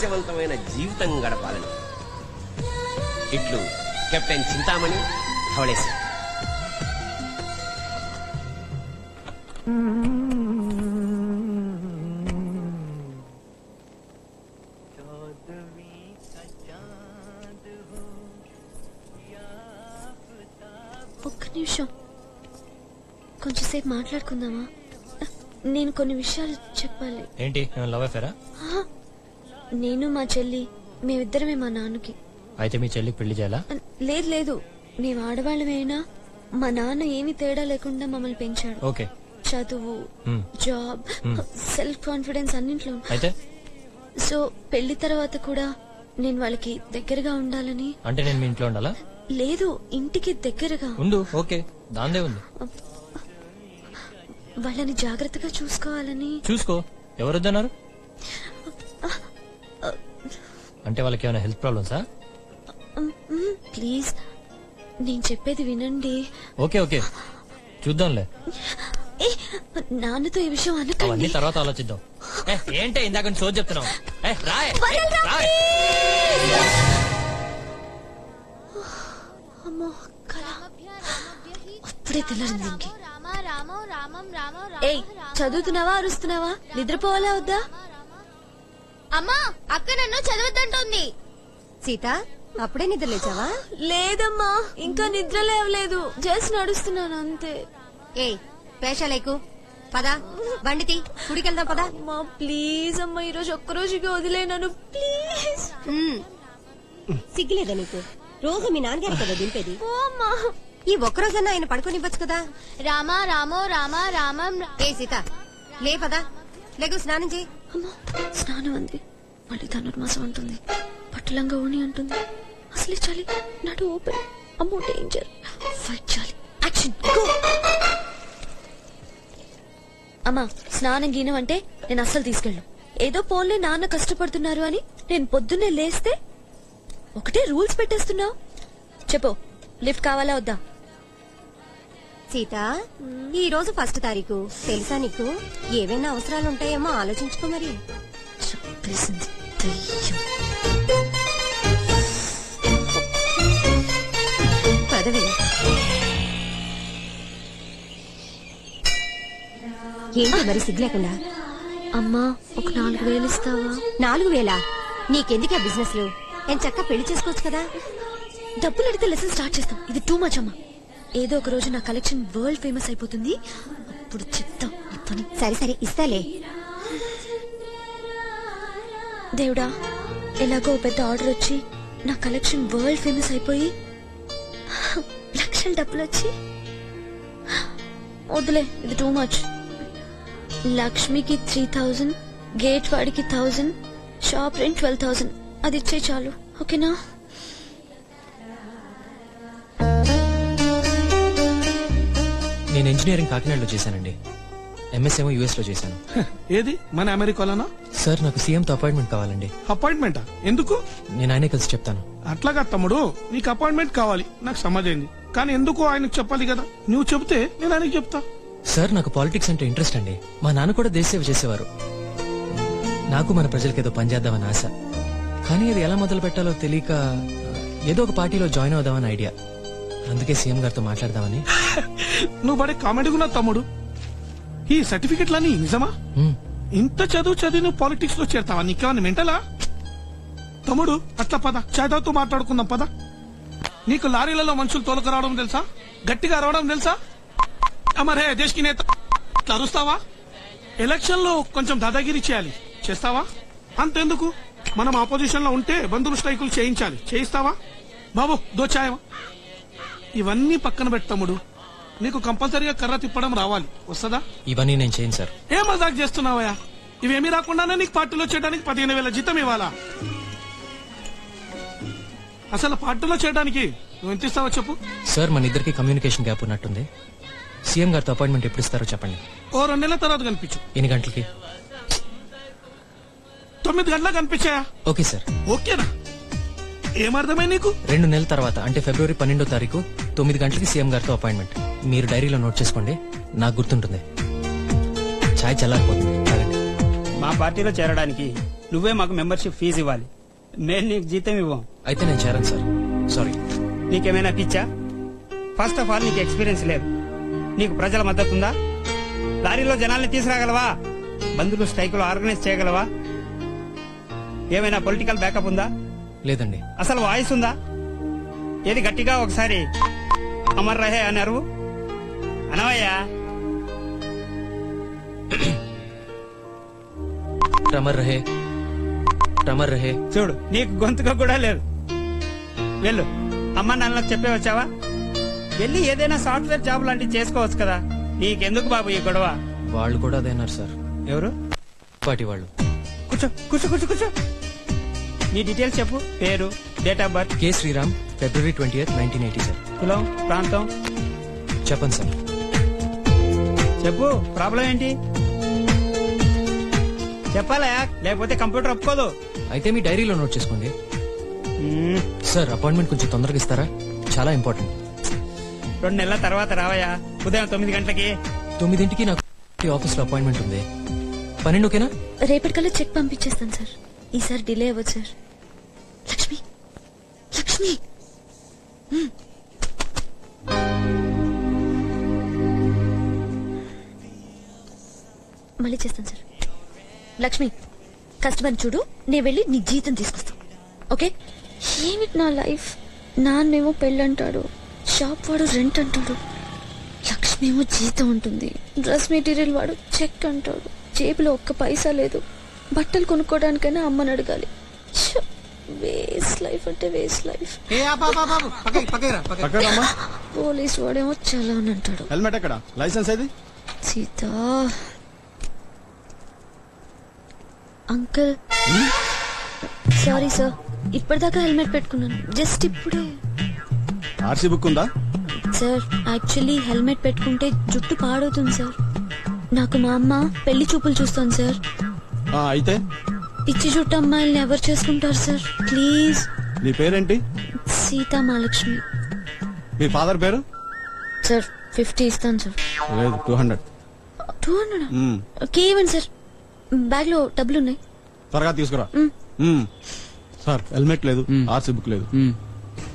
ఆదర్శవంతమైన జీవితం గడపాలని. ఇట్లు కెప్టెన్ చింతామణి, ధవళేశ్వర్. ఒక్క నిమిషం, కొంచెంసేపు మాట్లాడుకుందామా? నేను కొన్ని విషయాలు చెప్పాలి. ఏంటి, లవ్ అఫేరా? నేను మా చెల్లి మేమిద్దరమే మా నాన్నకి. అయితే మీ చెల్లికి పెళ్లి చేయాలా? లేదు లేదు, మేము ఆడవాళ్ళమైనా మా నాన్న ఏమీ తేడా లేకుండా మమ్మల్ని పెంచాడు. ఓకే. చదువు, జాబ్, సెల్ఫ్ కాన్ఫిడెన్స్ అన్నింట్లో. అయితే సో పెళ్లి తర్వాత కూడా నేను వాళ్ళకి దగ్గరగా ఉండాలని. అంటే నేను మీ ఇంట్లో ఉండాలా? లేదు, ఇంటికి దగ్గరగా ఉండు. ఓకే, దాందే ఉంది. వాళ్ళని జాగ్రత్తగా చూసుకోవాలని. చూసుకో, ఎవరొద్దన్నారు? అంటే వాళ్ళకి ఏమైనా హెల్త్ ప్రాబ్లమ్సా? ప్లీజ్, నేను చెప్పేది వినండి. ఓకే ఓకే, చూద్దాంలే. నాన్నతో ఈ విషయం అవన్నీ అనకండి. తర్వాత ఆలోచిద్దాం. ఏంటే ఇందాక సోది చెప్తున్నావు? అమ్మో, కళ. అప్పుడే తెల్లారింది ఇంకి. ఏయ్, చదువుతున్నావా అరుస్తున్నావా? నిద్రపోవాలా వద్దా? అమ్మా, అక్క నన్ను చదవద్దంటోంది. సీత, అప్పుడే నిద్ర లేచావా? లేదమ్మా, ఇంకా నిద్ర లేవలేదు, జస్ట్ నడుస్తున్నాను అంతే. ఏయ్, పేషాలేకు పదా, బండితి గుడికెళ్దాం పదా. అమ్మా ప్లీజ్ అమ్మా, ఈ రోజు ఒక్కరోజుకి వదిలేనాను ప్లీజ్. సిగ్గులేదా నీకు? రోజు మీ నాన్నగారు కదా దింపేది. ఈ ఒక్కరోజన్నా ఆయన పడుకోనివ్వచ్చు కదా. రామా రామో రామా రామం. ఏ సీత, లే పదా, లేకు స్నానం చేయి. అమ్మా, స్నానం అంది, మళ్ళీ ధనుర్మాసం అంటుంది, పట్టులంగా ఓణి అంటుంది. అసలే చాలి, నాటు ఓపెన్. అమ్మో డేంజర్, ఫైట్ చాలి, యాక్షన్ గో. అమ్మా, స్నానం గీనం అంటే నేను అస్సలు తీసుకెళ్ళను. ఏదో పోన్లే నాన్న కష్టపడుతున్నారు అని నేను పొద్దున్నే లేస్తే ఒకటే రూల్స్ పెట్టేస్తున్నావు. చెప్పు, లిఫ్ట్ కావాలా వద్దా? సీత, ఈ రోజు 1వ తారీఖు తెలుసా నీకు? ఏవైనా అవసరాలు ఉంటాయేమో ఆలోచించుకో మరి. పదవి ఏంటి మరి సిగ్గు లేకుండా? అమ్మా, ఒక 4,000 ఇస్తావా? 4,000? నీకెందుకా బిజినెస్ లు? నేను చక్కగా పెళ్లి చేసుకోవచ్చు కదా. డబ్బులు అడిగితే లెసన్ స్టార్ట్ చేస్తాం, ఇది టూ మచ్ అమ్మా. ఏదో ఒక రోజు నా కలెక్షన్ వరల్డ్ ఫేమస్ అయిపోతుంది, అప్పుడు చెప్తాం ఈ పని. సరే సరే, ఇస్తాలే. దేవుడా, ఎలాగో పెద్ద ఆర్డర్ వచ్చి నా కలెక్షన్ వరల్డ్ ఫేమస్ అయిపోయి లక్షల డబ్బులు వచ్చి, వద్దులే ఇది టూ మచ్. లక్ష్మికి 3,000, గేట్ వాడికి 1,000, షాప్ రెంట్ 12,000, అది ఇచ్చే చాలు. ఓకేనా? నేను ఇంజనీరింగ్ కాకినాడలో చేశానండి, ఎంఎస్ ఏమో యుఎస్ లో చేశాను. ఏది మన అమెరికాలోనా? సార్, నాకు సీఎం తో అపాయింట్మెంట్ కావాలండి. అపాయింట్మెంటా? ఎందుకు? నేను ఆయనే కలిసి చెప్తాను. అట్లాగా తమ్ముడు, నీకు అపాయింట్మెంట్ కావాలి, నాకు సమాజైంది, కానీ ఎందుకు ఆయనకు చెప్పాలి కదా. నువ్వు చెప్తే నేను ఆయనకి చెప్తా. సార్, నాకు పాలిటిక్స్ అంటే ఇంట్రెస్ట్ అండి. మా నాన్న కూడా దేశ సేవ చేసేవారు. నాకు మన ప్రజలకి ఏదో పనిచేద్దామని ఆశ, కానీ అది ఎలా మొదలు పెట్టాలో తెలియక ఏదో ఒక పార్టీలో జాయిన్ అవుదామని ఐడియా. అందుకే సీఎం గారితో మాట్లాడదామని. నువ్వు పడే కామెడీ కూడా తమ్ముడు. ఈ సర్టిఫికెట్లన్నీ నిజమా? ఇంత చదివి నువ్వు పాలిటిక్స్ లో చేరతావా? నీకేమన్నా మెంటలా? తమ్ముడు, అట్లా పద, చాయ్తో మాట్లాడుకుందాం పద. నీకు లారీలలో మనుషులు తోలుకు రావడం తెలుసా? గట్టిగా అరవడం తెలుసా? అమరే దేశ్ కి నేత ఇట్లా అరుస్తావా? ఎలక్షన్ లో కొంచెం దాదాగిరి చేయాలి, చేస్తావా? అంతెందుకు, మనం ఆపోజిషన్ లో ఉంటే బంధువులు స్ట్రైకులు చేయించాలి, చేయిస్తావా? బాబు దోచాయమా? ఇవన్నీ పక్కన పెట్టముడు, నీకు కంపల్సరీగా కర్ర తిప్పడం రావాలి, వస్తుందా? ఇవన్నీ నేను చేయను సార్. ఏం మజాక్ చేస్తున్నావయ్యా? ఇవేమీ రాకుండానే నీకు పార్టీలో చేయడానికి 15,000 జీతం ఇవ్వాలా? అసలు పార్టీలో చేయడానికి నువ్వు ఎంత ఇస్తావో చెప్పు. సార్, మన ఇద్దరికి కమ్యూనికేషన్ గ్యాప్ ఉన్నట్టుంది. సీఎం గారితో అపాయింట్మెంట్ ఎప్పుడు ఇస్తారో చెప్పండి. ఓ 2 నెలల తర్వాత కనిపించు. ఎన్ని గంటలకి? 9 గంటలకు కనిపించాయా? Okay sir. ఓకేనా? ఏమర్థమై నీకు? 2 నెలల తర్వాత అంటే ఫిబ్రవరి 12వ తారీఖు 9 గంటలకి సీఎం గారితో అపాయింట్మెంట్. మీరు డైరీలో నోట్ చేసుకోండి, నాకు గుర్తుంటుంది. ఛాయ్ చల్లారిపోతుంది. మా పార్టీలో చేరడానికి నువ్వే మాకు మెంబర్షిప్ ఫీజు ఇవ్వాలి. మేము నీకు జీతం ఇవ్వం. అయితే నేను చేరను సార్, సారీ. నీకేమైనా పిచ్చా? ఫస్ట్ ఆఫ్ ఆల్ నీకు ఎక్స్పీరియన్స్ లేదు. నీకు ప్రజల మద్దతు ఉందా? లారీలో జనాల్ని తీసుకురాగలవా? బంధువులు స్ట్రైకులు ఆర్గనైజ్ చేయగలవా? ఏమైనా పొలిటికల్ బ్యాకప్ ఉందా? లేదండి. అసలు వాయిస్ ఉందా? ఏది గట్టిగా ఒకసారి అమర్ రహే అన్నారు అనవయ్యా. రమర్ రహే, రమర్ రహే. చూడు, నీకు గొంతుగా కూడా లేదు. వెళ్ళు, అమ్మ నాన్నలకు చెప్పే వచ్చావా? వెళ్ళి ఏదైనా సాఫ్ట్వేర్ జాబ్ లాంటివి చేసుకోవచ్చు కదా. నీకెందుకు బాబు ఈ గొడవ? వాళ్ళు కూడా అదేనారు సార్. ఎవరు? పార్టీ వాళ్ళు. కూర్చో కూర్చో కూర్చో కూర్చో. నీ డీటెయిల్స్ చెప్పు. పేరు, date of birth. K Sriram, February 20th, 1980 sir. కులం, ప్రాంతం చెప్పండి సార్. చెప్పు. ప్రాబ్లం ఏంటి చెప్పాలా? లేకపోతే కంప్యూటర్ ఒప్పుకోదు. అయితే మీ డైరీలో నోట్ చేసుకోండి సార్. అపాయింట్మెంట్ కొంచెం తొందరగా ఇస్తారా? చాలా ఇంపార్టెంట్. 2 నెలల తర్వాత రావయ్యా. ఉదయం 9 గంటలకి. 9ంటికి నాకు ఆఫీస్ లో అపాయింట్మెంట్ ఉంది. 12 ఓకేనా? రేపటికల్లా చెక్ పంపించేస్తాను సార్. ఈసారి డిలే అవ్వదు సార్. లక్ష్మి, లక్ష్మి. మళ్ళీ చేస్తాను సార్. లక్ష్మి, కస్టమర్ చూడు, నేను వెళ్ళి నీ జీతం తీసుకొస్తా. ఓకే? ఏమిటి నా లైఫ్? నాన్నేమో పెళ్ళంటాడు, షాప్ వాడు రెంట్ అంటాడు, లక్ష్మి ఏమో జీతం ఉంటుంది, డ్రెస్ మెటీరియల్ వాడు చెక్ అంటాడు, జేబులో ఒక్క పైసా లేదు, బట్టలు కొనుక్కోవడానికైనా అమ్మని అడగాలి. వేస్ట్ లైఫ్ అంటే వేస్ట్ లైఫ్. పోలీస్ వాడేమో చలాన్ అంటాడు. హెల్మెట్ ఎక్కడ? లైసెన్స్ ఏది? సీత అంకుల్, సారీ సార్, ఇప్పటిదాకా హెల్మెట్ పెట్టుకున్నాను, జస్ట్ ఇప్పుడే. ఆర్సీ బుక్ ఉందా? సార్, యాక్చువల్లీ హెల్మెట్ పెట్టుకుంటే జుట్టు పాడవుతుంది సార్. నాకు మా అమ్మ పెళ్లి చూపులు చూస్తాను సార్. అయితే పిచ్చి జుట్టు అమ్మాయిల్ని ఎవరు చేసుకుంటారు సార్? ప్లీజ్. నీ పేరేంటి? సీతా మహాలక్ష్మి. మీ ఫాదర్ పేరు? సార్ 50 ఇస్తాను సార్. లేదు, 200. 200? ఓకే, ఇవ్వండి సార్. బ్యాగ్ లో డబ్బులు ఉన్నాయి. త్వరగా తీసుకురా. సార్, హెల్మెట్ లేదు, ఆర్సీ బుక్ లేదు.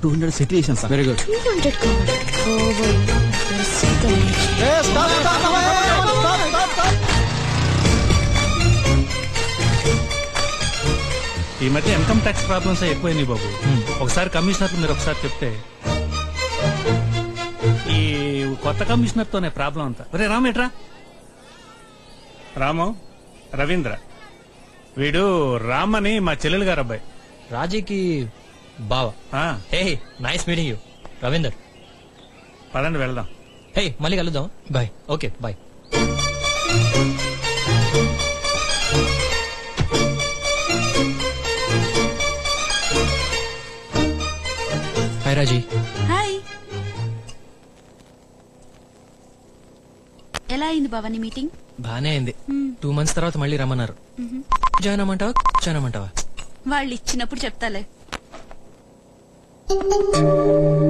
200 సెటిల్ చేశాను సార్. Very good. 200 కావాలి. సీతా ఈ మధ్య ఇన్కమ్ ట్యాక్స్ ప్రాబ్లమ్స్ ఎక్కువైనాయి బాబు. ఒకసారి కమిషనర్ మీరు ఒకసారి చెప్తే. ఈ కొత్త కమిషనర్ తోనే ప్రాబ్లం అంతా. ఒరే రామ్, ఎట్రా? రాము, రవీంద్ర. వీడు రామ్ అని మా చెల్లెలు గారు అబ్బాయి. రాజీకి బావ. Hey, nice meeting you Ravinder. పదండి వెళ్దాం. హే, మళ్ళీ కలుద్దాం. Bye. Okay, bye. Hi Raji. Hi. ఎలా అయింది భవాని మీటింగ్? బానే అయింది. 2 months తర్వాత మళ్ళీ రమ్మన్నారు. జాయిన్ అమ్మంటావా? వాళ్ళు ఇచ్చినప్పుడు చెప్తాలే.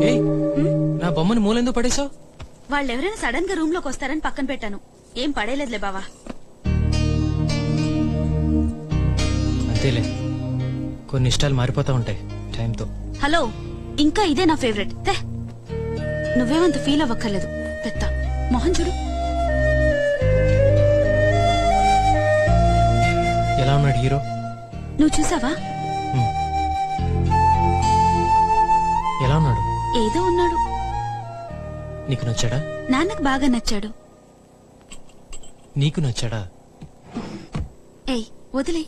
ఏయ్, నా బొమ్మను మూలెందుకు పడేసావు? వాళ్ళు ఎవరైనా సడన్ గా రూమ్ లోకి వస్తారని పక్కన పెట్టాను. ఏం పడేలేదులే బావా. అంతేలే, కొన్ని ఇష్టాలు మారిపోతా ఉంటాయి టైంతో. హలో, ఇంకా ఇదే నా ఫేవరెట్. నువ్వేమంత ఫీల్ అవ్వక్కర్లేదు. పెద్ద మొహం చూడు. ఎలా ఉన్నాడు హీరో? నువ్వు చూసావా? ఎలా ఉన్నాడు? ఏదో ఉన్నాడు. నీకు నచ్చాడా? నాన్నకు బాగా నచ్చాడు. నీకు నచ్చాడా? ఏయ్ వదిలే,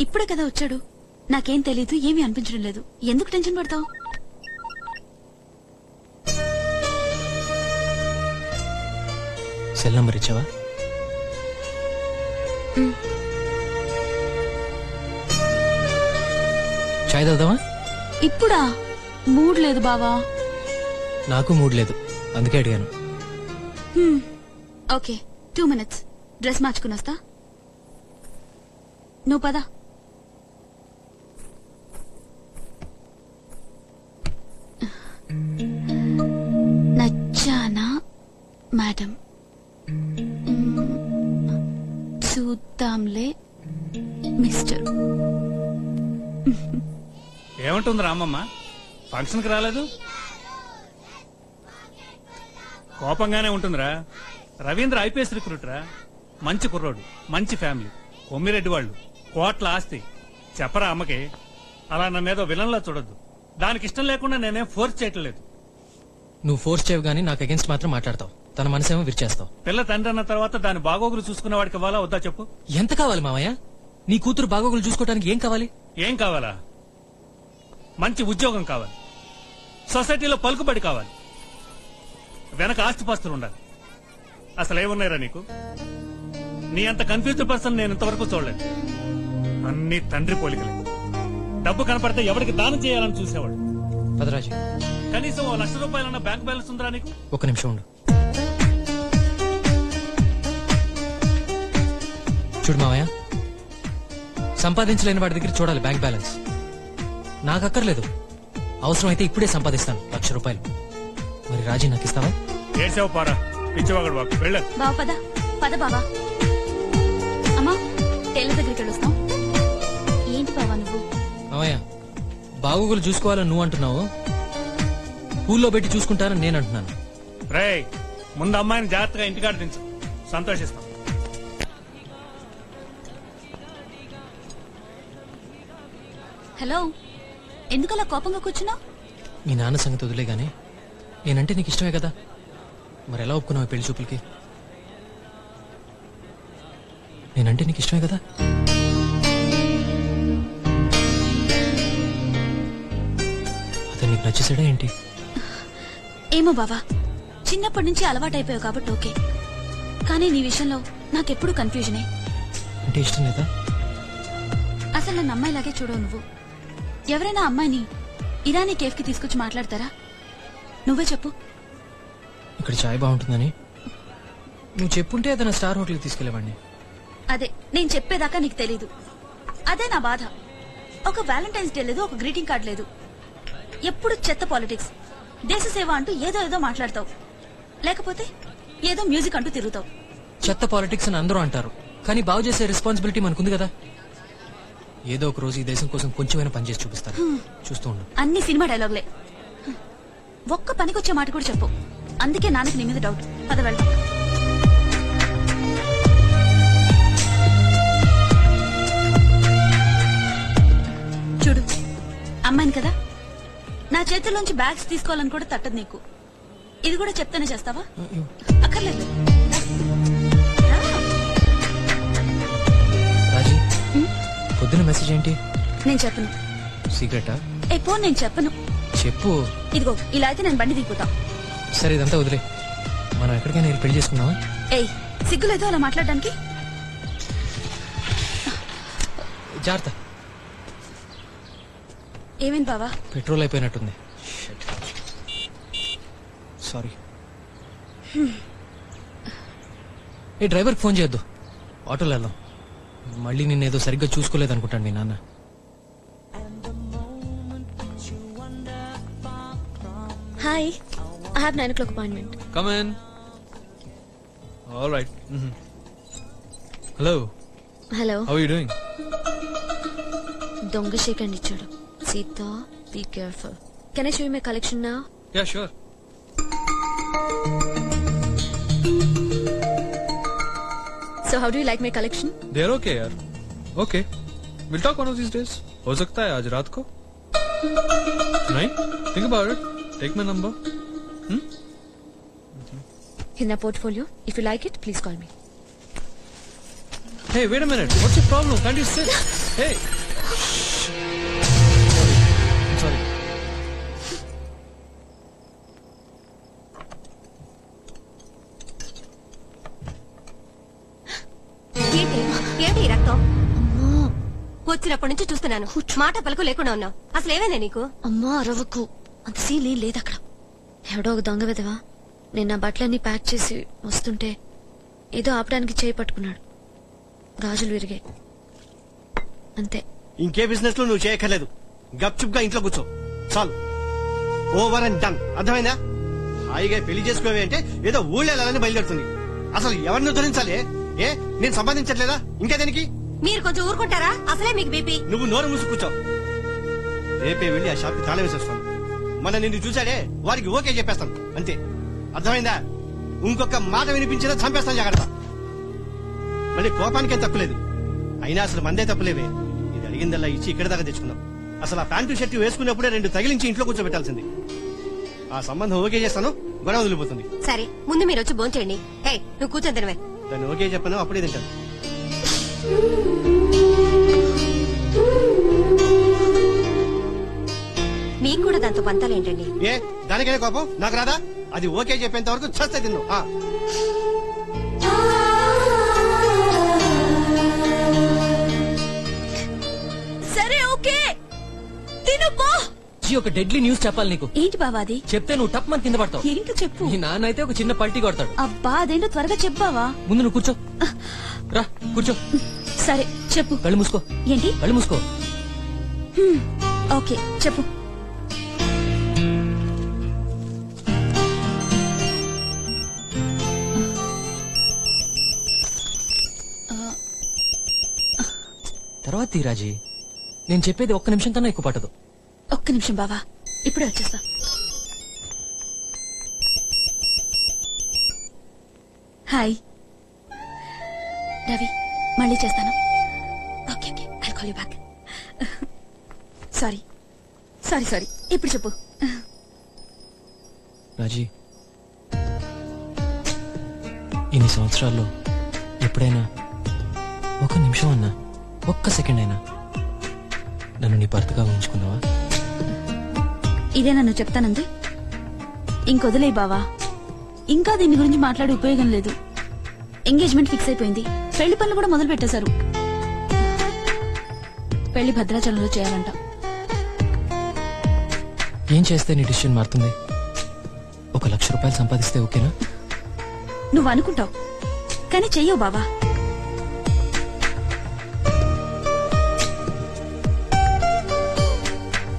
ఇప్పుడే కదా వచ్చాడు. నాకేం తెలీదు, ఏమీ అనిపించడం లేదు. ఎందుకు టెన్షన్ పడతావు? సెల్ నంబర్ ఇచ్చావా? చాయ్ తాగుదామా? ఇప్పుడా? మూడ్ లేదు బావా. నాకు మూడ్ లేదు, అందుకే అడిగాను. Okay, 2 minutes. డ్రెస్ మార్చుకుని వస్తా. నువ్వు పదా. నచ్చానా మేడం? చూద్దాంలే మిస్టర్. ఏమంటుంది రామమ్మ? ఫంక్షన్ కి రాలేదు? కోపంగానే ఉంటుందిరా. రవీంద్ర ఐపీఎస్ రిక్రూటరా, మంచి కుర్రోడు, మంచి ఫ్యామిలీ, కొమ్మిరెడ్డి వాళ్ళు, కోట్ల ఆస్తి. చెప్పరా అమ్మకి, అలా నన్నేదో విలన్లా చూడొద్దు. దానికి ఇష్టం లేకుండా నేనేం ఫోర్స్ చేయట్లేదు. నువ్వు ఫోర్స్ చేయవు గానీ నాకు అగేన్స్ట్ మాత్రం మాట్లాడతావు. తన మనసేమో విరిచేస్తావు. పిల్ల తండ్రి అన్న తర్వాత దాని బాగోగులు చూసుకునే వాడికి ఇవ్వాలా వద్దా చెప్పు? ఎంత కావాలి మావయ్య? నీ కూతురు బాగోగులు చూసుకోవడానికి ఏం కావాలి? ఏం కావాలా? మంచి ఉద్యోగం కావాలి, సొసైటీలో పలుకుబడి కావాలి, వెనక ఆస్తిపాస్తులు ఉండాలి. అసలు ఏమున్నాయిరా నీకు? నీ అంత కన్ఫ్యూజ్డ్ పర్సన్ నేను ఇంతవరకు చూడలేదు. అన్ని తండ్రి పోలికలే. డబ్బు కనపడితే ఎవరికి దానం చేయాలని చూసేవాడు. పదరాజు, కనీసం ₹1,00,000 బ్యాంక్ బ్యాలెన్స్ ఉందా నీకు? ఒక్క నిమిషం ఉండు. చూడు మావయ్య, సంపాదించలేని వాడి దగ్గర చూడాలి బ్యాంక్ బ్యాలెన్స్. నాకు అక్కర్లేదు. అవసరమైతే ఇప్పుడే సంపాదిస్తాను ₹1,00,000. మరి రాజీ నాకు ఇస్తావా? ఏడ్చావు పారా, పిచ్చివాగడు బాబు. వెళ్ళ బావ పద పద బావా. అమ్మా టైలర్ దగ్గరికి వెళ్ళొస్తాం. ఏంటి బావా నువ్వు? మావయ్య, బాగోగులు చూసుకోవాలని నువ్వు అంటున్నావు, పూల్లో పెట్టి చూసుకుంటానని నేను అంటున్నాను. రేయ్, ముందు అమ్మాయిని జాగ్రత్తగా ఇంటికాడ దించు, సంతోషిస్తాం. హలో, ఎందుకలా కోపంగా కూర్చున్నావు? మీ నాన్న సంగతి వదిలే గానీ నేనంటే నీకు ఇష్టమే కదా, మరి ఎలా ఒప్పుకున్నావు పెళ్లి చూపులకి? నేనంటే నీకు ఇష్టమే కదా? అతను నీకు నచ్చేసాడా ఏంటి? ఏమో బావా, చిన్నప్పటి నుంచి అలవాటైపోయావు కాబట్టి ఓకే, కానీ నీ విషయంలో నాకెప్పుడు కన్ఫ్యూజనే. అంటే ఇష్టం లేదా? అసలు నన్ను అమ్మాయిలాగే చూడవు నువ్వు. ఎవరైనా అమ్మాయిని ఇరానీ కేఫ్ కి తీసుకొచ్చి మాట్లాడతారా? నువ్వే చెప్పు. ఇక్కడ చాయ్ బాగుంటుందని నువ్వు చెప్పుంటే ఏదైనా స్టార్ హోటల్కి తీసుకెళ్లేవాడిని. అదే నేను చెప్పేదాకా నీకు తెలీదు. అదే నా బాధ. ఒక వ్యాలంటైన్స్ డే లేదు, ఒక గ్రీటింగ్ కార్డ్ లేదు. ఎప్పుడు చెత్త పాలిటిక్స్, దేశ సేవ అంటూ ఏదో ఏదో మాట్లాడతావు, లేకపోతే ఏదో మ్యూజిక్ అంటూ తిరుగుతావు. చెత్త పాలిటిక్స్ అని అందరూ అంటారు, కానీ బాగు చేసే రెస్పాన్సిబిలిటీ మనకుంది కదా. ఏదో ఒక రోజు ఈ దేశం కోసం కొంచెమైనా పనిచేసి చూపిస్తారు. చూస్తూ ఉండు. అన్ని సినిమా డైలాగులే. ఒక్క పనికొచ్చే మాట కూడా చెప్పు. అందుకే నాన్నకి నీ మీద డౌట్. పద వెళ్దాం. చూడు, అమ్మాయిని కదా, నా చేతుల్లోంచి బ్యాగ్స్ తీసుకోవాలని కూడా తట్టదు నీకు. ఇది కూడా చెప్తానే చేస్తావా? అక్కర్లేదు. రాజీ, పొద్దున మెసేజ్ ఏంటి? నేను చెప్పను. సీక్రెటా? ఏ పో, నేను చెప్పను. చెప్పు. ఇదిగో ఇలా అయితే నేను బండి దిగిపోతా. సరే, ఇదంతా వదిలే. మనం ఎక్కడికైనా వెళ్ళి పెళ్లి చేసుకుందామా? ఏయ్, సిగ్గులేదో అలా మాట్లాడడానికి? జాగ్రత్త. ఏమేం బావా? పెట్రోల్ అయిపోయినట్టుంది. సారీ. ఏ డ్రైవర్కి ఫోన్ చేయొద్దు, ఆటోలో వెళ్దాం. మళ్ళీ నిన్నేదో సరిగ్గా చూసుకోలేదనుకుంటాను మీ నాన్న. Hi, I have 9 o'clock appointment. Come in. All right. Hello. Hello. How are you doing? దొంగ షేక్ అండ్ ఇచ్చాడు. Sita, be careful. Can I show you my collection now? Yeah, sure. So how do you like my collection? They're okay, yaar. Okay. We'll talk one of these days. हो सकता है आज रात को. नहीं? Think about it. Take my number. In my portfolio. If you like it, please call me. Hey, wait a minute. What's your problem? Can't you sit? Hey. Sorry. ఏంటి రక్తం? వచ్చినప్పటి నుంచి చూస్తున్నాను, మాట పలుకు లేకుండా ఉన్నావు. అసలు ఏమైందా నీకు? అమ్మా అరవకు, అంత సీన్ ఏం లేదు అక్కడ. ఎవడో ఒక దొంగ విధవా నేను నా బట్టలన్నీ ప్యాక్ చేసి వస్తుంటే ఏదో ఆపడానికి చేయి పట్టుకున్నాడు. గాజులు విరిగాయి, అంతే. ఇంకే బిజినెస్ లో నువ్వు చేయక్కర్లేదు. గప్చుప్ గా ఇంట్లో కూర్చో చాలు. Over and done. అర్థమైందా? హాయిగా పెళ్లి చేసుకోవే అంటే ఏదో ఊళ్ళో వెళ్ళాలని బయలుదేరుతుంది. అసలు ఎవరిని ఉద్ధరించాలి? ఏ నేను సంపాదించట్లేదా? ఇంకా దేనికి? మీరు కొంచెం ఊరుకుంటారా? అసలే మీకు బీపీ. నువ్వు నోరు మూసి కూర్చో. రేపే వెళ్ళి ఆ షాప్ కి తాళం వేసేస్తాను. మన నిన్ను చూశాడే వారికి ఓకే చెప్పేస్తాను అంతే. అర్థమైందా? ఇంకొక మాట వినిపించినా చంపేస్తాను. జాగ్రత్త. మళ్ళీ కోపానికేం తప్పులేదు. అయినా అసలు మందే తప్పులేవే. ఇది అడిగిందల్లా ఇచ్చి ఇక్కడ దాకా తెచ్చుకున్నాం. అసలు ఆ ప్యాంటు షర్టు వేసుకున్నప్పుడే 2 తగిలించి ఇంట్లో కూర్చోబెట్టాల్సింది. ఆ సంబంధం ఓకే చేస్తాను, గొడవ వదిలిపోతుంది. సరే ముందు మీరు వచ్చి భోంచేయండి. హే నువ్వు కూర్చొని తినవే. దాన్ని ఓకే చెప్పను, అప్పుడే తింటాను. మీకు కూడా దాంతో పంతాలేంటండి? ఏ దానికైనా కోపం నాకు రాదా? అది ఓకే చెప్పేంత వరకు చస్తే తిన్ను. సరే ఓకే తిను పో. ఒక డెడ్లీ న్యూస్ చెప్పాలి నీకు. ఏంటి బావా అది? చెప్తే నువ్వు టప్ మన కింద పడతావు. ఏంటో చెప్పు. నీ నాన్న అయితే ఒక చిన్న పల్టీ కొడతాడు. అబ్బా అదేంటో త్వరగా చెప్పావా? ముందు నువ్వు కూర్చో. రా కూర్చో. సరే చెప్పు. కళ్ళు మూసుకో. ఏంటి? కళ్ళు మూసుకో. ఓకే చెప్పు. తర్వాత తీరాజీ, నేను చెప్పేది 1 నిమిషం కన్నా ఎక్కువ పట్టదు. 1 నిమిషం బావా, ఇప్పుడే వచ్చేస్తా. హాయ్ రవి, మళ్ళీ చేస్తాను. Okay okay, I'll call you back. Sorry sorry sorry, ఇప్పుడు చెప్పు. రాజీ, ఇన్ని సంవత్సరాల్లో ఎప్పుడైనా 1 నిమిషం అన్నా, 1 సెకండ్ అయినా నన్ను నీ భర్తగా ఊహించుకున్నావా? ఇదే నన్ను చెప్తానంది. ఇంకొదిలే బావా, ఇంకా దీని గురించి మాట్లాడే ఉపయోగం లేదు. ఎంగేజ్మెంట్ ఫిక్స్ అయిపోయింది, పెళ్లి పనులు కూడా మొదలు పెట్టేశారు. పెళ్లి భద్రాచలంలో చేయాలంట. ఏం చేస్తే నీ డిసిషన్ మారుతుంది? 1 లక్ష రూపాయలు సంపాదిస్తే ఓకేనా? నువ్వు అనుకుంటావు కానీ చెయ్యవు బావా.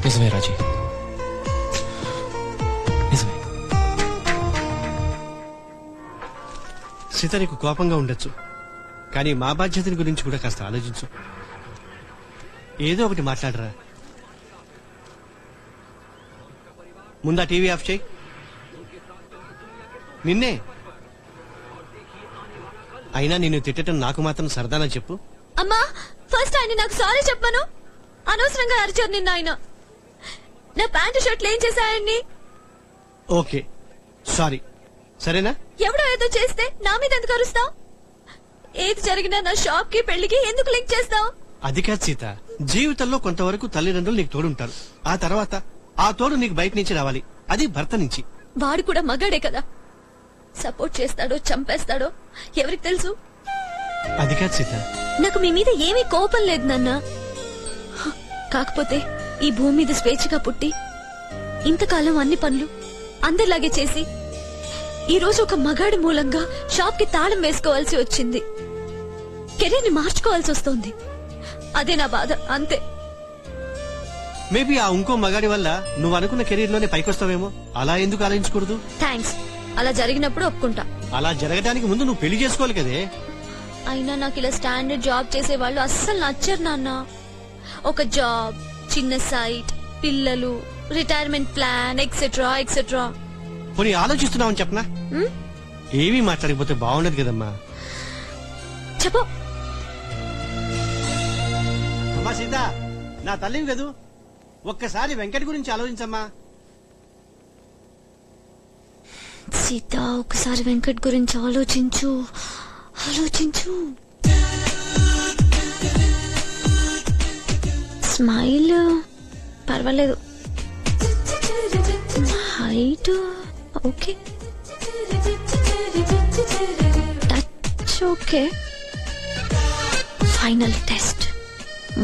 నిజమే రాజీ, నిజమే. సీత నీకు కోపంగా ఉండొచ్చు, కానీ మా బాధ్యతని గురించి కూడా కాస్త ఆలోచించు. ఏదో ఒకటి మాట్లాడరా. ముందా టీవీ ఆఫ్ చేయి. నిన్నే అయినా నిన్ను తిట్టడం నాకు మాత్రం సరదానా చెప్పు. అమ్మా, ఫస్ట్ ఆయన నాకు సారీ చెప్పాను. అనవసరంగా అరిచారు నిన్న ఆయన. నా ప్యాంటు షర్ట్లు ఏం చేశాయండి? ఓకే సారీ, సరేనా? ఎవడో ఏదో చేస్తే నా మీద ఎందుకు అరుస్తావు? ఏది జరిగినా నా షాప్ కి పెళ్లికి ఎందుకు లింక్ చేస్తావు? అది కాదు సీత, జీవితంలో కొంతవరకు తల్లిదండ్రులు నీకు తోడుంటారు. ఆ తర్వాత ఆ తోడు నీకు బయట నుంచి రావాలి, అది భర్త నుంచి. వాడు కూడా మగాడే కదా, సపోర్ట్ చేస్తాడో చంపేస్తాడో ఎవరికి తెలుసు? అది కాదు సీత, నాకు మీ మీద ఏమీ కోపం లేదు నాన్న. కాకపోతే ఈ భూమి మీద స్వేచ్ఛగా పుట్టి ఇంతకాలం అన్ని పనులు అందరిలాగే చేసి ఈ రోజు ఒక మగాడి మూలంగా షాప్ కి తాళం వేసుకోవాల్సి వచ్చింది. కెరీర్ ని మార్చుకోవాల్సి వస్తోంది. అదే నా బాధ, అంతే. మేబీ ఆ ఇంకో మగాడి వల్ల నువ్వు అనుకున్న కెరీర్ లోనే పైకొస్తావేమో. అలా ఎందుకు ఆలోచించకూడదు? థ్యాంక్స్. అలా జరిగినప్పుడు ఒప్పుకుంటా. అలా జరగడానికి ముందు నువ్వు పెళ్లి చేసుకోవాలి కదే. అయినా నాకు ఇలా స్టాండర్డ్ జాబ్ చేసే వాళ్ళు అస్సలు నచ్చరు నాన్న. ఒక జాబ్, చిన్న సైట్, పిల్లలు, రిటైర్మెంట్ ప్లాన్ ఎక్సెట్రా ఎక్సెట్రా. పోనీ ఆలోచిస్తున్నావని చెప్పనా? ఏమీ మాట్లాడకపోతే బాగుండదు కదమ్మా. చెప్పు. అమ్మా సీత, నా తల్లివి కదూ, ఒక్కసారి వెంకట్ గురించి ఆలోచించమ్మా. సీత, ఒకసారి వెంకట్ గురించి ఆలోచించు, ఆలోచించు. స్మైల్ పర్వాలేదు, height okay, touch okay, final test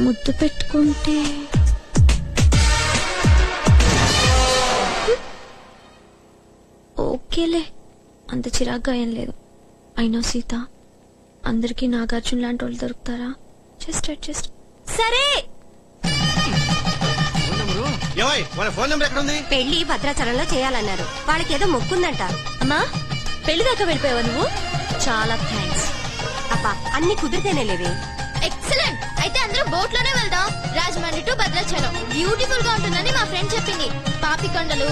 ముద్దు పెట్టుకుంటే ఓకేలే, అంత చిరాగ్గా ఏం లేదు. అయినా సీత, అందరికీ నాగార్జున లాంటి వాళ్ళు దొరుకుతారా? Just adjust. సరే. మన ఫోన్ నెంబర్ ఎక్కడ ఉంది? పెళ్లి భద్రాచలంలో చేయాలన్నారు, వాళ్ళకి ఏదో మొక్కుందంట. అమ్మా, పెళ్లి దాకా వెళ్ళిపోయావా నువ్వు? చాలా థ్యాంక్స్. అబ్బా, అన్ని కుదిరితేనే లేవే. ఎక్సలెంట్. అయితే అందరూ బోట్ లోనే వెళ్దాం. రాజమండ్రి టు భద్రాచలం బ్యూటిఫుల్ గా ఉంటుందని మా ఫ్రెండ్ చెప్పింది. పాపికొండలు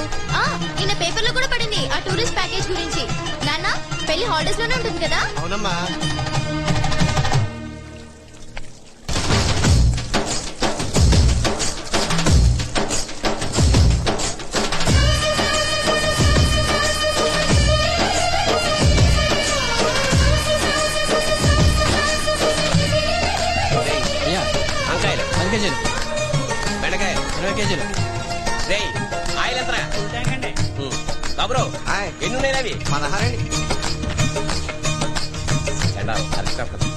నిన్న పేపర్ లో కూడా పడింది ఆ టూరిస్ట్ ప్యాకేజ్ గురించి. నాన్న పెళ్లి హాలిడేస్ లోనే ఉంటుంది కదా? అవునమ్మా. కేజీలు బెండకాయలు 20 కేజీలు. ఆయిల్ ఎంత బాబురో ఎన్నున్నాయి అవి? 16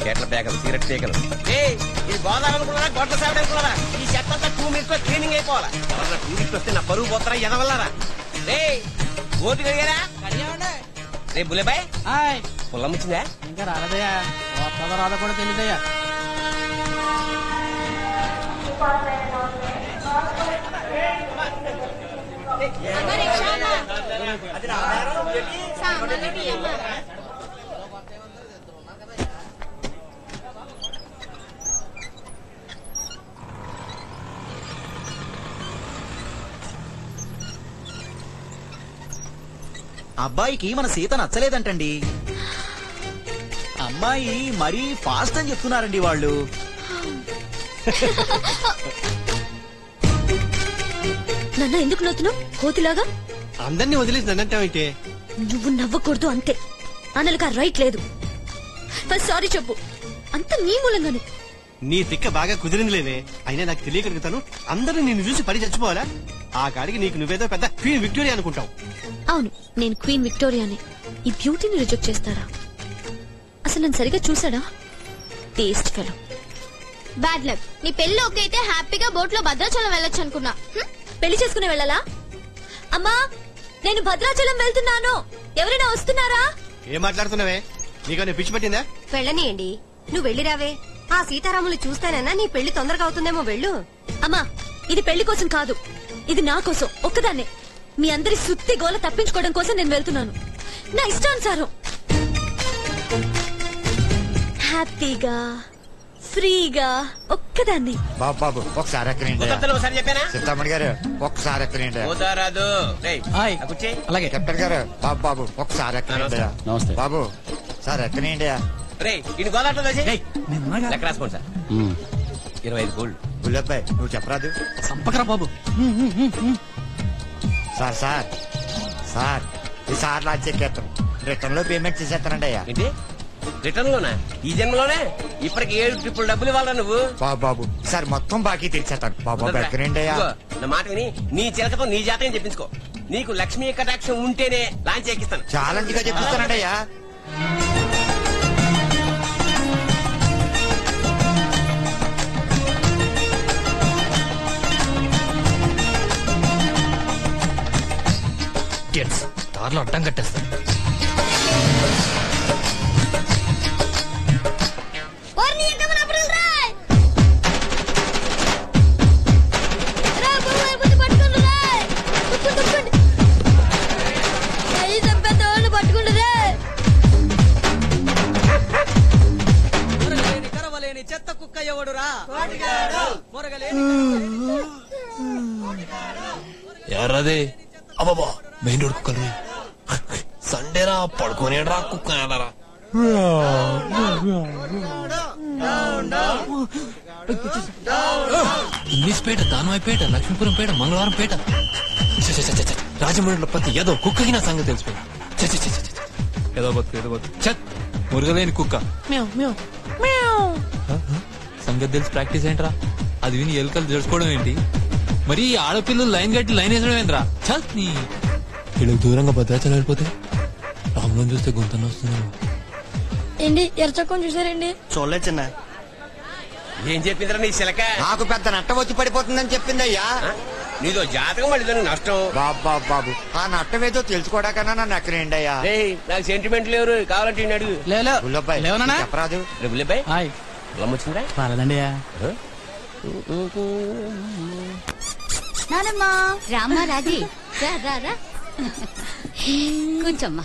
కేట్ల పేకలు సిగరెట్ పేకలు. ఇది గోదావనుకున్నారా గొడ్ల సేవడం అనుకున్నారా? ఈ చెత్త అంతా 2 minutes లో క్లీనింగ్ అయిపోవాలా. ఎవరన్నా టూరిస్ట్ వస్తే నా పరువు పోతారా ఎదవల్లారా? ఓటు కడిగారా? రే బులేబాయ్ పుల్లం వచ్చిందా? ఇంకా రాలేదయ్యా. రాదా కూడా తెలియదయ్యా. అబ్బాయికి మన సీత నచ్చలేదంటండి. అమ్మాయి మరీ ఫాస్ట్ అని చెప్తున్నారండి వాళ్ళు. నాన్న ఎందుకు నవ్వుతున్నావు కోతిలాగా? అందరినీ వదిలేసి నన్నంటావంటే? నువ్వు నవ్వకూడదు అంతే. అన్నలకు రైట్ లేదు. ఫస్ట్ సారీ చెప్పు. అంత నీ మూలంగానే. నీ తిక్క బాగా కుదిరిందిలేవే. అయినా నాకు తెలియగలుగుతాను అందరూ నిన్ను చూసి పడి చచ్చిపోవాలా? ఆ కాడికి నీకు నువ్వేదో పెద్ద క్వీన్ విక్టోరియా అనుకుంటావు. అవును నేను క్వీన్ విక్టోరియానే. ఈ బ్యూటీని రిజెక్ట్ చేస్తారా? అసలు నన్ను సరిగా చూసాడా? Taste fellow. Bad luck. నీ పెళ్లి ఓకే అయితే హ్యాపీగా బోట్ లో భద్రాచలం వెళ్ళొచ్చు అనుకున్నా. పెళ్లి చేసుకుని వెళ్ళాలా? అమ్మా నేను భద్రాచలం వెళ్తున్నాను, ఎవరైనా వస్తున్నారా? ఏం మాట్లాడుతున్నావే? నీకన్నా పిచ్చి పట్టిందా? వెళ్ళనియండి, నువ్వు వెళ్ళిరావే. ఆ సీతారాములు చూస్తానన్నా నీ పెళ్లి తొందరగా అవుతుందేమో. వెళ్ళు. అమ్మా ఇది పెళ్లి కోసం కాదు, ఇది నా కోసం ఒక్కదాన్నే. మీ అందరి సుత్తి గోల తప్పించుకోవడం కోసం నేను వెళ్తున్నాను. నా ఇష్టానుసారం హ్యాపీగా ఫ్రీగా ఒక్కదాన్ని. బాబు ఒకసారి చింతామణి గారు ఒక్కసారి ఎక్కనండి. అలాగే కెప్టెన్ గారు బాబు ఒకసారి ఎక్కనండి. నమస్తే బాబు సార్ ఎక్కనండి. లెక్క రాసుకోండి సార్. 25 గోల్డ్. గుల్లబ్బాయి నువ్వు చెప్పరాదు. సంపకరా బాబు. సార్ సార్ సార్ ఈసారి లాంచ్ ఎక్కేస్తాను. రిటర్న్ లో పేమెంట్ చేసేస్తానండి అయ్యా. ఏంటి రిటర్న్ లోనా? ఈ జన్మలోనే ఇప్పటికి 7 ట్రిప్పులు డబ్బులు ఇవ్వాలా నువ్వు? బాబు సార్ మొత్తం బాకీ తీర్చేస్తాను. బాబు ఎక్కనండి అయ్యా. నా మాట విని నీ చిలకతో నీ జాతకం చెప్పించుకో. నీకు లక్ష్మీ కటాక్షం ఉంటేనే లాంచ్ ఎక్కిస్తాను. ఛాలెంజ్ గా చెప్పిస్తానండి అయ్యా. దారిలో అడ్డం కట్టేస్తాను. చెత్త కుక్క ఎవడురా? ఎర్రదే అబ్బాబా మెయిన్ రోడ్ కుక్కలు. సండేరా పడుకోనేడ్రా కుక్క ఎదరా. ఇంగ్లీష్పేట, దానవాయిపేట, లక్ష్మీపురంపేట, మంగళవారంపేట, రాజమండ్రిలో ప్రతి ఏదో కుక్కకి నా సంగతి తెలిసిపోయింది. ఏదో బతుకు చత్ మురగలేని కుక్క సంగతి తెలిసి ప్రాక్టీస్ ఏంట్రా? అది విని ఎలుకలు తెలుసుకోవడం ఏంటి? మరి ఆడపిల్లలు లైన్ కట్టి లైన్ వేసడం ఏంట్రా? చత్ నీ వీళ్ళకి దూరంగా భద్రాచలం వెళ్ళిపోతే రాములను చూస్తే గొంతన వస్తుంది. ఏంటి ఎర్చక్కని చూసారండి? చూడలేదు చిన్న. ఏం చెప్పిందిరా నీ చిలక? నాకు పెద్ద నట్ట వచ్చి పడిపోతుందని చెప్పిందయ్యా. నీదో జాతకం మళ్ళీ నష్టం. బాబు ఆ నట్టం ఏదో తెలుసుకోవడాకన్నా నన్ను ఎక్కనండి అయ్యా. నాకు సెంటిమెంట్ లేవు, కావాలంటే అడుగు. చెప్పరాదు. బుల్లబ్బాయ్ పొలం వచ్చిందా? రాలేదండి. నానమ్మా రామ్మా రాజీ రా కూర్చోమ్మా.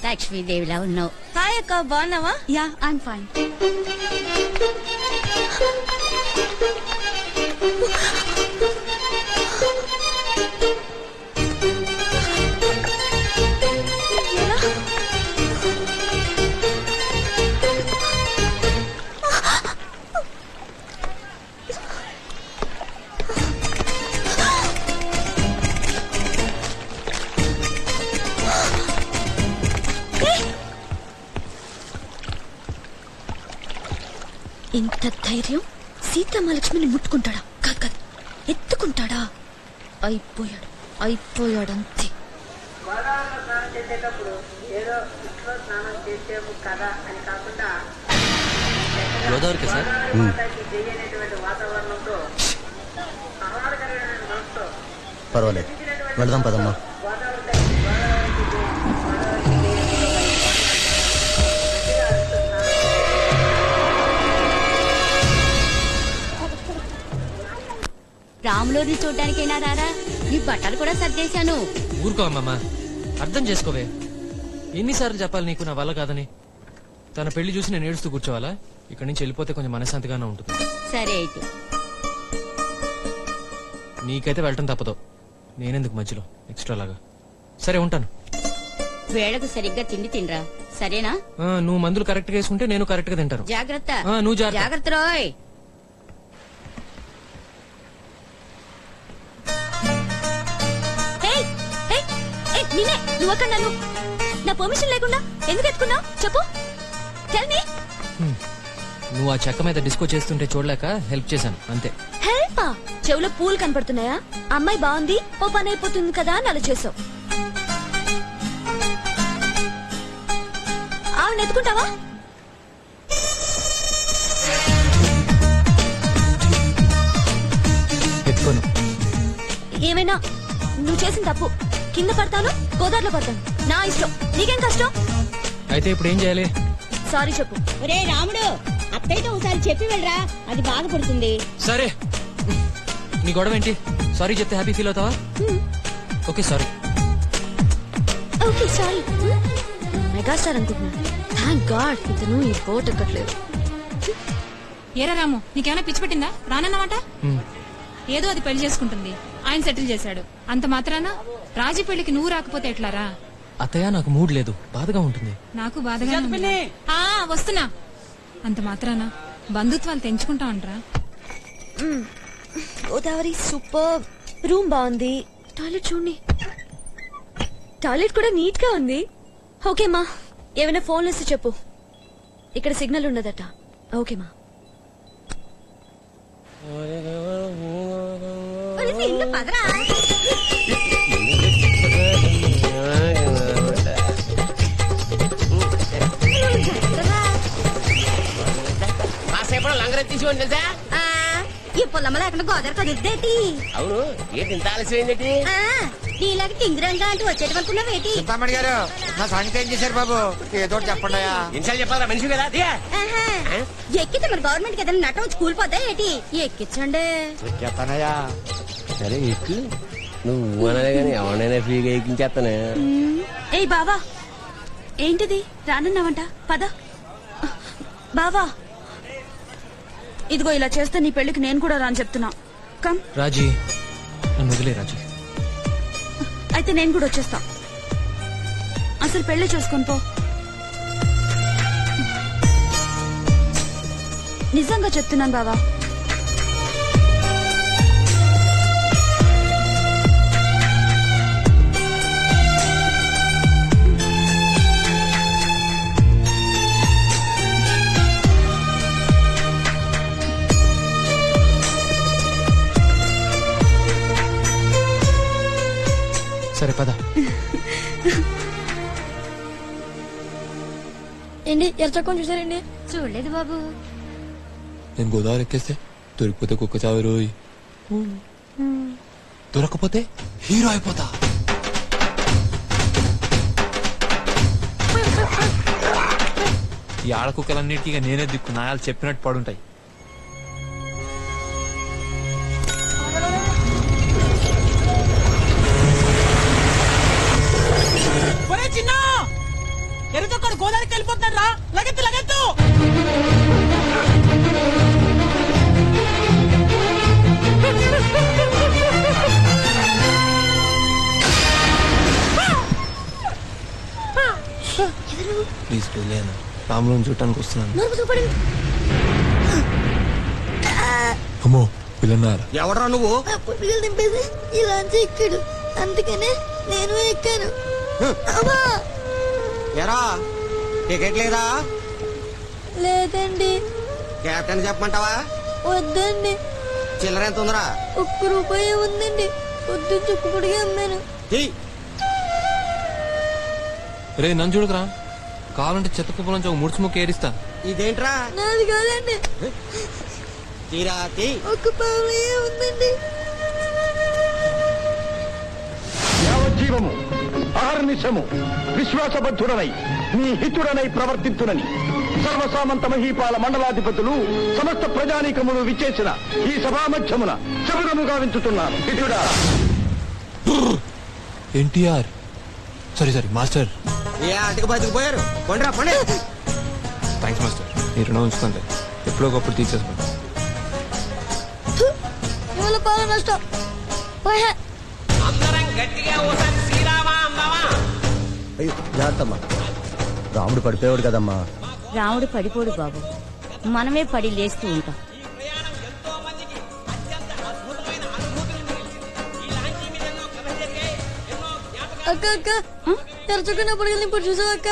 లక్ష్మీదేవిలా ఉన్నావు. హాయ్ అక్క, బాగున్నావా? Yeah I'm fine. ఇంత ధైర్యం సీతమ్మలక్ష్మిని ముట్టుకుంటాడా? కాదు కాదు, ఎత్తుకుంటాడా? అయిపోయాడంతే. గోదావరికి సార్ పర్వాలేదు, వెళదాం పదమ్మా. రాములోని చూడ్డానికైనా రారా? నీ బట్టలు కూడా సర్దేశాను. ఊరుకో అమ్మమ్మ, అర్థం చేసుకోవే. ఎన్నిసార్లు చెప్పాలి నీకు నా వల్ల కాదని? తన పెళ్లి చూసి నేను ఏడుస్తూ కూర్చోవాలా? ఇక్కడి నుంచి వెళ్ళిపోతే కొంచెం మనశ్శాంతిగానే ఉంటుంది. సరే అయితే నీకైతే వెళ్ళటం తప్పదు, నేనెందుకు మధ్యలో ఎక్స్ట్రా లాగా. సరే ఉంటాను. వేళకు సరిగ్గా తిండి తినరా, సరేనా? నువ్వు మందులు కరెక్ట్ గా వేసుకుంటే నేను కరెక్ట్ గా తింటాను. జాగ్రత్త. నువ్వు జాగ్రత్త రోయ్. నువ్వు అక్కడ నన్ను నా పర్మిషన్ లేకుండా ఎందుకు ఎత్తుకున్నావు చెప్పు. Tell me. నువ్వు ఆ చెక్క మీద డిస్కో చేస్తుంటే చూడలేక హెల్ప్ చేశాను అంతే. హెల్ప్? చెవులో పూలు కనపడుతున్నాయా? అమ్మాయి బాగుంది, ఓ పని అయిపోతుంది కదా అని అలా చేసావు. ఆవిడ ఎత్తుకుంటావా? ఎత్తుకోను. ఏమైనా నువ్వు చేసిన తప్పు. కింద పడతాను, గోదావరిలో పడతాను, నా ఇష్టం. నీకేం కష్టం? అయితే ఇప్పుడు ఏం చేయాలి? సారీ చెప్పు. ఒరే రాముడు, అత్తయ్యతో ఒకసారి చెప్పి వెళ్ళరా, అది బాధపడుతుంది. సరే, నీ గొడవ ఏంటి? సారీ చెప్తే హ్యాపీ ఫీల్ అవుతావా? Okay sorry. Okay sorry. Megastar అనుకుంటున్నా. థ్యాంక్ గాడ్ ఇతను ఈ బోట్ ఎక్కట్లేదు. ఏరా రాము, నీకేమైనా పిచ్చి పెట్టిందా? రానన్నమాట. ఏదో అది పెళ్లి చేసుకుంటుంది, ఆయన సెటిల్ చేశాడు. అంత మాత్రాన రాజీ పెళ్లికి నువ్వు రాకపోతే ఎట్లారా? అత్తయ్య నాకు మూడ్ లేదు, బాధగా ఉంటుంది. నాకు బాధగా వస్తున్నా. అంత మాత్రాన బంధుత్వాలు తెంచుకుంటామంటరా? గోదావరి సూపర్. రూమ్ బాగుంది, టాయిలెట్ చూడండి. టాయిలెట్ కూడా నీట్ గా ఉంది. ఓకేమా, ఏమైనా ఫోన్ చేసి చెప్పు. ఇక్కడ సిగ్నల్ ఉండదట. ఓకేమా. కాసేపు లంగరెత్తి తీసుకోండి తెలుసా? ఈ పొలంలో ఎక్కడ గోదావరి కదుద్దేటి? అవును, ఏంటి ఇంత ఆలస్యం ఏంటి? నీలాగా టింగిరంగా అంటూ వచ్చేటనుకున్నావేటి? చింతామణి గారు, నా సంగతి ఏం చేశారు బాబు? ఏదో చెప్పండి. ఎన్నిసార్లు చెప్పాలా మనిషి కదా? ఎక్కితే మరి గవర్నమెంట్ ఏదైనా నట వచ్చి కూలిపోద్దా ఏంటి? ఎక్కించండి. ఎక్కేస్తానయ్యా. సరే ఎక్కు. నువ్వు అనే గానీ ఎవరైనా ఫ్రీగా ఎక్కించేస్తానే. ఏ బావా, ఏంటిది రానన్నావంట? పద బావా. ఇదిగో ఇలా చేస్తే నీ పెళ్లికి నేను కూడా రాని చెప్తున్నా. కమ్. రాజీ, నన్ను వదిలే రాజీ. అయితే నేను కూడా వచ్చేస్తా. అసలు పెళ్లి చేసుకొని పో. నిజంగా చెప్తున్నాను బావా. సరే పద. ఏంటి ఎర్చకం చూసారండి? చూడలేదు బాబు. నేను గోదావరి ఎక్కేస్తే దొరికిపోతే కుక్క చావు రోయ్, దొరకపోతే హీరో అయిపోతా. ఈ ఆడ కుక్కలన్నిటికీ నేనే దిక్కు, నాయాలు చెప్పినట్టు పడుంటాయి. చిన్న ఎరుతొక్కడు గోదావరికి వెళ్ళిపోతాడు రా. లగెత్తు లగెత్తు. ప్లీజ్ వదిలేనా, రాములను చూడటానికి వస్తున్నాను. అమ్మో పిల్లన్నారా? ఎవడరా నువ్వు? పుట్టుకలు దింపేసి ఇలా ఎక్కాడు, అందుకనే నేను ఎక్కాను. ఎరా టికెట్ లేదా? లేదండి. కెప్టెన్ చెప్పమంటావా? వద్దండి. చిల్లర ఎంత ఉందరా? ₹1 ఉందండి. పొద్దు చుక్కుపుడిగా అమ్మాను. రే నన్ను చూడకరా, కావాలంటే చెత్త కుప్పల నుంచి ఒక ముడుచు ముక్క ఏరిస్తా. ఇదేంట్రా? నాది కాదండి. తీరాతి ₹1 ఉందండి. యావజ్జీవము అహర్నిశము విశ్వాసబద్ధుడనై నీ హితుడనై ప్రవర్తించునని సర్వసామంత మహీపాల మండలాధిపతులు సమస్త ప్రజానీకములు విచ్చేసిన ఈ సభామధ్యమున శబరము గావించుతున్నాను. హితుడా ఎన్టీఆర్. సరే సరే మాస్టర్. ఏ ఆటకు బతికిపోయారు. పండురా పండి. Thanks master. ఈ రుణం ఉంచుకుంటే ఎప్పుడో ఒకప్పుడు తీసేసుకుంటా. ఇవాళ పాల నష్టం. అందరం గట్టిగా ఓసారి శ్రీరామా అమ్మావా. అయ్యో జాగ్రత్తమ్మా, రాముడు పడిపోయాడు కదమ్మా. రాముడు పడిపోడు బాబు, మనమే పడి లేస్తూ ఉంటాం. అక్క అక్క తెరచుకున్నప్పుడు ఇప్పుడు చూసావు అక్క?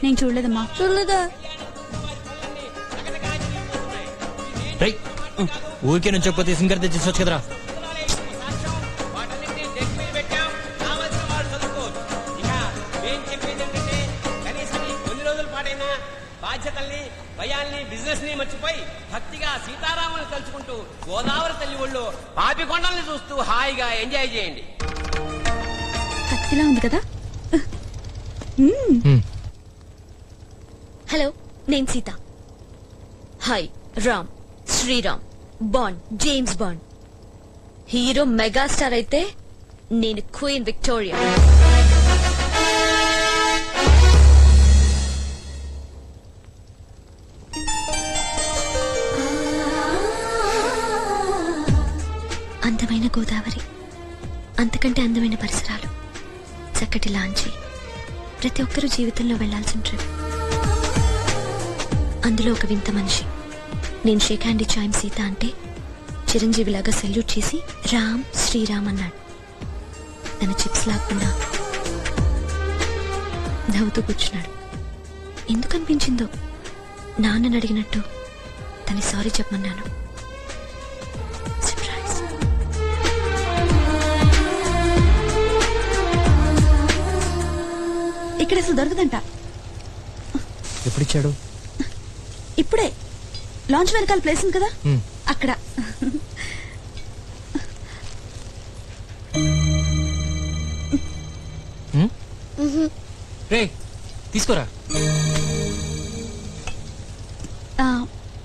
నేను చూడలేదమ్మా. చూడలేదా? ఊరికే నుంచి చెప్పి సింగర్ తెచ్చేసొచ్చు కదరా. బాధ్యతల్ని భయాల్ని బిజినెస్ ని మర్చిపోయి భక్తిగా సీతారాముని తలుచుకుంటూ గోదావరి తల్లి ఒళ్ళు పాపికొండల్ని చూస్తూ హాయిగా ఎంజాయ్ చేయండి. కత్తిలా ఉంది కదా. హలో, నేను Sita. Hi Ram, Sriram, Bond, James Bond. Hero megastar అయితే నేను క్వీన్ విక్టోరియా. అందమైన గోదావరి, అంతకంటే అందమైన పరిసరాలు, చక్కటి లాంచి, ప్రతి ఒక్కరూ జీవితంలో వెళ్లాల్సిన ట్రిప్. అందులో ఒక వింత మనిషి. నేను షేక్ హ్యాండ్ ఇచ్చాయం సీత అంటే చిరంజీవిలాగా సెల్యూట్ చేసి రామ్ శ్రీరామ్ అన్నాడు. తన చిప్స్ లాక్కున్నా నవ్వుతూ కూర్చున్నాడు. ఎందుకు అనిపించిందో నాన్నని అడిగినట్టు తన సారీ చెప్పమన్నాను. ఇక్కడ అసలు దొరకదంట. ఎప్పుడిచ్చాడు? ఇప్పుడే. లాంచ్ వెనకాల ప్లేస్ ఉంది కదా, అక్కడ. రే తీసుకోరా.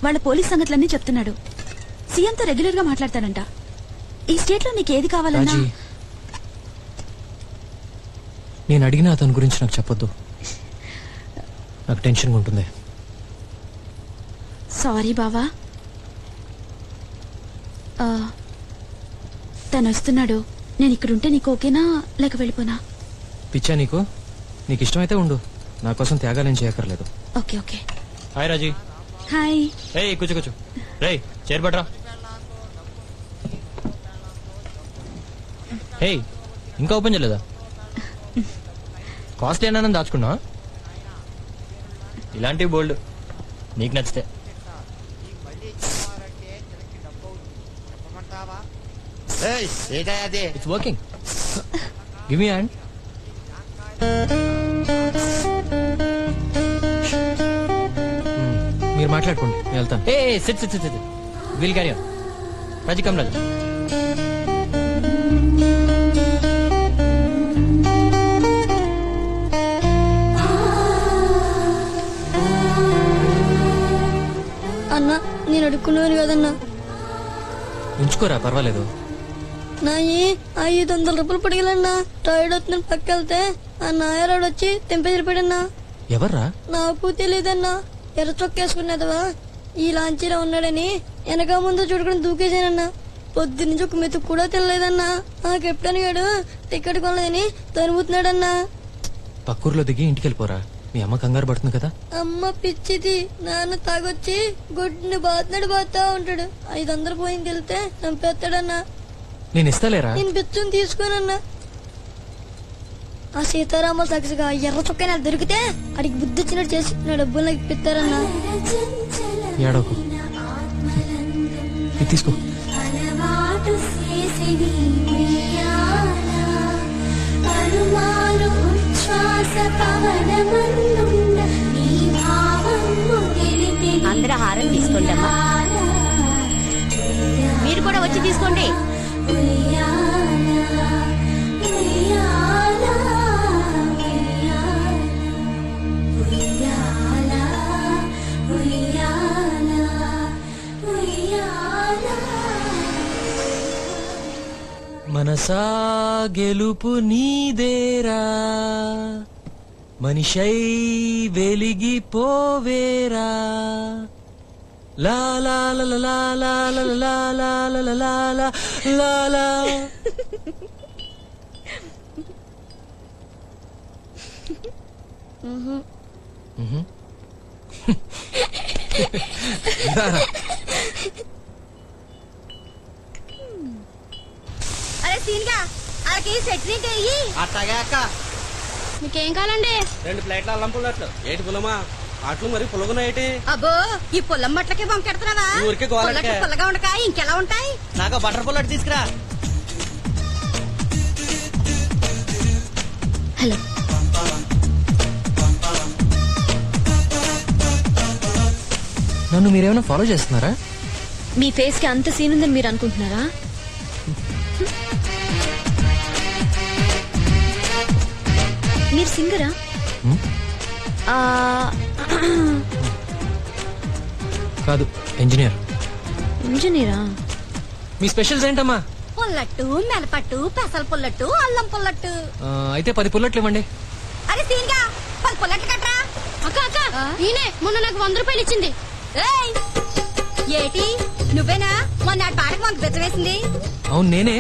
వాళ్ళ పోలీస్ సంగతులన్నీ చెప్తున్నాడు. సీఎంతో రెగ్యులర్ గా మాట్లాడతాడంట. ఈ స్టేట్ లో నీకేది కావాలన్నా. నేను అడిగిన అతని గురించి నాకు చెప్పొద్దు, నాకు టెన్షన్గా ఉంటుంది. సారీ బావా. తను వస్తున్నాడు. నేను ఇక్కడుంటే నీకు ఓకేనా లేక వెళ్ళిపోనా? పిచ్చా నీకు? నీకు ఇష్టమైతే ఉండు, నా కోసం త్యాగాలేం చేయక్కర్లేదు. Okay okay. Hi Raji. Hi. ఏయ్ కూర్చో కూర్చో. రేయ్ చైర్ పట్రా. ఏయ్ ఇంకా ఓపెన్ చేయలేదా? కాస్ట్లీ ఏమైనా దాచుకున్నా? ఇలాంటివి బోల్డ్ నీకు నచ్చితే. It's working. Give me hand. మీరు మాట్లాడుకోండి, నేను వెళ్తాను. ఏ sit sit sit. Will carry on. Raji come Raji. అన్నా నేను అడుక్కున్నాను కదన్నా. ఉంచుకోరా, పర్వాలేదు. నా ₹500 పడిగలన్నా. టైర్డ్ అవుతుందని పక్కెళ్తే ఆ నాయరాడు వచ్చి తెంపేసిపోయాడన్నా. ఎవర్రా? నాకు తెలియదన్నా. ఎర్ర చొక్కేసుకున్నదవా ఈ లాంచీలో ఉన్నాడని వెనక ముందు చూడకుండా దూకేశానన్నా. పొద్దునుంచి ఒక మెతుకు కూడా తెలియదన్నా. ఆ కెప్టెన్ గాడు టికెట్ కొనలేదని తనుముతున్నాడన్నా. పక్కూర్లో దిగి ఇంటికి వెళ్ళిపోరా. మీ అమ్మ కంగారు పడుతుంది కదా. అమ్మ పిచ్చిది, నాన్న తాగొచ్చి గుడ్ని బాతా ఉంటాడు. 500 పోయింది వెళ్తే చంపేస్తాడన్నా. నేను ఇస్తాలేరా? నేను పిచ్చుని తీసుకోనన్నా. ఆ సీతారామ సాక్షిగా ఎర్ర చొక్కైనా దొరికితే అడిగి బుద్ధి వచ్చినట్టు చేసి నా డబ్బులు నాకు ఇప్పిస్తారన్నా. ఏడోకు, ఇది తీసుకో. అందరూ హారం తీసుకోండి అమ్మా. మీరు కూడా వచ్చి తీసుకోండి. మనసా గెలుపు నీదేరా, మనిషై వెలిగిపోవేరా. లా లా లా లా లా లా లా లా లా లా లా లా లా. అరే సీన్గా అలాగే సెట్ అయ్యి. అట్టాగే అక్క. మీకేం కావాలండి? 2 ప్లేట్ల అల్లం పుల్లట్లు. ఏటి పుల్లమా? అట్లు మరి పుల్లగున్నాయేటి? అబ్బో ఈ పుల్లం మట్లకే బొంకెడుతున్నావా? ఊరికే గోలకే. పుల్లగా ఉండక ఇంకెలా ఉంటాయి? నాకు బటర్ పుల్లట్ తీసుకురా. హలో, నన్ను మీరేమైనా ఫాలో చేస్తున్నారా? మీ ఫేస్ కి అంత సీన్ ఉందని మీరు అనుకుంటున్నారా? మీరు సింగరా? కాదు, ఇంజనీర్. ఇంజనీరా? మీ స్పెషల్స్ ఏంటమ్మా? పుల్లట్టు, మెలపట్టు, పెసల పుల్లట్టు, అల్లం పుల్లట్టు. అయితే 10 పుల్లట్లు ఇవ్వండి. అరే సీన్గా 10 పుల్లట్లు కట్టరా. అక్క అక్క, నేనే మొన్న నాకు 100 రూపాయలు ఇచ్చింది. ఏయ్, ఏటి నువ్వేనా మొన్న పాటకు మాకు బెచ్చవేసింది? అవును నేనే,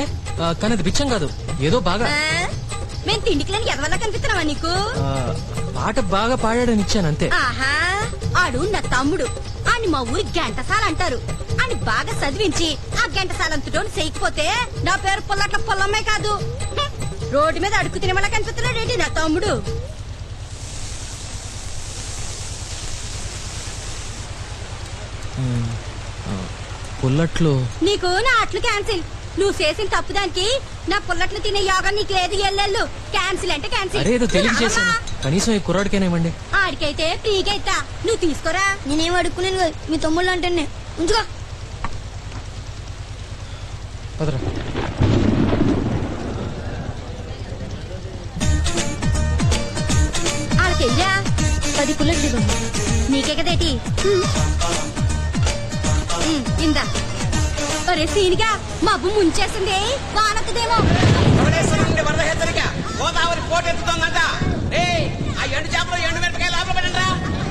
కానీ అది బిచ్చం కాదు, ఏదో బాగా మేము తిండికి లేని ఎదవల్లా కనిపిస్తున్నావా నీకు? పాట బాగా పాడాడని ఇచ్చాను అంతే. ఆహా, ఆడు నా తమ్ముడు. అని మా ఊరి గంటసాల అంటారు. అని బాగా చదివించి ఆ గంటసాలంతటో చేయకపోతే నా పేరు పుల్లట్ల పొల్లమ్మే కాదు. రోడ్డు మీద అడుగు తినమలా కనిపిస్తున్నాడేంటి నా తమ్ముడు? పుల్లట్లు నీకు నా అట్లు క్యాన్సిల్. నువ్వు చేసిన తప్పుదానికి నా పుల్లట్లు తినే యోగా నీకు లేదు. ఎల్లెళ్ళు క్యాన్సిల్ అంటే క్యాన్సిల్. అరే ఏదో తెలియక చేశాను, కనీసం ఈ కుర్రాడికైనా ఇవ్వండి. ఆడికైతే ఫ్రీగా ఇస్తా, నువ్వు తీసుకోరా. నేనేం అడుక్కునేది కాదు, మీ తమ్ముళ్ళు అంటే ఉంచుకో. పదరా. ఆడకెళ్ళా 10 పుల్లట్లు ఇవ్వండి. నీకే కదేటి ఇందా. ఒరే సీనిగా మబ్బు ముంచేసింది, వానొక్కదేమో. వరద హెచ్చరిక. గోదావరి పోటెత్తుతోందంట. ఆ ఎండు చేపలు ఎండు మిరపకాయ లోపల పెట్టండి రా.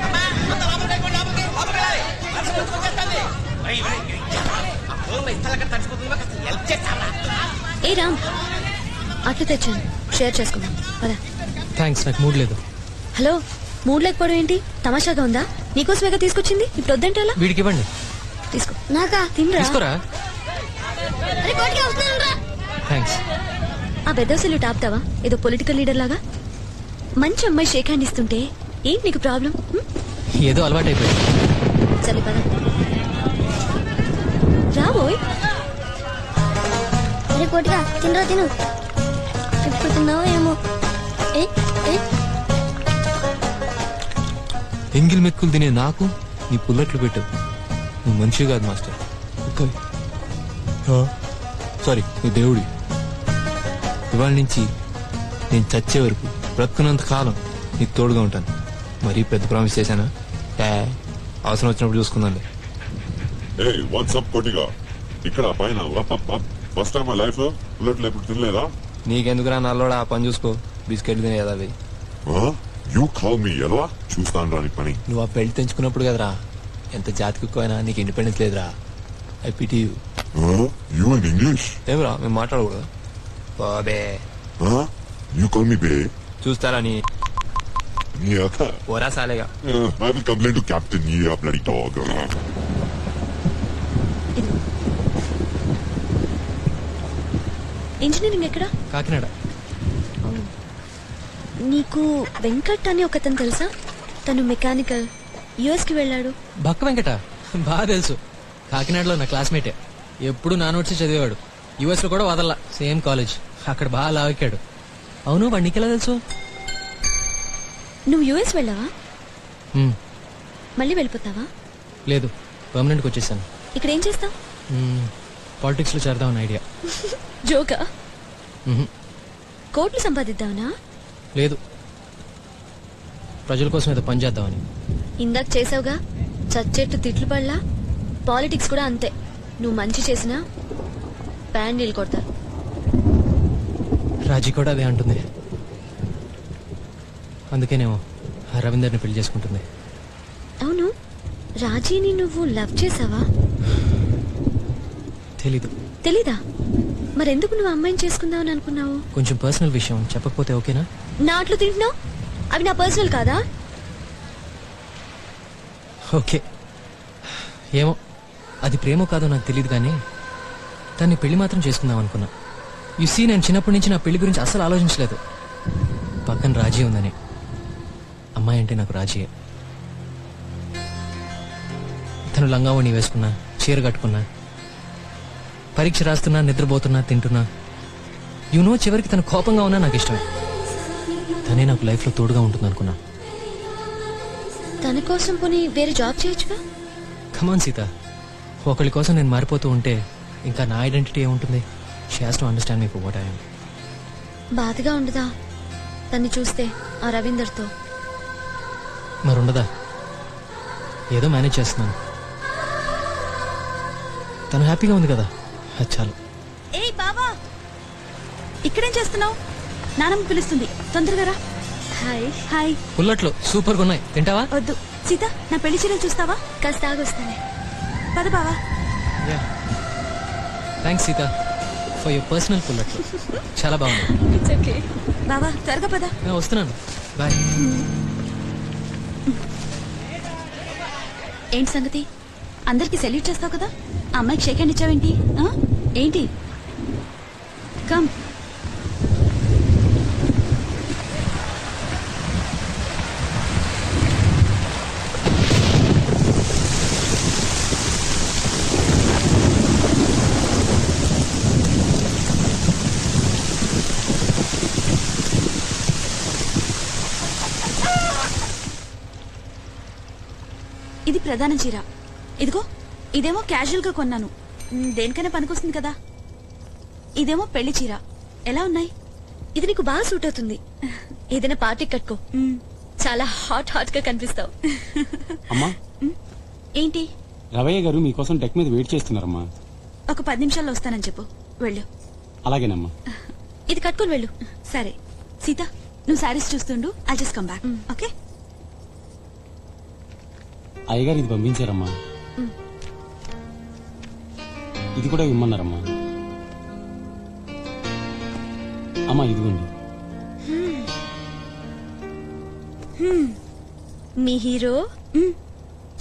అమ్మా, అంత లోపల పెట్టుకోండి. లోపలికి వెళ్ళాలి. వర్షం వచ్చేస్తుంది. ఆ ఫోన్లో ఇస్తలక్కడ తడిచిపోతుందో కాస్త హెల్ప్ చేస్తావా? ఏ రామ్, అట్లు తెచ్చాను, షేర్ చేసుకుందాం పద. థ్యాంక్స్, నాకు మూడ్ లేదు. హలో, మూడ్ లేకపోవడం ఏంటి? తమాషాగా ఉందా? నీకోసమేగా తీసుకొచ్చింది, ఇప్పుడు వద్దంటే అలా. వీడికి ఇవ్వండి. తీసుకో. నాకా? తినరా? తీసుకోరా. థ్యాంక్స్. ఆ బెదవసలు టాపుతావా ఏదో పొలిటికల్ లీడర్ లాగా? మంచి అమ్మాయి షేక్ హ్యాండ్ ఇస్తుంటే ఏంటి నీకు ప్రాబ్లం? ఏదో అలవాటైపోయింది. సరే పద. రాబోయ్. అరే కోటిగా తినరా, తిను. ఎప్పుడు తిన్నావో ఏమో. ఎంగిల్ మెక్కులు తినే నాకు నీ పుల్లట్లు పెట్టావు. నువ్వు మనిషి కాదు మాస్టర్, సారీ నువ్వు దేవుడి. ఇవాళ నుంచి నేను చచ్చే వరకు బ్రతుకున్నంత కాలం నీకు తోడుగా ఉంటాను. మరీ పెద్ద ప్రామిస్ చేశానా? అవసరం వచ్చినప్పుడు చూసుకుందాంలే. వాట్సాప్ కోటిగా ఇక్కడ పైన ఫస్ట్ టైం మై లైఫ్ లో బుల్లెట్లు ఎప్పుడు తినలేదా? నీకెందుకురా నల్లోడా, ఆ పని చూసుకో. బిస్కెట్ తినేదా అవి? యూ కాల్ మీ ఎలా చూస్తాను రాని పని. నువ్వు ఆ బెల్ట్ తెంచుకున్నప్పుడు కదరా ఎంత జాతికిపోయినా నీకు ఇండిపెండెన్స్ లేదురా. I pity you. You in English ఏమరా మేము మాట్లాడకూడదా? బాబే యూ కాల్ మీ బే. చూస్తారా నీ Yeah. Vora సాలేగా. I will complain to Captain. You bloody dog. Engineering ఎక్కడ? కాకినాడ. నీకు వెంకట్ అని ఒకతను తెలుసా? తను మెకానికల్, యుఎస్ కి వెళ్ళాడు. బక్క వెంకట బాగా తెలుసు. కాకినాడలో నా క్లాస్మేటే. ఎప్పుడు నా నోట్స్ చదివేవాడు. యుఎస్ లో కూడా వదల్లా, సేమ్ కాలేజ్. అక్కడ బాగా లావెక్కాడు. అవును, వాడు నీకెలా తెలుసు? నువ్వు యుఎస్ వెళ్ళావా? మళ్ళీ వెళ్ళిపోతావా? లేదు, పర్మనెంట్కి వచ్చేసాను. ఇక్కడ ఏం చేస్తావు? పాలిటిక్స్ లో చేరదామని ఐడియా. జోకా? కోట్లు సంపాదిద్దామనా? లేదు, ప్రజల కోసం ఏదో పని చేద్దామని. ఇందాక చేసావుగా, చచ్చేట్టు తిట్లు పడలా. పాలిటిక్స్ కూడా అంతే, నువ్వు మంచి చేసినా ప్యాండీలు కొడతారు. రాజీ కూడా అదే అంటుంది. అందుకేనేమో ఆ రవీందర్ని పెళ్లి చేసుకుంటుంది. అవును, రాజీని నువ్వు లవ్ చేసావా? తెలీదు. తెలీదా? మరెందుకు నువ్వు అమ్మాయిని చేసుకుందామని అనుకున్నావు? కొంచెం పర్సనల్ విషయం, చెప్పకపోతే ఓకేనా? నా అట్లు తింటున్నావు, అవి నా పర్సనల్ కాదా? ఓకే, ఏమో అది ప్రేమో కాదో నాకు తెలియదు, కానీ దాన్ని పెళ్లి మాత్రం చేసుకుందాం అనుకున్నా. యుసీ, నేను చిన్నప్పటి నుంచి నా పెళ్లి గురించి అస్సలు ఆలోచించలేదు. పక్కన రాజీ ఉందని. అమ్మాయి అంటే నాకు రాజీయే. తను లంగావణి వేసుకున్నా, చీర కట్టుకున్నా, పరీక్ష రాస్తున్నా, నిద్రపోతున్నా, తింటున్నా, చివరికి తను కోపంగా ఉన్నా నాకు ఇష్టమే. తనే నాకు లైఫ్ లో తోడుగా ఉంటుంది అనుకున్నా. తన కోసం పోనీ వేరే జాబ్ చేయొచ్చుగా? కమాన్ సీత, ఒకరి కోసం నేను మారిపోతూ ఉంటే ఇంకా నా ఐడెంటిటీ ఏముంటుంది? She has to understand me for what I am. బాధగా ఉండదా తన్ని చూస్తే ఆ రవీందర్తో? మరుండదా? ఏదో మేనేజ్ చేస్తున్నాను. తను హ్యాపీగా ఉంది కదా, అది చాలు. ఏయ్ బావా, ఇక్కడేం చేస్తున్నావు? నానమ్మ పిలుస్తుంది, తొందరగా రా. హాయ్. హాయ్. పుల్లట్లు సూపర్గా ఉన్నాయి, తింటావా? వద్దు సీత, నా పెళ్లి చీరలు చూస్తావా? కాస్త ఆగొస్తానే. పద బావా. Thanks Sita for your personal పుల్లట్లు, చాలా బాగుంది. బావా త్వరగా పద. వస్తున్నాను, బాయ్. ఏంటి సంగతి? అందరికి సెల్యూట్ చేస్తావు కదా, ఆ అమ్మాయికి షేక్ హ్యాండ్ ఇచ్చావేంటి? ఏంటి? కమ్. ఇది ప్రధాన చీర, ఇదిగో ఇదేమో క్యాజువల్ గా కొన్నాను, దేనికైనా పనికొస్తుంది కదా. ఇదేమో పెళ్లి చీర. ఎలా ఉన్నాయి? ఇది నీకు బాగా సూట్ అవుతుంది, ఏదైనా పార్టీ కట్టుకో, చాలా హాట్ హాట్ గా కనిపిస్తావు. అమ్మా, ఏంటి? రవయ్య గారు మీకోసం డెక్ మీద వెయిట్ చేస్తున్నారమ్మా. ఒక 10 నిమిషాల్లో వస్తానని చెప్పు, వెళ్ళు. అలాగేనమ్మా. ఇది కట్టుకొని వెళ్ళు. సరే సీత, నువ్వు శారీస్ చూస్తుండు, I just come back. Okay? అయ్యగారు ఇది పంపించారమ్మా. ఇది కూడా ఇమ్మన్నారమ్మా. అమ్మా ఇదిగోండి. మీ హీరో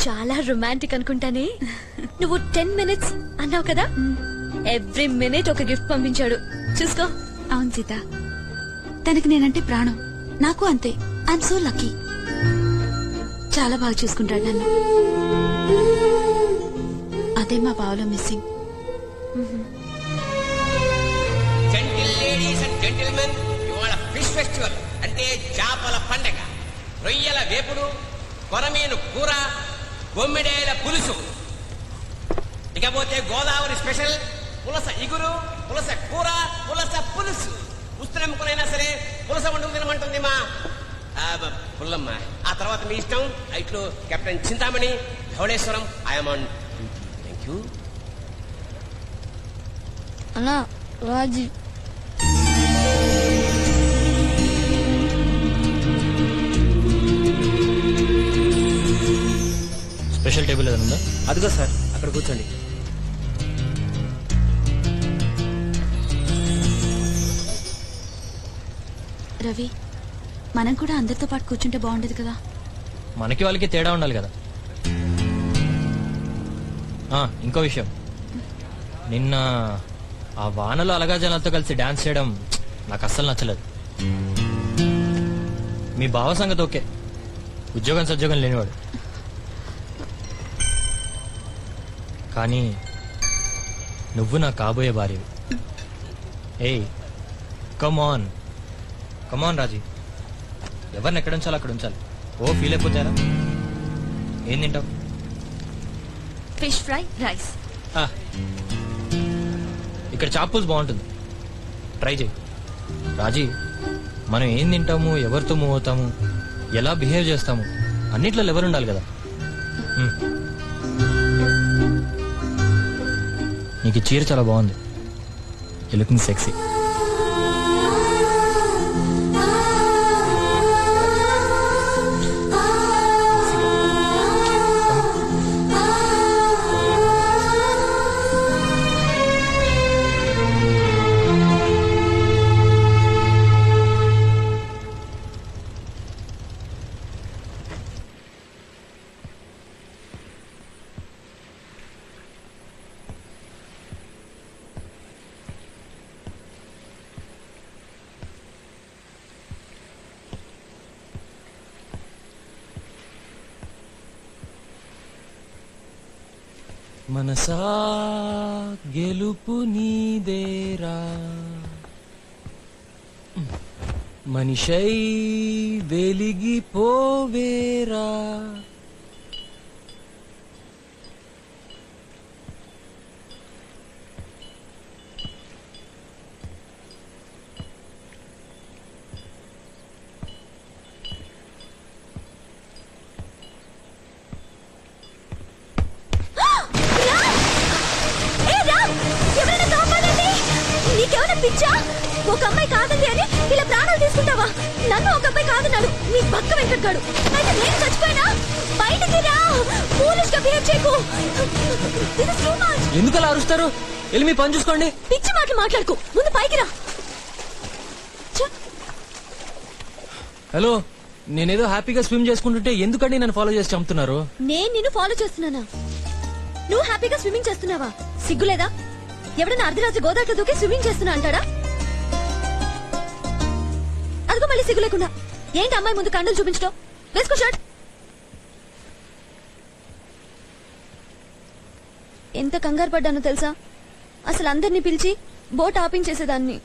చాలా రొమాంటిక్ అనుకుంటానే. నువ్వు 10 minutes అన్నావు కదా, ఎవ్రీ మినిట్ ఒక గిఫ్ట్ పంపించాడు, చూసుకో. అవును సీత, తనకి నేనంటే ప్రాణం, నాకు అంతే. I'm so lucky. చాలా బాగా చూసుకుంటాడు నన్ను. అదే మా బావలో missing. Gentle ladies and gentlemen, ఇవాళ ఫిష్ ఫెస్టివల్ అంటే చేపల పండగ. రొయ్యల వేపుడు, కొరమీను కూర, బొమ్మిడేల పులుసు, ఇకపోతే గోదావరి స్పెషల్ పులస ఇగురు, పులస కూర, పులస పులుసు. పుస్తకముకునైనా సరే పులస వండుకు తినమంటుంది మా పుల్లమ్మ. ఆ తర్వాత మీ ఇష్టం. ఇట్లు captain Chintamani, Dhavaleswaram. I'm on. Thank you. అన్నా రాజీ. స్పెషల్ టేబుల్ ఏదైనా ఉందా? అదిగో సార్, అక్కడ కూర్చోండి. రవి, మనం కూడా అందరితో పాటు కూర్చుంటే బాగుండేది కదా. మనకి వాళ్ళకి తేడా ఉండాలి కదా. ఇంకో విషయం, నిన్న ఆ వానలో అలగా జనాలతో కలిసి డాన్స్ చేయడం నాకు అస్సలు నచ్చలేదు. మీ బావ సంగతి ఓకే, ఉద్యోగం సద్యోగం లేనివాడు. కానీ నువ్వు నా కాబోయే భార్య. ఏయ్ కమాన్ కమాన్ రాజీ, ఎవరిని ఎక్కడ ఉంచాలో అక్కడ ఉంచాలి. ఓ ఫీల్ అయిపోతారా? ఏం తింటావు? Fish fry, rice. ఇక్కడ చాపూస్ బాగుంటుంది, ట్రై చేయి. రాజీ, మనం ఏం తింటాము, ఎవరితో మూవ్ అవుతాము, ఎలా బిహేవ్ చేస్తాము, అన్నిట్లో లెవెల్ ఉండాలి కదా. నీకు చీర చాలా బాగుంది, యు లుకింగ్ సెక్సీ. మనసా గెలుపు నీదేరా, మనిషై వెలిగిపోవేరా. పిచ్చా? ఒక అమ్మాయి కాదండి అని ఇలా ప్రాణాలు తీసుకుంటావా? నన్ను ఒక అబ్బాయి కాదన్నాడు నీ పక్క వెంకట్గాడు. అయితే నేను చచ్చిపోయినా బయటికి రా, ఫూలిష్ గా బిహేవ్ చేయకు. ఎందుకు అలా అరుస్తారు? వెళ్ళి మీ పని చూసుకోండి. పిచ్చి మాటలు మాట్లాడుకో, ముందు పైకి రా. హలో, నేనేదో హ్యాపీగా స్విమ్ చేసుకుంటుంటే ఎందుకండి నన్ను ఫాలో చేసి చంపుతున్నారు? నేను నిన్ను ఫాలో చేస్తున్నానా? నువ్వు హ్యాపీగా స్విమ్మింగ్ చేస్తున్నావా? సిగ్గులేదా? ఎవడన్నా అర్ధరాత్రి గోదాట్లో దూకి స్విమ్మింగ్ చేస్తున్నా అంటాడా? అదిగో మళ్ళీ సిగ్గు లేకుండా ఏంటి అమ్మాయి ముందు కండలు చూపించడం? వేసుకో షర్ట్. ఎంత కంగారు పడ్డానో తెలుసా? అసలు అందరినీ పిలిచి బోట్ ఆపించేసేదాన్ని.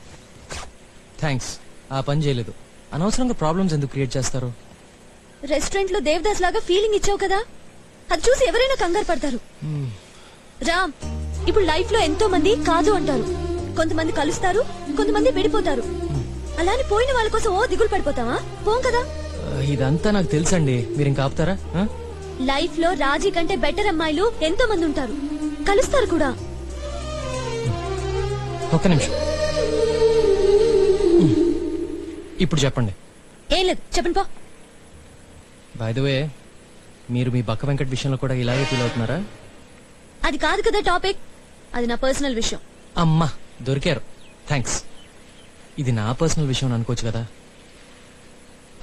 థ్యాంక్స్, ఆ పని చేయలేదు. అనవసరంగా ప్రాబ్లమ్స్ ఎందుకు క్రియేట్ చేస్తారు? రెస్టారెంట్ లో దేవదాస్ లాగా ఫీలింగ్ ఇచ్చావు కదా, అది చూసి ఎవరైనా కంగారు పడతారు. రామ్, ఇప్పుడు లైఫ్ లో ఎంతో మంది కాదు అంటారు. కొంతమంది కలుస్తారు, కొంతమంది విడిపోతారు. అలానే పోయిన వాళ్ళ కోసం ఓ దిగులు పడిపోతావా? పోం కదా. ఇదంతా నాకు తెలుసండి, మీరు ఇంకా ఆపుతారా? లైఫ్ లో రాజీ కంటే బెటర్ అమ్మాయిలు ఎంతో మంది ఉంటారు, కలుస్తారు కూడా. ఒక్క నిమిషం, ఇప్పుడు చెప్పండి. ఏం లేదు, చెప్పండి పో. బై ద వే, మీరు మీ బక్క వెంకట్ విషయంలో కూడా ఇలాగే ఫీల్ అవుతున్నారా? అది కాదు కదా టాపిక్, అది నా పర్సనల్ విషయం. అమ్మా దొరికారు, థ్యాంక్స్. ఇది నా పర్సనల్ విషయం అనుకోవచ్చు కదా,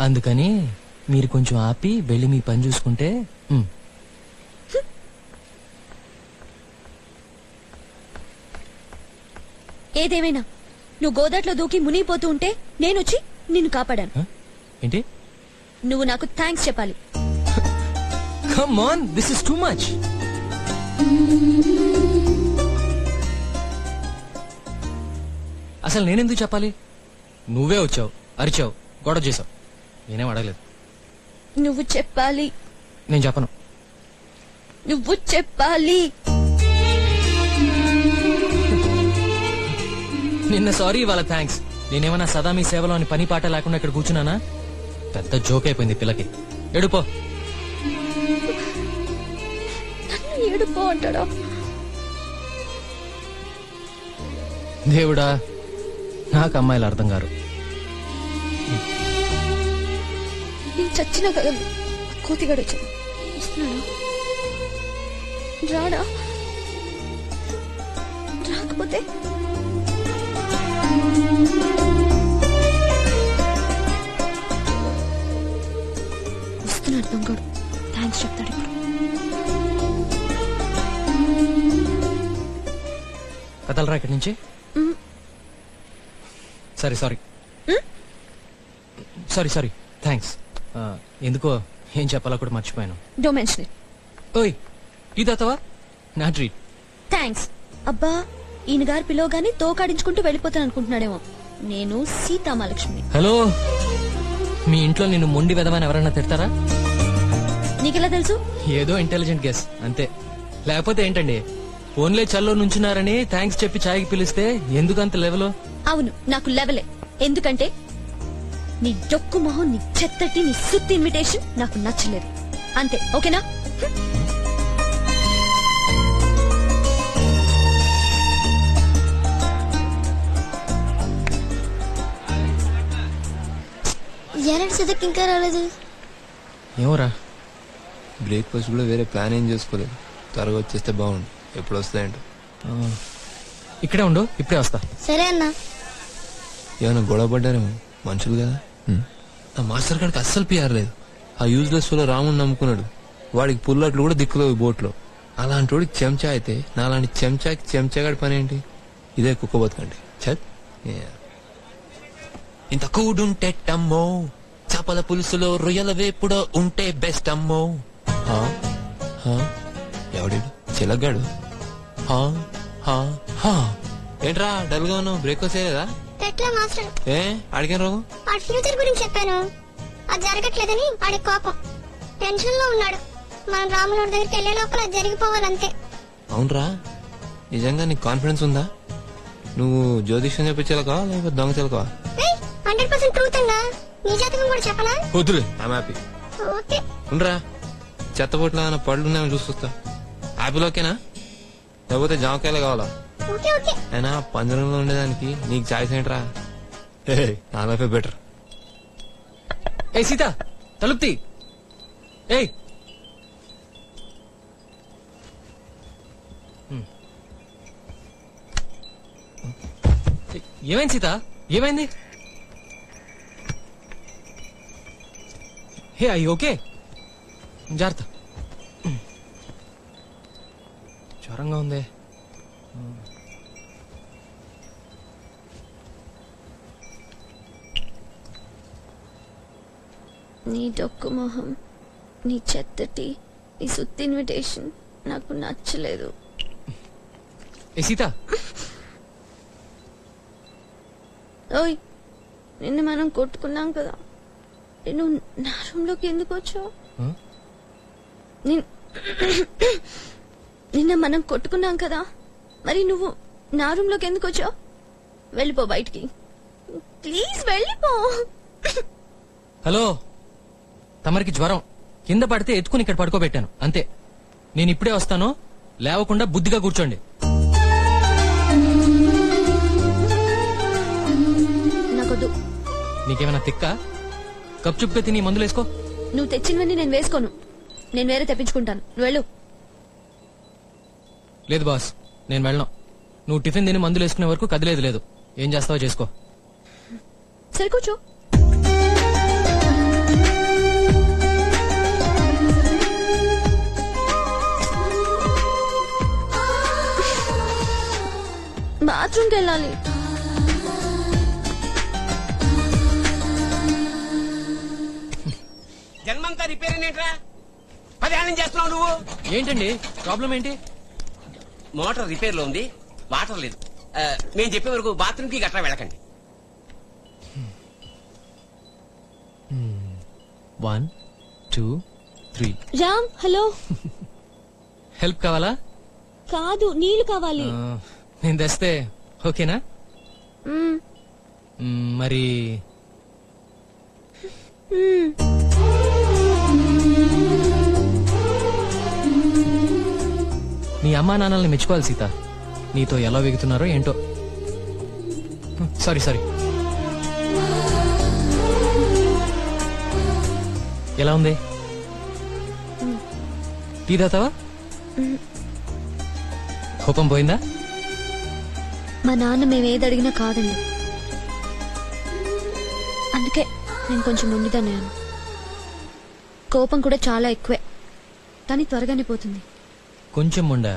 అందుకని మీరు కొంచెం ఆపి వెళ్ళి మీ పని చూసుకుంటే. ఏదేమైనా నువ్వు గోదాట్లో దూకి మునిగిపోతూ ఉంటే నేనొచ్చి నిన్ను కాపాడాను. ఏంటి? నువ్వు నాకు థ్యాంక్స్ చెప్పాలి. Come on, this is too much. అసలు నేనెందుకు చెప్పాలి? నువ్వే వచ్చావు, అరిచావు, గొడవ చేసావు, నేనేం అడగలేదు. నువ్వు చెప్పాలి. నేను చెప్పను. నువ్వు చెప్పాలి. నిన్న సారీ, ఇవాళ థ్యాంక్స్. నేనేమన్నా సదా మీ సేవలో అని పని పాట లేకుండా ఇక్కడ కూర్చున్నానా? పెద్ద జోక్ అయిపోయింది పిల్లకి. ఎడుపో. ఏడుపో అంటాడా? దేవుడా, నాకు అమ్మాయిలు అర్థం కారు. నేను చచ్చినా కదా కోతిగాడు వచ్చాడు. వస్తున్నాడా? రాడా? రాకపోతే వెళ్ళరా ఇక్కడి నుంచి. సరే సారీ సారీ సారీ థ్యాంక్స్. ఎందుకో ఏం చెప్పాలో కూడా మర్చిపోయాను. Don't mention it. ఓయ్ టీ తాతావా? నా ట్రీట్. థ్యాంక్స్. అబ్బా ఈయన గారు పిలవగానే తోకాడించుకుంటూ వెళ్ళిపోతాను అనుకుంటున్నాడేమో. నేను సీతామహాలక్ష్మి. హలో, మీ ఇంట్లో నిన్ను మొండి వెదవని ఎవరన్నా తిడతారా? నీకెలా తెలుసు? ఏదో ఇంటెలిజెంట్ గెస్ అంతే. లేకపోతే ఏంటండి, ఫోన్లే చల్లో నుంచున్నారని థ్యాంక్స్ చెప్పి ఛాయ్కి పిలిస్తే ఎందుకంత లెవెల్? అవును, నాకు లెవెలే. ఎందుకంటే నీ డొక్కు మొహం, నీ చెత్తటి, నీ సుత్తి ఇన్విటేషన్ నాకు నచ్చలేదు. అంతే, ఓకేనా? సుధక్ ఇంకా రాలేదు. ఏమోరా, బ్రేక్ఫాస్ట్ కూడా వేరే ప్లాన్ ఏం చేసుకోలేదు. త్వరగా వచ్చేస్తే బాగుండు. ఎప్పుడు వస్తాయంట? ఇక్కడే ఉండు, ఇప్పుడే వస్తా. సరే అన్నా. ఏమైనా గొడవ పడ్డారేమో, మనుషులు కదా. ఆ మాస్టర్ గారికి అస్సలు పిఆర్ లేదు. ఆ యూజ్లెస్ లో రాముని నమ్ముకున్నాడు. వాడికి పుల్లట్లు కూడా దిక్కులేవు బోట్లో. అలాంటి వాడికి చెంచా అయితే నాలాంటి చెంచాకి చెంచాగాడి పని ఏంటి? ఇదే కుక్క బతకండి. చల్. ఇంత కూడుంటే టమ్మో, చేపల పులుసులో రొయ్యల వేపుడో ఉంటే బెస్ట్ అమ్మో. ఎవడు చిలగ్గాడు? ఏంట్రా డల్ గా ఉన్నావు? బ్రేక్ఫాస్ట్ చేయలేదా? ఏ అడిగాను రోగం? వాడి ఫ్యూచర్ గురించి చెప్పాను, అది జరగట్లేదని వాడి కోపం. టెన్షన్ లో ఉన్నాడు. మనం రాముల దగ్గరికి వెళ్లే లోపల అది జరిగిపోవాలంతే. అవునరా, నిజంగా నీకు కాన్ఫిడెన్స్ ఉందా? నువ్వు జ్యోతిష్యం చెప్పించాలకా లేకపోతే దొంగ చిలకా? 100% ట్రూత్ అన్నా. నీ జాతకం కూడా చెప్పనా? వద్దులే, ఐమ్ హ్యాపీ. ఓకే. ఉండరా, చెత్తపోట్ల ఏమైనా పళ్ళు ఉన్నాయని చూసుకొస్తా. యాపిల్ ఓకేనా లేకపోతే జామకాయలు కావాలా? Okay okay. అయినా పంజరంలో ఉండేదానికి నీకు చాయిస్ ఏంట్రా? నా లైఫ్ బెటర్. ఏ సీత, తలుపుతి. ఏయ్ ఏమైంది సీత? ఏమైంది? Hey I okay? జాగ్రత్త. జ్వరంగా ఉంది. నీ డొక్కు మొహం, నీ చెత్తటి, నీ సుత్తి ఇన్విటేషన్ నాకు నచ్చలేదు. ఏ సీత, ఓయ్ నిన్న మనం కొట్టుకున్నాం కదా, నేను నా రూమ్ లోకి ఎందుకు వచ్చావు? నిన్న మనం కొట్టుకున్నాం కదా, మరి నువ్వు నా రూమ్ లోకి ఎందుకు వచ్చావు? వెళ్ళిపో బయటికి, ప్లీజ్ వెళ్ళిపో. హలో, తమరికి జ్వరం, కింద పడితే ఎత్తుకుని ఇక్కడ పడుకోబెట్టాను అంతే. నేను ఇప్పుడే వస్తాను, లేవకుండా బుద్ధిగా కూర్చోండి. నాకొద్దు. నీకేమైనా తిక్క? కప్చుప్గా తిని మందులు వేసుకో. నువ్వు తెచ్చినవన్నీ నేను వేసుకోను, నేను వేరే తెప్పించుకుంటాను. నువ్వు వెళ్ళు. లేదు బాస్, నేను వెళ్ళను. నువ్వు టిఫిన్ తిని మందులు వేసుకునే వరకు కదిలేదు లేదు. ఏం చేస్తావో చేసుకో. సరే కూర్చో. బాత్రూమ్కి వెళ్ళాలి. జన్మంతా రిపేర్ ఏంట్రా? 10 ఏళ్ళ నుంచి చేస్తున్నావు నువ్వు. ఏంటండి ప్రాబ్లం ఏంటి? మోటార్ రిపేర్ లో ఉంది, వాటర్ లేదు. మేము చెప్పే వరకు బాత్రూమ్ కి గట్రా వెళ్ళకండి. 1 2 3. రామ్, హలో. హెల్ప్ కావాలా? కాదు, నీళ్లు కావాలి. నేను తెస్తే ఓకేనా? మరి నీ అమ్మా నాన్నల్ని మెచ్చుకోవాలి సీత. నీతో ఎలా వెగుతున్నారో ఏంటో. Sorry sorry. ఎలా ఉంది? టీ తాతావా? కోపం పోయిందా? మా నాన్న మేమేది అడిగినా కాదండి, అందుకే నేను కొంచెం మొండిదన్నాను. కోపం కూడా చాలా ఎక్కువే, కానీ త్వరగానే పోతుంది. కొంచెం ఉండా.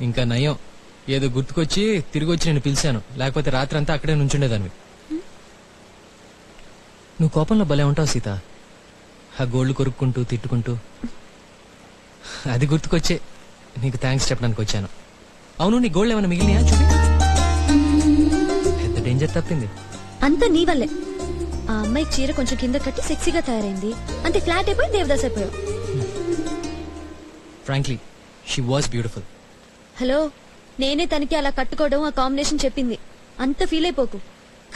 ఇంకా నయం, ఏదో గుర్తుకొచ్చి తిరిగి వచ్చి నేను పిలిచాను, లేకపోతే రాత్రి అంతా అక్కడే నుంచుండేదాన్ని. నువ్వు కోపంలో భలే ఉంటావు సీత, ఆ గోళ్లు కొరుక్కుంటూ తిట్టుకుంటూ. అది గుర్తుకొచ్చే నీకు థ్యాంక్స్ చెప్పడానికి వచ్చాను. అవును, నీ గోల్డ్ ఏమైనా మిగిలినాయా చూపి. పెద్ద డేంజర్ తప్పింది. అంతా నీ వల్లే. ఆ అమ్మాయి చీర కొంచెం కింద కట్టి సెక్సీగా తయారైంది, అంతే ఫ్లాట్ అయిపోయి దేవదాస్ అయిపోయావు. Frankly she was beautiful. Hello, నేనే తనకి అలా కట్టుకోవడం ఆ కాంబినేషన్ చెప్పింది, అంత ఫీల్ అయిపోకు.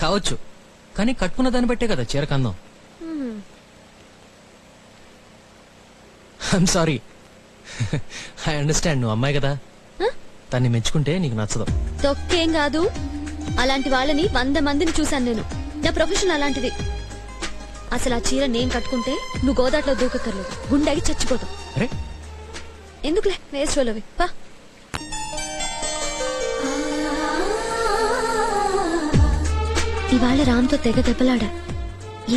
కావచ్చు, కానీ కట్టుకున్న దాన్ని బట్టే కదా చీర కందం. I'm sorry, I understand. నువ్వు అమ్మాయి కదా, తన్ని మెచ్చుకుంటే నీకు నచ్చదు. తొక్కేం కాదు, అలాంటి వాళ్ళని 100 మందిని చూశాను నేను. నా ప్రొఫెషన్ అలాంటిది. అసలు ఆ చీర నేను కట్టుకుంటే నువ్వు గోదాట్లో దూకక్కర్లేదు, గుండెకి చచ్చిపోతావు. ఎందుకులే వేస్ట్ వాళ్ళవి. ఇవాళ రామ్తో తెగ దెబ్బలాడా.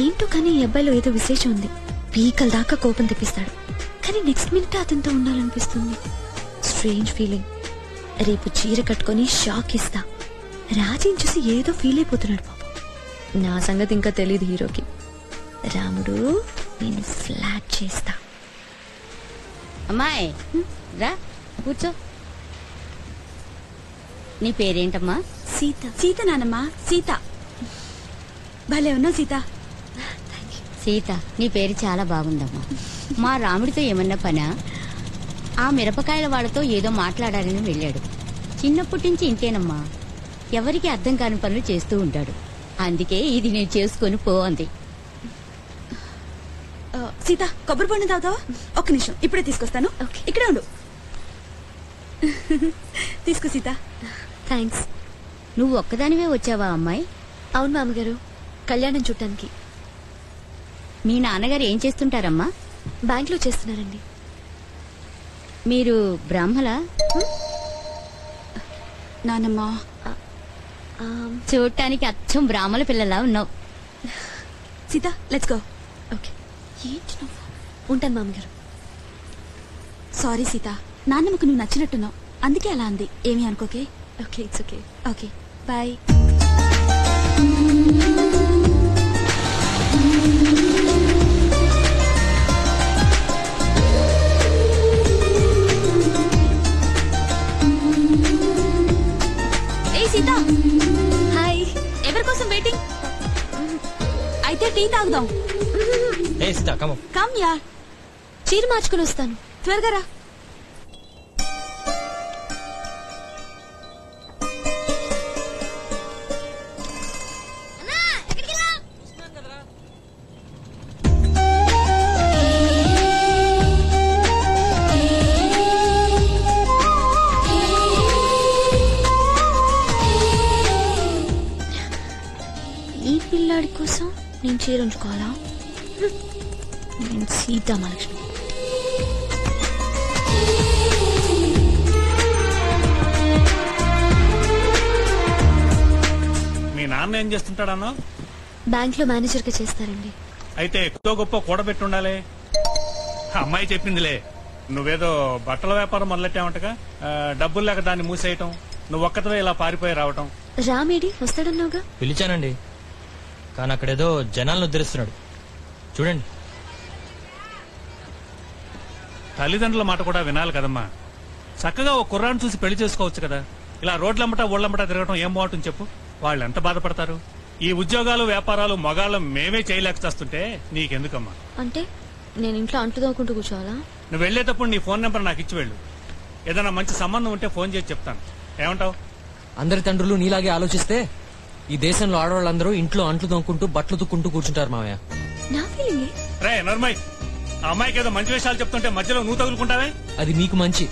ఏంటో కానీ ఈ అబ్బాయిలో ఏదో విశేషం ఉంది. పీకల దాకా కోపం తెప్పిస్తాడు, కానీ నెక్స్ట్ మినిట్ అతనితో ఉండాలనిపిస్తుంది. Strange feeling. రేపు చీర కట్టుకుని షాక్ ఇస్తా. రాజీని చూసి ఏదో ఫీల్ అయిపోతున్నాడు పాపం. నా సంగతి ఇంకా తెలియదు హీరోకి. రాముడు, నేను ఫ్లాట్ చేస్తా. అమ్మాయి రా కూర్చో. నీ పేరేంటమ్మా? సీత. సీత నానమ్మా, సీత. భలే ఉన్నావు సీత. సీత, నీ పేరు చాలా బాగుందమ్మా. మా రాముడితో ఏమన్నా పనా? ఆ మిరపకాయల వాళ్ళతో ఏదో మాట్లాడాలని వెళ్ళాడు. చిన్నప్పటి నుంచి ఇంతేనమ్మా, ఎవరికి అర్థం కాని పనులు చేస్తూ ఉంటాడు. అందుకే ఇది నేను చేసుకుని పోంది. సీత, కొబ్బరి పండు తాగుతావా? ఒక్క నిమిషం, ఇప్పుడే తీసుకొస్తాను. ఇక్కడే ఉండు. తీసుకో సీత. థ్యాంక్స్. నువ్వు ఒక్కదానివే వచ్చావా అమ్మాయి? అవును మామగారు, కళ్యాణం చుట్టానికి. మీ నాన్నగారు ఏం చేస్తుంటారమ్మా? బ్యాంక్ లో చేస్తున్నారండి. మీరు బ్రాహ్మలా? నానమ్మా, చూడటానికి అచ్చం బ్రాహ్మణ పిల్లలా ఉన్నావు. Sita, let's go. ఓకే. ఏంటి నువ్వు? ఉంటాను మామగారు. సారీ సీత, నాన్నమ్మకు నువ్వు నచ్చినట్టున్నావు, అందుకే అలా అంది. ఏమీ అనుకోకే. Okay, it's okay. Okay, bye. ఏ సీత. హాయ్. ఎవరి కోసం వెయిటింగ్? అయితే టీ తాగుదాం. కమ్ యార్. చీర మార్చుకుని వస్తాను, త్వరగా రా. ఈ పిల్లాడి కోసం నేను చీర ఉంచుకోవాలా? నేను సీతామహాలక్ష్మి. మీ నాన్న ఏం చేస్తుంటాడన్నా? బ్యాంక్ లో మేనేజర్ గా చేస్తారండి. అయితే ఎక్కువ గొప్ప కూడబెట్టి ఉండాలి. అమ్మాయి చెప్పిందిలే, నువ్వేదో బట్టల వ్యాపారం మొదలెట్టావంటగా. డబ్బులు లేక దాన్ని మూసేయటం, నువ్వు ఒక్కతవే ఇలా పారిపోయి రావటం. రామేడి వస్తాడన్నావుగా? పిలిచానండి, కానీ అక్కడేదో జనాలను ఉద్ధరిస్తున్నాడు. చూడండి. తల్లిదండ్రుల మాట కూడా వినాలి కదమ్మా. చక్కగా ఓ కుర్రాన్ని చూసి పెళ్లి చేసుకోవచ్చు కదా. ఇలా రోడ్లమ్మట ఊళ్ళమ్మట తిరగటం ఏం బాగుంటుంది చెప్పు? వాళ్ళు ఎంత బాధపడతారు. ఈ ఉద్యోగాలు వ్యాపారాలు మగాళ్ళం మేమే చేయలేక చేస్తుంటే నీకెందుకమ్మా? అంటే నేను ఇంట్లో అంటు తోకుంటూ కూర్చోవాలా? నువ్వు వెళ్లేటప్పుడు నీ ఫోన్ నెంబర్ నాకు ఇచ్చి వెళ్ళు. ఏదైనా మంచి సంబంధం ఉంటే ఫోన్ చేసి చెప్తాను. ఏమంటావు? అందరి తండ్రులు నీలాగే ఆలోచిస్తే ఈ దేశంలో ఆడవాళ్ళందరూ ఇంట్లో అంట్లు తోముకుంటూ బట్టలు తుక్కుంటూ కూర్చుంటారు మావయ్య. నా ఫీలింగ్. రే నర్మయ్, ఆ అమ్మాయికి ఏదో మంచి విషయాలు చెప్తుంటే మధ్యలో నువ్వు తగులుకుంటావే. అది మీకు మంచి.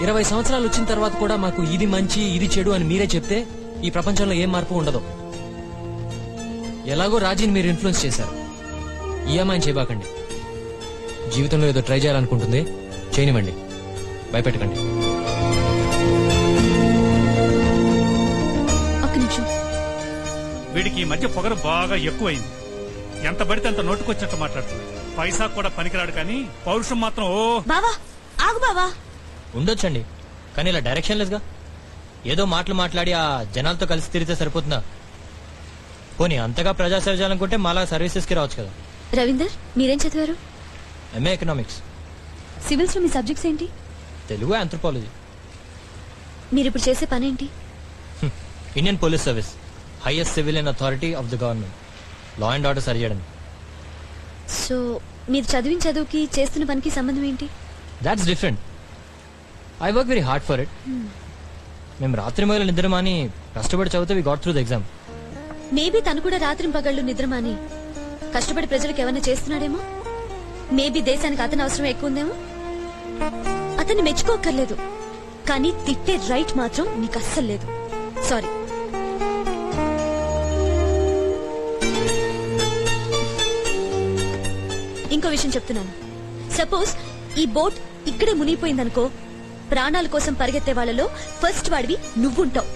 20 సంవత్సరాలు వచ్చిన తర్వాత కూడా మాకు ఇది మంచి ఇది చెడు అని మీరే చెప్తే ఈ ప్రపంచంలో ఏం మార్పు ఉండదు. ఎలాగో రాజీని మీరు ఇన్ఫ్లుయెన్స్ చేశారు. ఈ అమ్మాయిని చేయబాకండి. జీవితంలో ఏదో ట్రై చేయాలనుకుంటుంది, చేయనివ్వండి, భయపెట్టకండి. ఒక్క నిమిషం. వీడికి ఈ మధ్య పొగరు బాగా ఎక్కువైంది. ఎంత పడితే అంత నోటుకొచ్చినట్టు మాట్లాడుతుంది. పైసా కూడా పనికిరాడు, కానీ పౌరుషం మాత్రం. ఓ బావా, ఆగు బావా. ఉండొచ్చండి, కానీ ఇలా డైరెక్షన్ లేదుగా. ఏదో మాటలు మాట్లాడి ఆ జనాలతో కలిసి తిరిగితే సరిపోతుందా? పోనీ అంతగా ప్రజాసేవ చేయాలనుకుంటే మాలా సర్వీసెస్ కి రావచ్చు కదా. రవీందర్, మీరేం చదివారు? MA economics. సివిల్స్ లో మీ సబ్జెక్ట్స్ ఏంటి? తెలుగు, ఆంథ్రోపాలజీ. మీరు ఇప్పుడు చేసే పనేంటి? Indian police service, highest civilian authority of the government. Law and order సరి చేయడం. సో మీరు చదివిన చదువుకి చేస్తున్న పనికి సంబంధం ఏంటి? That's different. I work very hard for it. మేము రాత్రి మొదలు నిద్రమాని కష్టపడి చదివితే we got through the exam. Maybe తను కూడా రాత్రి పగళ్ళు నిద్రమాని కష్టపడి ప్రజలకు ఏమైనా చేస్తున్నాడేమో. మేబీ దేశానికి అతని అవసరం ఎక్కువ ఉందేమో. అతన్ని మెచ్చుకోక్కర్లేదు, కానీ తిట్టే రైట్ మాత్రం నీకు అస్సలు లేదు. సారీ. ఇంకో విషయం చెప్తున్నాను. సపోజ్ ఈ బోట్ ఇక్కడే మునిగిపోయిందనుకో, ప్రాణాల కోసం పరిగెత్తే వాళ్ళలో ఫస్ట్ వాడివి నువ్వుంటావు.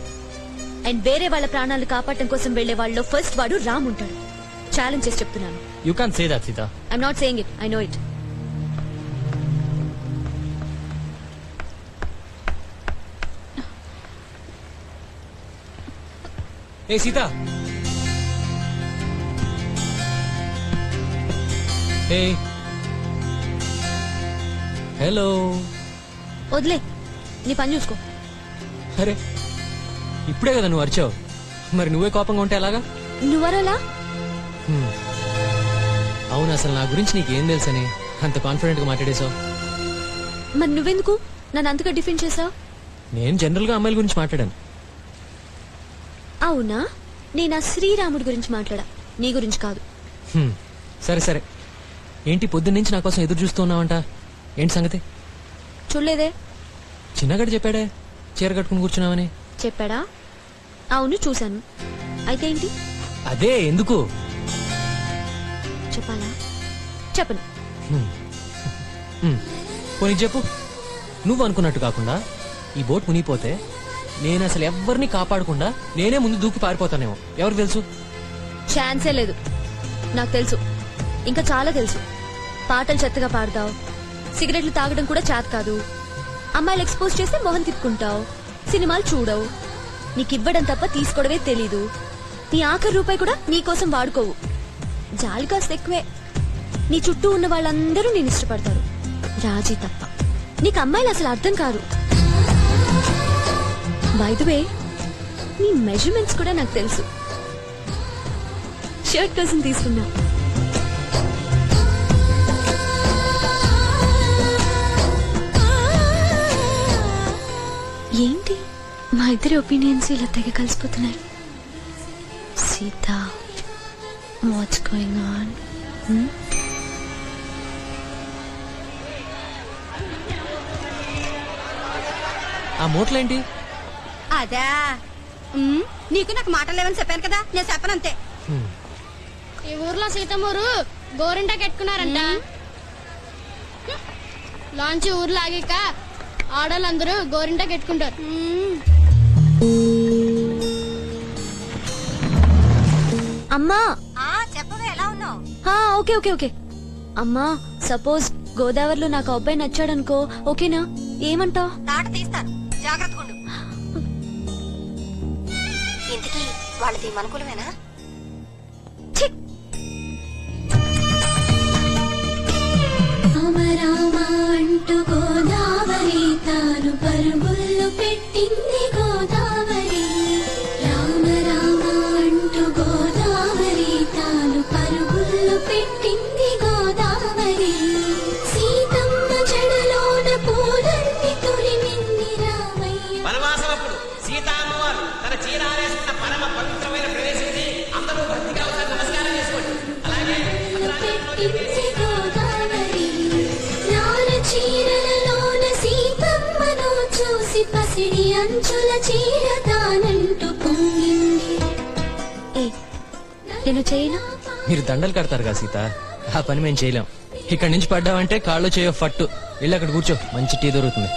అండ్ వేరే వాళ్ళ ప్రాణాలు కాపాడటం కోసం వెళ్లే వాళ్ళలో ఫస్ట్ వాడు రామ్ ఉంటాడు. ఛాలెంజ్ చేసి చెప్తున్నాను. You can't say that Sita. I'm not saying it, I know it. A Sita, A hello. వదిలే, నీ పని చూసుకో. అరే ఇప్పుడే కదా నువ్వు అరిచావు, మరి నువ్వే కోపంగా ఉంటే ఎలాగా? నువ్వరలా? అవును, అసలు నా గురించి నీకేం తెలుసని అంత కాన్ఫిడెంట్ గా మాట్లాడేశావు? మరి నువ్వెందుకు నన్ను అంతగా డిఫెండ్ చేసావు? నేను జనరల్ గా అమ్మాయిల గురించి మాట్లాడాను. అవునా? నేను ఆ శ్రీరాముడి గురించి మాట్లాడా, నీ గురించి కాదు. సరే సరే, ఏంటి పొద్దున్నుంచి నా కోసం ఎదురు చూస్తూ ఉన్నావంట? ఏంటి సంగతి? చూడలేదే. చిన్నగడ చెప్పాడే చీర కట్టుకుని కూర్చున్నావని. చెప్పాడా? అవును చూశాను. అయితే ఏంటి? అదే ఎందుకు చెప్పాలా? చెప్పను. పోనీ చెప్పు. నువ్వు అనుకున్నట్టు కాకుండా ఈ బోట్ మునిగిపోతే నేను అసలు ఎవరిని కాపాడకుండా నేనే ముందు దూకి పారిపోతానేమో. ఎవరికి తెలుసు? ఛాన్సే లేదు. నాకు తెలుసు, ఇంకా చాలా తెలుసు. పాటలు చెత్తగా పాడతావు, సిగరెట్లు తాగడం కూడా చేత కాదు, అమ్మాయిలు ఎక్స్పోజ్ చేస్తే మొహం తిప్పుకుంటావు, సినిమాలు చూడవు, నీకు ఇవ్వడం తప్ప తీసుకోవడమే తెలీదు, నీ ఆఖరి రూపాయి కూడా నీకోసం వాడుకోవు, జాలి కాస్త ఎక్కువే. నీ చుట్టూ ఉన్న వాళ్ళందరూ నేను ఇష్టపడతారు, రాజీ తప్ప. నీకు అమ్మాయిలు అసలు అర్థం కాదు. బై ది వే, నీ మెజర్మెంట్స్ కూడా నాకు తెలుసు. షర్ట్ కోసం తీసుకున్నా. ఏంటి మా ఇద్దరి ఒపీనియన్స్ ఇలా తెగ కలిసిపోతున్నాయి? Sita, what's going on? ఆ మూటలేంటి? అదా, నీకు నాకు మాటలు లేవని చెప్పాను కదా, నేను చెప్పనంతే. ఈ ఊర్లో సీతమ్మూరు గోరింట కట్టుకున్నారంట. లాంచ్ ఊర్లో ఆగాక ఆడవాళ్ళందరూ గోరింట కట్టుకుంటారు. అమ్మా, చెప్పవే, ఎలా ఉన్నావు? Okay okay okay. అమ్మా, సపోజ్ గోదావరిలో నాకు అబ్బాయి నచ్చాడనుకో, ఓకేనా? ఏమంటావు? తాట తీస్తాను, జాగ్రత్తగా ఉండు. ఇంతకీ వాళ్ళది అనుకూలమేనా? అంటూ గోదావరి తాను పరుగుళ్ళు పెట్టింది గోదావరి. రామ రామ అంటూ గోదావరి తాను పరుగుళ్ళు పెట్టింది గోదావరి. సీతమ్మ జడలోన పూలన్నీ తొలిమింది రామయ్య. వనవాసమప్పుడు సీతా అమ్మవారు తన చీరాలేసుకున్న పరమ పవిత్రమైన ప్రదేశం ఇది. అందరూ భక్తిగా ఒకసారి నమస్కారం చేసుకోండి. అలాగే చీరలలోన సీతమ్మను చూసి పసిడి అంచుల చీర తానంటూ పొంగింది. నేను చేయనా? మీరు దండలు కడతారు కదా సీత, ఆ పని మేము చేయలేం. ఇక్కడి నుంచి పడ్డామంటే కాళ్ళు చేయో ఫట్టు. వెళ్ళి అక్కడ కూర్చో, మంచి టీ దొరుకుతుంది.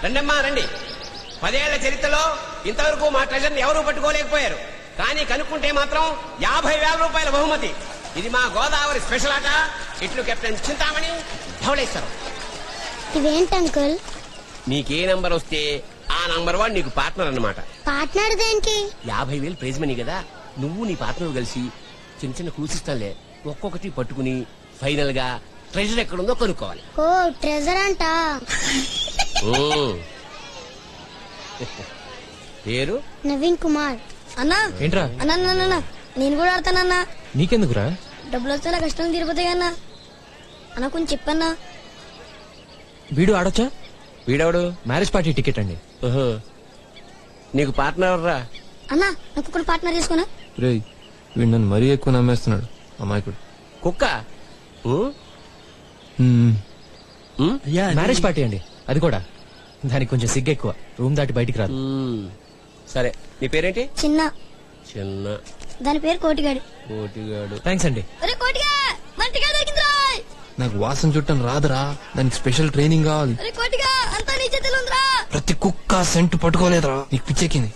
రండమ్మా రండి. 10 ఏళ్ల చరిత్రలో ఇంతవరకు మా ట్రెజర్ని ఎవరూ పట్టుకోలేకపోయారు. కానీ కనుక్కుంటే మాత్రం 50,000 రూపాయల బహుమతి. ఇది మా గోదావరి స్పెషల్ ఆట. ఇట్లు కెప్టెన్ చింతామణి, ధవళేశ్వరం. ఇదేంటి అంకుల్? నీకే నంబర్ వస్తే ఆ నంబర్ వాడు నీకు పార్ట్నర్ అన్నమాట. పార్ట్నర్ దేనికి? 50,000 ప్రైజ్ మనీ కదా. నువ్వు నీ పార్ట్నర్ కలిసి చిన్న చిన్న క్లూస్ ఇస్తానులే, ఒక్కొక్కటి పట్టుకుని ఫైనల్ గా ట్రెజర్ ఎక్కడుందో కనుక్కోవాలి. ఓ ట్రెజర్ అంట. పేరు నవీన్ కుమార్. అన్నా ఏంట్రా? అన్నా నేను కూడా ఆడతానన్నా. నీకెందుకురా? డబ్బులు వస్తే నా కష్టం తీరిపోతాయి అన్నా. అన్న కొంచెం చెప్పన్నా. వీడు ఆడొచ్చా? వీడెవడు? మ్యారేజ్ పార్టీ టికెట్ అండి. నీకు పార్ట్నర్ రా? అన్నా నాకు కూడా పార్ట్నర్ చేసుకున్నా. రే వీడు నన్ను మరీ ఎక్కువ నమ్మేస్తున్నాడు అమాయకుడు. కుక్క మ్యారేజ్ పార్టీ అండి, అది కూడా. దానికి కొంచెం సిగ్గు ఎక్కువ, రూమ్ దాటి బయటికి రాదు. సరే నీ పేరేంటి? చిన్న. చిన్న. దాని పేరు కోటిగాడు. కోటిగాడు. థ్యాంక్స్ అండి. కోటిగా మంటిగా దొరికిందిరా. నాకు వాసన చుట్టం రాదురా, దానికి స్పెషల్ ట్రైనింగ్ కావాలి. కోటిగా అంతా నీ చేతిలో ఉందిరా. ప్రతి కుక్క సెంటు పట్టుకోలేదురా, నీకు పిచ్చెక్కింది.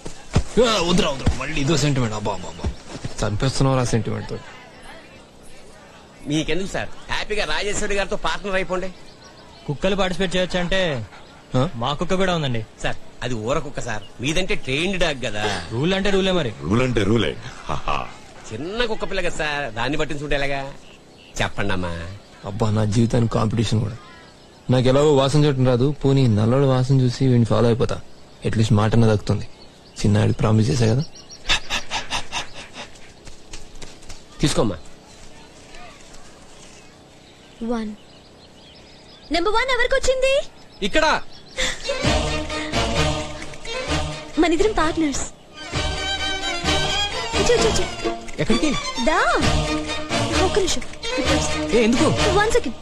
వద్దురా వద్దురా, మళ్ళీ ఇదో సెంటిమెంట్. అబ్బా అబ్బా చంపేస్తున్నావు రా సెంటిమెంట్ తో. మీకెందుకు సార్, హ్యాపీగా రాజేశ్వరి గారితో పార్ట్నర్ అయిపోండి. కుక్కలు పార్టిసిపేట్ చేయొచ్చు అంటే మా కుక్క కూడా ఉందండి సార్. అది ఊర కుక్క సార్, మీదంటే ట్రైన్డ్ డాగ్ కదా. రూల్ అంటే రూలే మరి. రూల్ అంటే రూలే. చిన్న కుక్క పిల్ల కదా సార్, దాన్ని పట్టించుకుంటే ఎలాగా చెప్పండి అమ్మా. అబ్బా నా జీవితానికి కాంపిటీషన్ కూడా. నాకు ఎలాగో వాసన చూడటం రాదు, పోనీ నల్లడు వాసన చూసి వీడిని ఫాలో అయిపోతా. అట్లీస్ట్ మాటన దక్కుతుంది. చిన్నాడికి ప్రామిస్ చేశా కదా. తీసుకోమ్మా. 1 నెంబర్ 1 ఎవరికి వచ్చింది? ఇక్కడ. మనిద్దరం పార్ట్నర్స్. ఎక్కడికి? దా ఒక్క నిమిషం. ఎందుకు? 1 సెకండ్.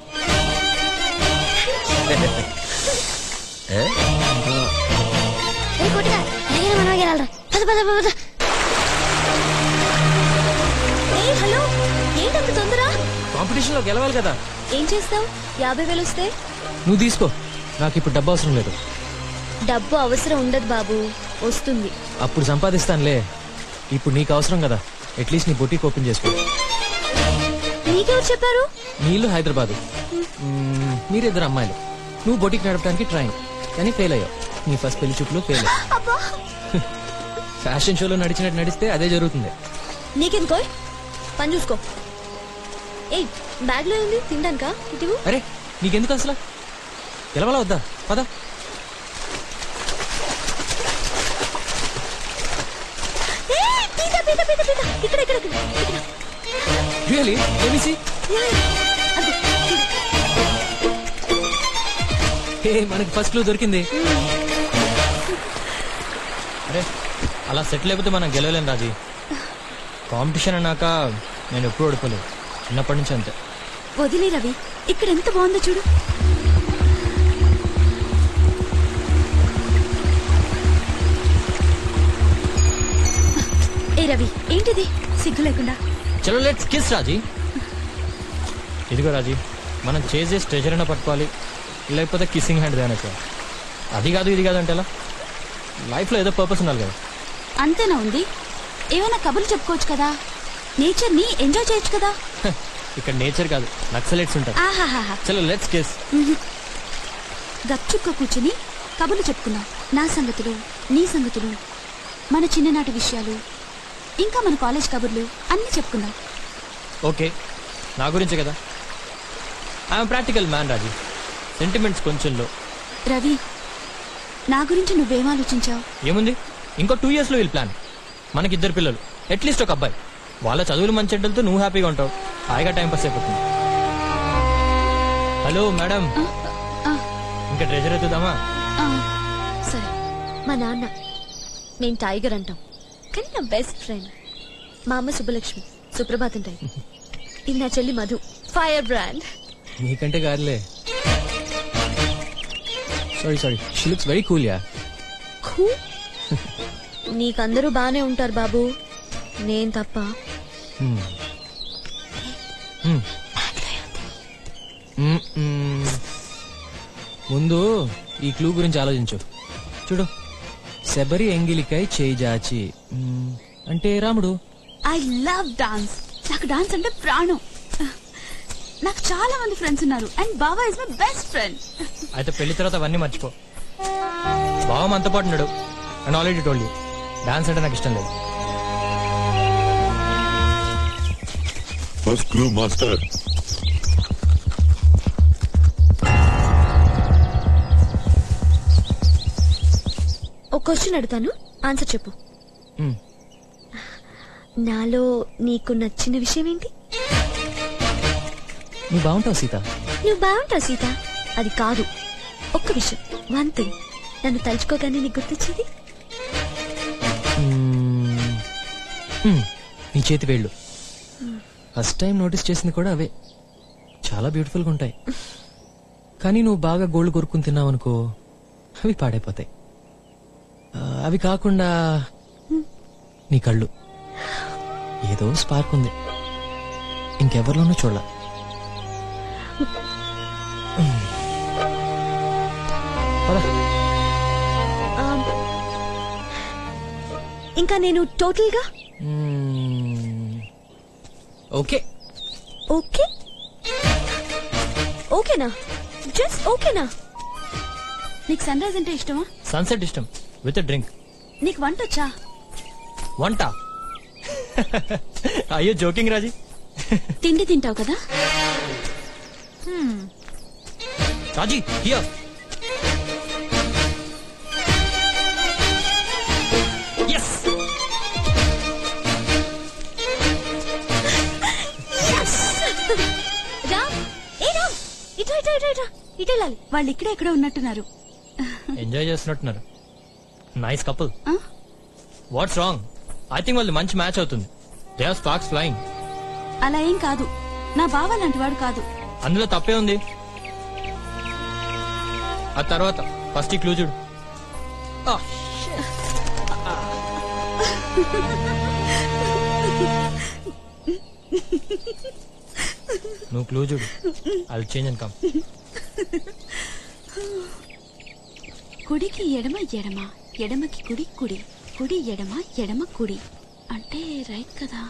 హలో, ఏంటంత తొందర? కాంపిటీషన్ లో గెలవాలి కదా. ఏం చేస్తావు? 50,000 వస్తే నువ్వు తీసుకో, నాకు ఇప్పుడు డబ్బు అవసరం లేదు. డబ్బు అవసరం ఉండదు బాబు, వస్తుంది. అప్పుడు సంపాదిస్తానులే, ఇప్పుడు నీకు అవసరం కదా. అట్లీస్ట్ నీ బొటీక్ ఓపెన్ చేసుకో. నీకెవరు చెప్పారు? నీళ్ళు హైదరాబాద్, మీరిద్దరు అమ్మాయిలు. నువ్వు బొటీక్ నడపడానికి ట్రై, కానీ ఫెయిల్ అయ్యావు. నీ ఫస్ట్ పెళ్లి చూపులో ఫెయిల్ అయ్యావు. ఫ్యాషన్ షోలో నడిచినట్టు నడిస్తే అదే జరుగుతుంది. నీకెందుకో పని చూసుకో. ఏయ్, బ్యాగ్ లో ఉంది తినడానికా? ఇటు. అరే నీకెందుకు అసలు? గెలవాలా వద్దా? పద. రియలీ? let me see. మనకి ఫస్ట్ క్లూ దొరికింది. అరే అలా సెటిల్ అయిపోతే మనం గెలవలేం రాజీ. కాంపిటీషన్ అన్నాక నేను ఎప్పుడు ఓడిపోలేదు, చిన్నప్పటి నుంచి అంతే. వదిలే రవి, ఇక్కడ ఎంత బాగుందో చూడు. ఏ రవి, ఏంటిది సిగ్గు లేకుండా? చలో లెట్స్ కిస్ రాజీ. ఇదిగో రాజీ, మనం చేసే ట్రెజర్ అయినా పట్టుకోవాలి, లేకపోతే కిస్సింగ్ హ్యాండ్ దానొచ్చు. అది కాదు ఇది కాదు అంటే ఎలా? లైఫ్ లో ఏదో పర్పస్ ఉండాలి కదా. అంతేనా ఉంది? ఏమైనా కబుర్లు చెప్పుకోవచ్చు కదా, నేచర్ ని ఎంజాయ్ చేయొచ్చు కదా. ఇక్కడ నేచర్ కాదు, నక్సలైట్స్ ఉంటారు. చలో లెట్స్ కిస్. గప్చుక్క కూర్చుని కబుర్లు చెప్పుకుందాం. నా సంగతులు, నీ సంగతులు, మన చిన్ననాటి విషయాలు, ఇంకా మన కాలేజ్ కబుర్లు అన్ని చెప్పుకుందాం. ఓకే, నా గురించే కదా. I'm practical man Raji, sentiments కొంచెం లో. రవి, నా గురించి నువ్వేం ఆలోచించావు? ఏముంది, ఇంకో 2 years లో వీళ్ళు ప్లాన్. మనకిద్దరు పిల్లలు, అట్లీస్ట్ ఒక అబ్బాయి. వాళ్ళ చదువులు మంచి చెడ్డలతో నువ్వు హ్యాపీగా ఉంటావు, హాయిగా టైం పాస్ అయిపోతుంది. హలో మేడం, ఇంకా ట్రెజర్ ఎత్తుదామా? సరే. మా నాన్న, మేము టైగర్ అంటాం, కానీ నా బెస్ట్ ఫ్రెండ్. మా అమ్మ సుబ్బలక్ష్మి, సుప్రభాతం టైం. ఇది నా చెల్లి మధు, ఫైర్ బ్రాండ్. నీకంటే కాదులే. Sorry sorry, she looks very cool yeah. నీకందరూ బానే ఉంటారు బాబు, నేను తప్ప. ముందు ఈ క్లూ గురించి ఆలోచించు. చూడు, శబరి ఎంగిలికై చేయి జాచి అంటే రాముడు. ఐ లవ్ డాన్స్, నాకు డాన్స్ అంటే ప్రాణం. నాకు చాలా మంది ఫ్రెండ్స్ ఉన్నారు, and Baba is my best friend. అయితే పెళ్లి తర్వాత అవన్నీ మర్చిపో. బావ మనతో పాటు ఉన్నాడు and already told you dance అంటే నాకు ఇష్టం లేదు. First crew master. ఒక క్వశ్చన్ అడుగుతాను, ఆన్సర్ చెప్పు. నాలో నీకు నచ్చిన విషయం ఏంటి? నువ్వు బాగుంటావు సీత. నువ్వు బాగుంటావు సీత. అది కాదు, ఒక్క విషయం, వన్ థింగ్. నన్ను తలుచుకోగానే నీకు గుర్తొచ్చేది నీ చేతి వేళ్ళు. ఫస్ట్ టైం నోటీస్ చేసింది కూడా అవే. చాలా బ్యూటిఫుల్ గా ఉంటాయి. కానీ నువ్వు బాగా గోల్డ్ కొరుక్కుని తిన్నావనుకో, అవి పాడైపోతాయి. అవి కాకుండా నీ కళ్ళు, ఏదో స్పార్క్ ఉంది, ఇంకెవరిలోనూ చూడ. ఇంకా నేను టోటల్ గా ఓకే. ఓకే ఓకేనా? జస్ట్ ఓకేనా? నీకు సన్ రైజ్ అంటే ఇష్టమా? సన్సెట్ ఇష్టం విత్ డ్రింక్. నీకు వంట వచ్చా? వంట? అయ్యో జోకింగ్ రాజీ. తిండి తింటావు కదా? రాజీ హియర్. ఇటెళ్ళాలి. వాళ్ళు ఇక్కడే ఎక్కడ ఉన్నట్టున్నారు. ఎంజాయ్ చేస్తున్నట్టున్నారు. Nice couple. What's wrong? I think వాళ్ళు మంచి మ్యాచ్ అవుతుంది. They have sparks flying. అలా ఏం కాదు, నా బావ లాంటి వాడు కాదు. అందులో తప్పే ఉంది. ఆ తర్వాత ఫస్ట్ ఈ క్లూ చూడు. నువ్వు క్లూ చూడు. I'll change and come. కుడికి ఎడమ ఎడమ, ఎడమకి కుడి కుడి, కుడి ఎడమ ఎడమ కుడి అంటే రైట్ కదా?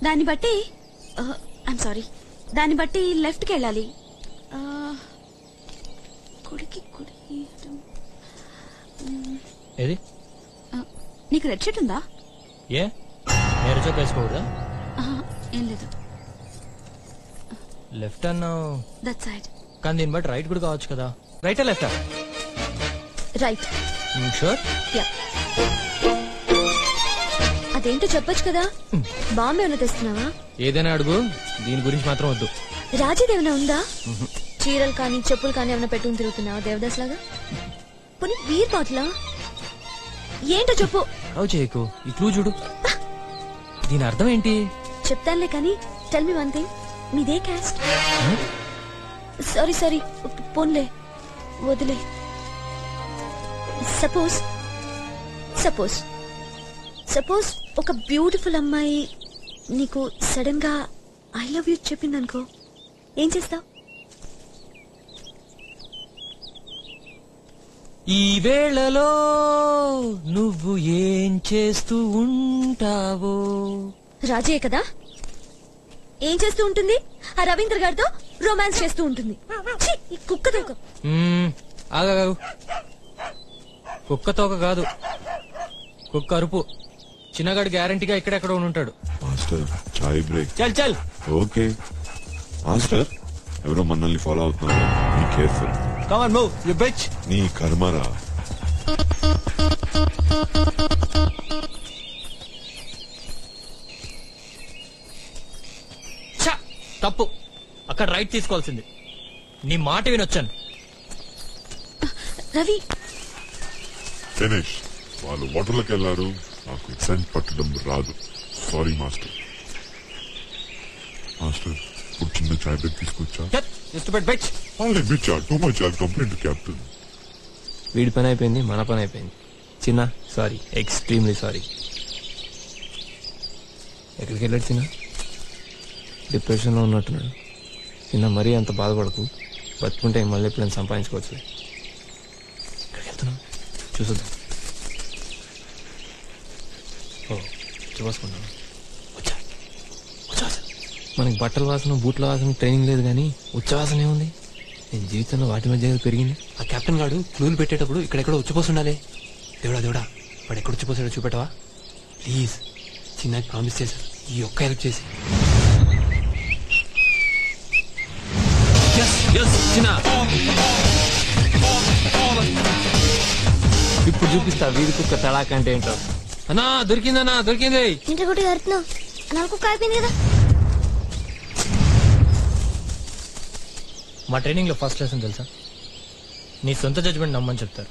దాన్ని బట్టి ఐమ్ సారీ, దాన్ని బట్టి లెఫ్ట్ కి వెళ్ళాలి. కుడికి కుడి. ఏది? నీకు రెడ్ షర్ట్ ఉందా? ఏ నేరు చోక వేసుకోకూడదా? ఏం లేదు. లెఫ్ట్ అన్నావు. That side. కానీ దీన్ని బట్టి రైట్ కూడా కావచ్చు కదా. రైటా లెఫ్టా? రైట్. షూర్? యా. అదేంటో చెప్పొచ్చు కదా. బాంబే ఏమైనా తెస్తున్నావా? ఏదైనా అడుగు, దీని గురించి మాత్రం వద్దు. రాజీది ఏమైనా ఉందా? చీరలు కానీ చెప్పులు కానీ ఏమైనా పెట్టుకుని తిరుగుతున్నావా దేవదాస్ లాగా? పోనీ బీర్ బాటిలా? ఏంటో చెప్పు. కావు చేయకు. ఈ క్లూ చూడు. దీని అర్థం ఏంటి? చెప్తానులే కానీ టెల్ మీ వన్ థింగ్. మీదే క్యాస్ట్? సారీ సారీ, పోన్లే వదిలే. సపోజ్ సపోజ్ సపోజ్ ఒక బ్యూటిఫుల్ అమ్మాయి నీకు సడన్ గా ఐ లవ్ యూ చెప్పిందనుకో, ఏం చేస్తావు? ఈ వేళలో నువ్వు ఏం చేస్తూ ఉంటావో? రాజే కదా. ఏం చేస్తూ ఉంటుంది? ఆ రవీంద్ర గారితో రొమాన్స్ చేస్తూ ఉంటుంది. ఛీ, ఈ కుక్క తోక. ఆగాగు. కుక్క తోక కాదు, కుక్క అరుపు. చిన్నగాడు గ్యారంటీగా ఇక్కడెక్కడ ఉంటాడు. Master chai break. చల్ చల్. ఓకే మాస్టర్, ఎవరో మనల్ని ఫాలో అవుతున్నారు. Be careful. Come on move you bitch. నీ కర్మరా. తప్పు. అక్కడ రైట్ తీసుకోవాల్సింది. నీ మాట వినొచ్చాను. రవి ఫినిష్. వాళ్ళు వాటర్లోకి వెళ్ళారు. నాకు సెంట్ పట్టడం రాదు. Sorry master. మాస్టర్ ఇప్పుడు చిన్న చాయ్ బ్రేక్ తీసుకొచ్చా. బిచ్చా too much. I complaint captain. వీడి పని అయిపోయింది, మన పని అయిపోయింది. చిన్న సారీ, ఎక్స్ట్రీమ్లీ సారీ. ఎక్కడికి వెళ్ళాడు చిన్న? డిప్రెషన్లో ఉన్నట్టున్నాడు. చిన్న మరీ అంత బాధపడకు. బతుకుంటే మళ్ళీ ఎప్పుడైనా సంపాదించుకోవచ్చు. ఎక్కడికి వెళ్తున్నావు చూసొద్దాం. ఓ చూసుకున్నాను. మనకి బట్టల వాసన బూట్ల వాసన ట్రైనింగ్ లేదు కానీ ఉచ్చవాసన ఏముంది? నేను జీవితంలో వాటి మధ్య పెరిగింది. ఆ కెప్టెన్ గాడు క్లూలు పెట్టేటప్పుడు ఇక్కడెక్కడో ఉచ్చిపోతుండాలి. దేవుడా వాడు ఎక్కడ ఉచ్చిపోసాడో చూపెట్టవా ప్లీజ్. చిన్న ప్రామిస్ చేశారు, ఈ ఒక్క హెల్ప్ చేసి. ఇప్పుడు చూపిస్తా వీధి కుక్క తడాక అంటే ఏంటో. అన్నా దొరికిందన్నా, దొరికింది. ఇంటి కొట్టి కడుతున్నావు, నలుగు కాయిపోయింది కదా. మా ట్రైనింగ్ లో ఫస్ట్ లెసన్ తెలుసా, నీ సొంత జడ్జ్మెంట్ నమ్మని చెప్తారు.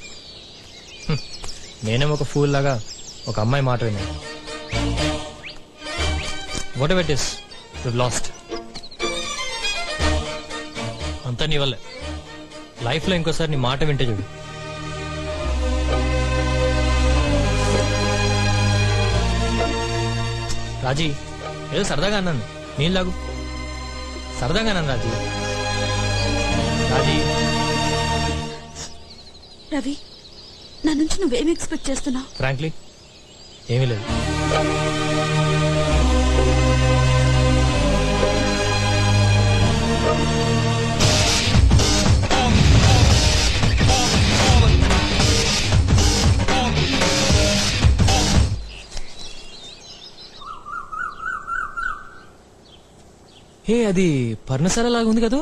నేనేమో ఒక ఫూల్ లాగా ఒక అమ్మాయి మాట విన్నాను. What ever it is, you last. అంతా నీ వల్లే. లైఫ్ లో ఇంకోసారి నీ మాట వింటే చూడు. రాజీ ఏదో సరదాగా అన్నాను, నీళ్ళలాగు. సరదాగా అన్నాను రాజీ. రాజీ రవి, నా నుంచి నువ్వేమి ఎక్స్పెక్ట్ చేస్తున్నావు? ఫ్రాంక్లీ ఏమీ లేదు. హే, అది పర్ణశాల లాగా ఉంది కదా.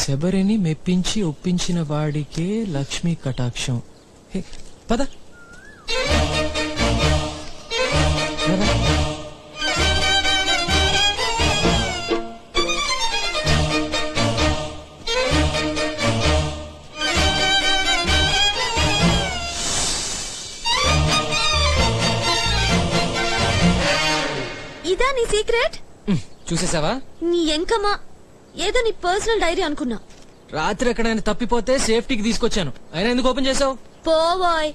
శబరిని మెప్పించి ఒప్పించిన వాడికే లక్ష్మీ కటాక్షం. హే పద. ఇదా నీ సీక్రెట్? చూసేసావా? నీ ఎంకమ్మా, ఏదో నీ పర్సనల్ డైరీ అనుకున్నా. రాత్రి ఎక్కడైనా తప్పిపోతే సేఫ్టీకి తీసుకొచ్చాను, అయినా ఎందుకు ఓపెన్ చేసావు? పోవాయ్.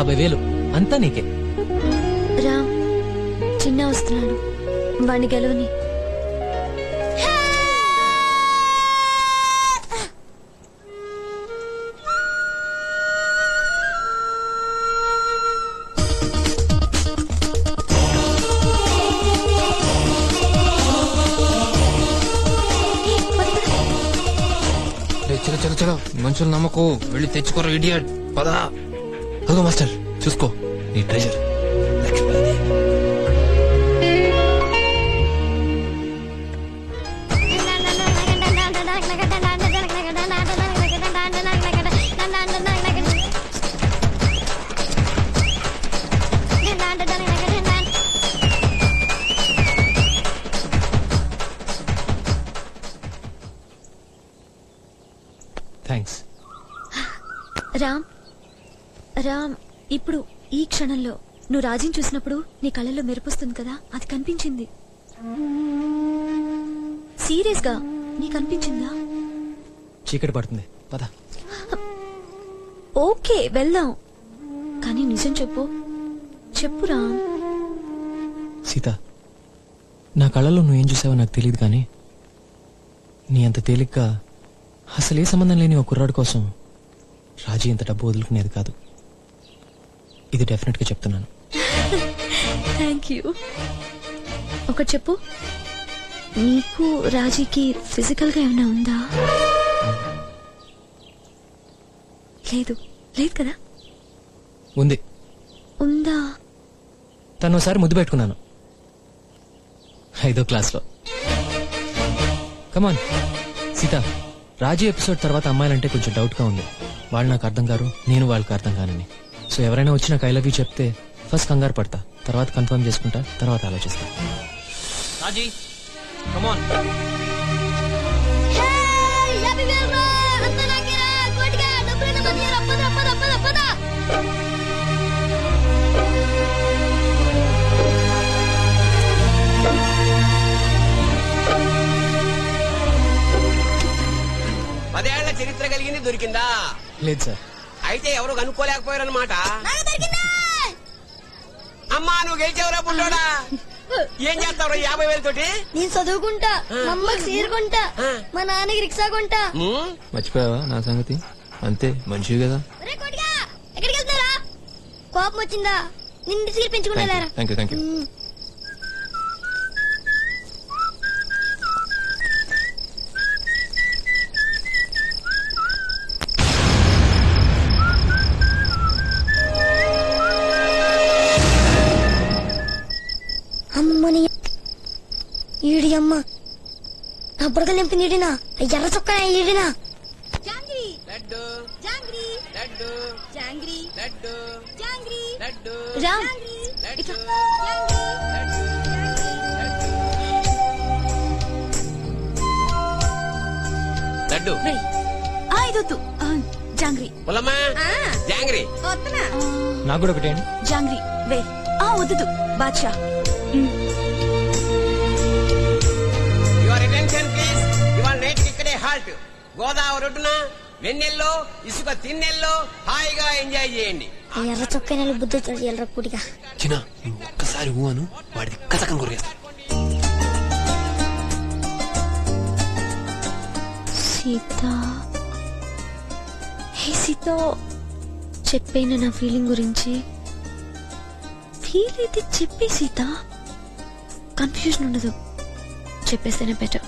$50,000 అంతా నీకే. రామ్, చిన్న వస్తున్నాడు, వాణ్ణి గెలవని. చలో మనుషులు నమ్మకు, వెళ్ళి తెచ్చుకోరు ఇడియట్. పదా అదో మాస్టర్, చూసుకో నీ ట్రెజర్. థ్యాంక్స్. రామ్, రామ్, ఇప్పుడు ఈ క్షణంలో నువ్వు రాజీని చూసినప్పుడు నీ కళ్ళల్లో మెరుపొస్తుంది కదా, అది కనిపించింది. సీరియస్ గా నీకు అనిపించిందా? చీకటి పడుతుంది, పద. ఓకే వెళ్దాం, కానీ నిజం చెప్పు. చెప్పు రామ్. సీత, నా కళ్ళలో నువ్వేం చూసావో నాకు తెలియదు, కానీ నీ అంత తేలిగ్గా అసలు ఏ సంబంధం లేని ఒక కుర్రాడు కోసం రాజీ ఇంత డబ్బు వదులుకునేది కాదు. ఇది డెఫినెట్ గా చెప్తున్నాను. Thank you. ఒకటి చెప్పు, నీకు రాజీకి ఫిజికల్ గా ఏమైనా ఉందా? లేదు, లేదు కదా? ఉంది. ఉందా? తను ఒకసారి ముద్దు పెట్టుకున్నాను 5వ క్లాస్లో. కమాన్ సీత, రాజీ ఎపిసోడ్ తర్వాత అమ్మాయిలంటే కొంచెం డౌట్ గా ఉంది. వాళ్ళు నాకు అర్థం కారు, నేను వాళ్ళకి అర్థం కానని. సో ఎవరైనా వచ్చి నాకు ఐ లవ్ యూ చెప్తే ఫస్ట్ కంగారు పడతా, తర్వాత కన్ఫర్మ్ చేసుకుంటా, తర్వాత ఆలోచిస్తా. రాజీ కమాన్. పదేళ్ల చరిత్ర కలిగింది దొరికిందా? లేదు సార్. అయితే ఎవరు కనుక్కోలేకపోయారన్నమాట. అమ్మా నువ్వు గెలిచావురా బుల్లోడా. ఏం చేస్తావు 50,000 తోటి? నేను చదువుకుంటా, మా అమ్మకి సీర కొంటా, మా నాన్నకి రిక్షా కొంటా. మర్చిపోయావా నా సంగతి? అంతే మంచివి కదా. ఎక్కడికి వెళ్తున్నారా? కోపం వచ్చిందా? నిన్ను సీర పెంచుకుంటా. Thank you. అమ్మని ఈడి అమ్మ నా బుడగలు నింపింది ఈడినా, ఎర్ర చొక్క ఈడినా. లడ్డు ఇదొద్దు. జాంగ్రీ. పొలమ్మా జాంగ్రీ. నాకు కూడా ఒకటేండి. జాంగ్రీ వే. వద్దు బాద్షా. Your attention please. ఇవాళ నైట్ ఇక్కడే హాల్ట్. గోదావరి ఒడ్డున వెన్నెల్లో ఇసుక తిన్నెల్లో హాయిగా ఎంజాయ్ చేయండి. ఎర్ర చొక్క నెల బుద్ధి వచ్చాడు ఎర్ర పూడిగా. చిన్న నువ్వు ఒక్కసారి ఊను వాడిది కథకం కొరిగేస్తా. సీత, హే సీత, చెప్పేను నా ఫీలింగ్ గురించి. ఫీల్ అయితే చెప్పే సీత, కన్ఫ్యూజన్ ఉండదు. చెప్పేస్తేనే బెటర్.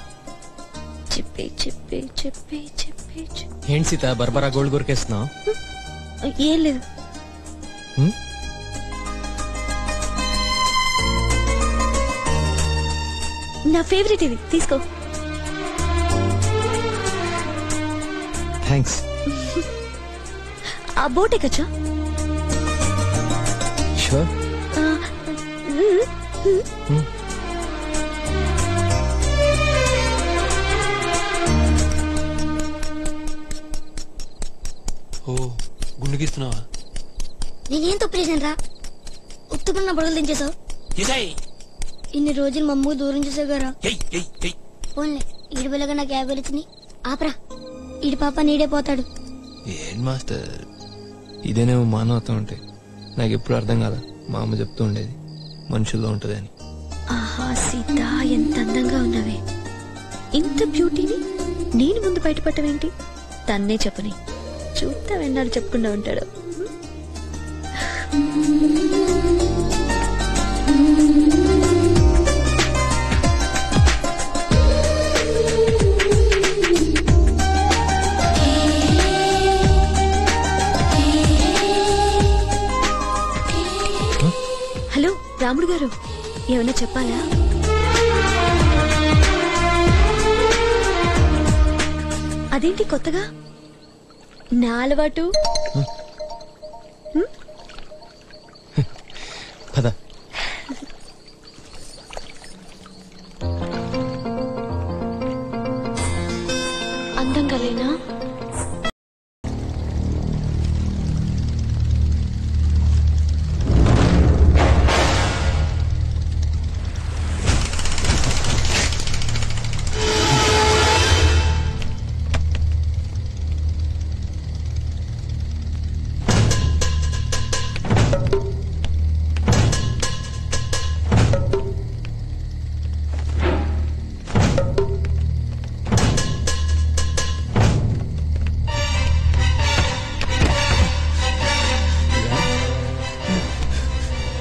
చెప్పే చెప్పే చెప్పే చెప్పే. ఏంటి సీత బర్బరా గోల్డ్ కొరికేస్తున్నావు? ఏం లేదు. నా ఫేవరెట్ ఇది, తీసుకో. థ్యాంక్స్. ఆ బోట్ ఎక్కచ్చా? షూర్. ఓ గుండెకిస్తున్నావా? నేనేం తప్పు చేశాను రా? ఉత్తుకున్న బుడగలు దించేసావు. ఇన్ని రోజులు మమ్మ దూరం చేసావు గారా. పోన్లే, ఈడి పిల్లగా నాకు 50,000 వచ్చినాయి. ఆపరా, ఈడి పాప నీడే పోతాడు. ఏం మాస్టర్ ఇదేనేమో మానవత్వం అంటే నాకు ఎప్పుడు అర్థం కాదా. మా అమ్మ చెప్తూ ఉండేది మనుషుల్లో ఉంటది అని. ఆహా సీత, ఎంత అందంగా ఉన్నావే. ఇంత బ్యూటీని నేను ముందు బయటపడటమేంటి? తన్నే చెప్పని చూస్తా వెన్నాడు చెప్పుకుండా ఉంటాడు. హలో రాముడు గారు, ఏమన్నా చెప్పాలా? అదేంటి కొత్తగా? నా అలవాటు. పద. అందంగా లేనా?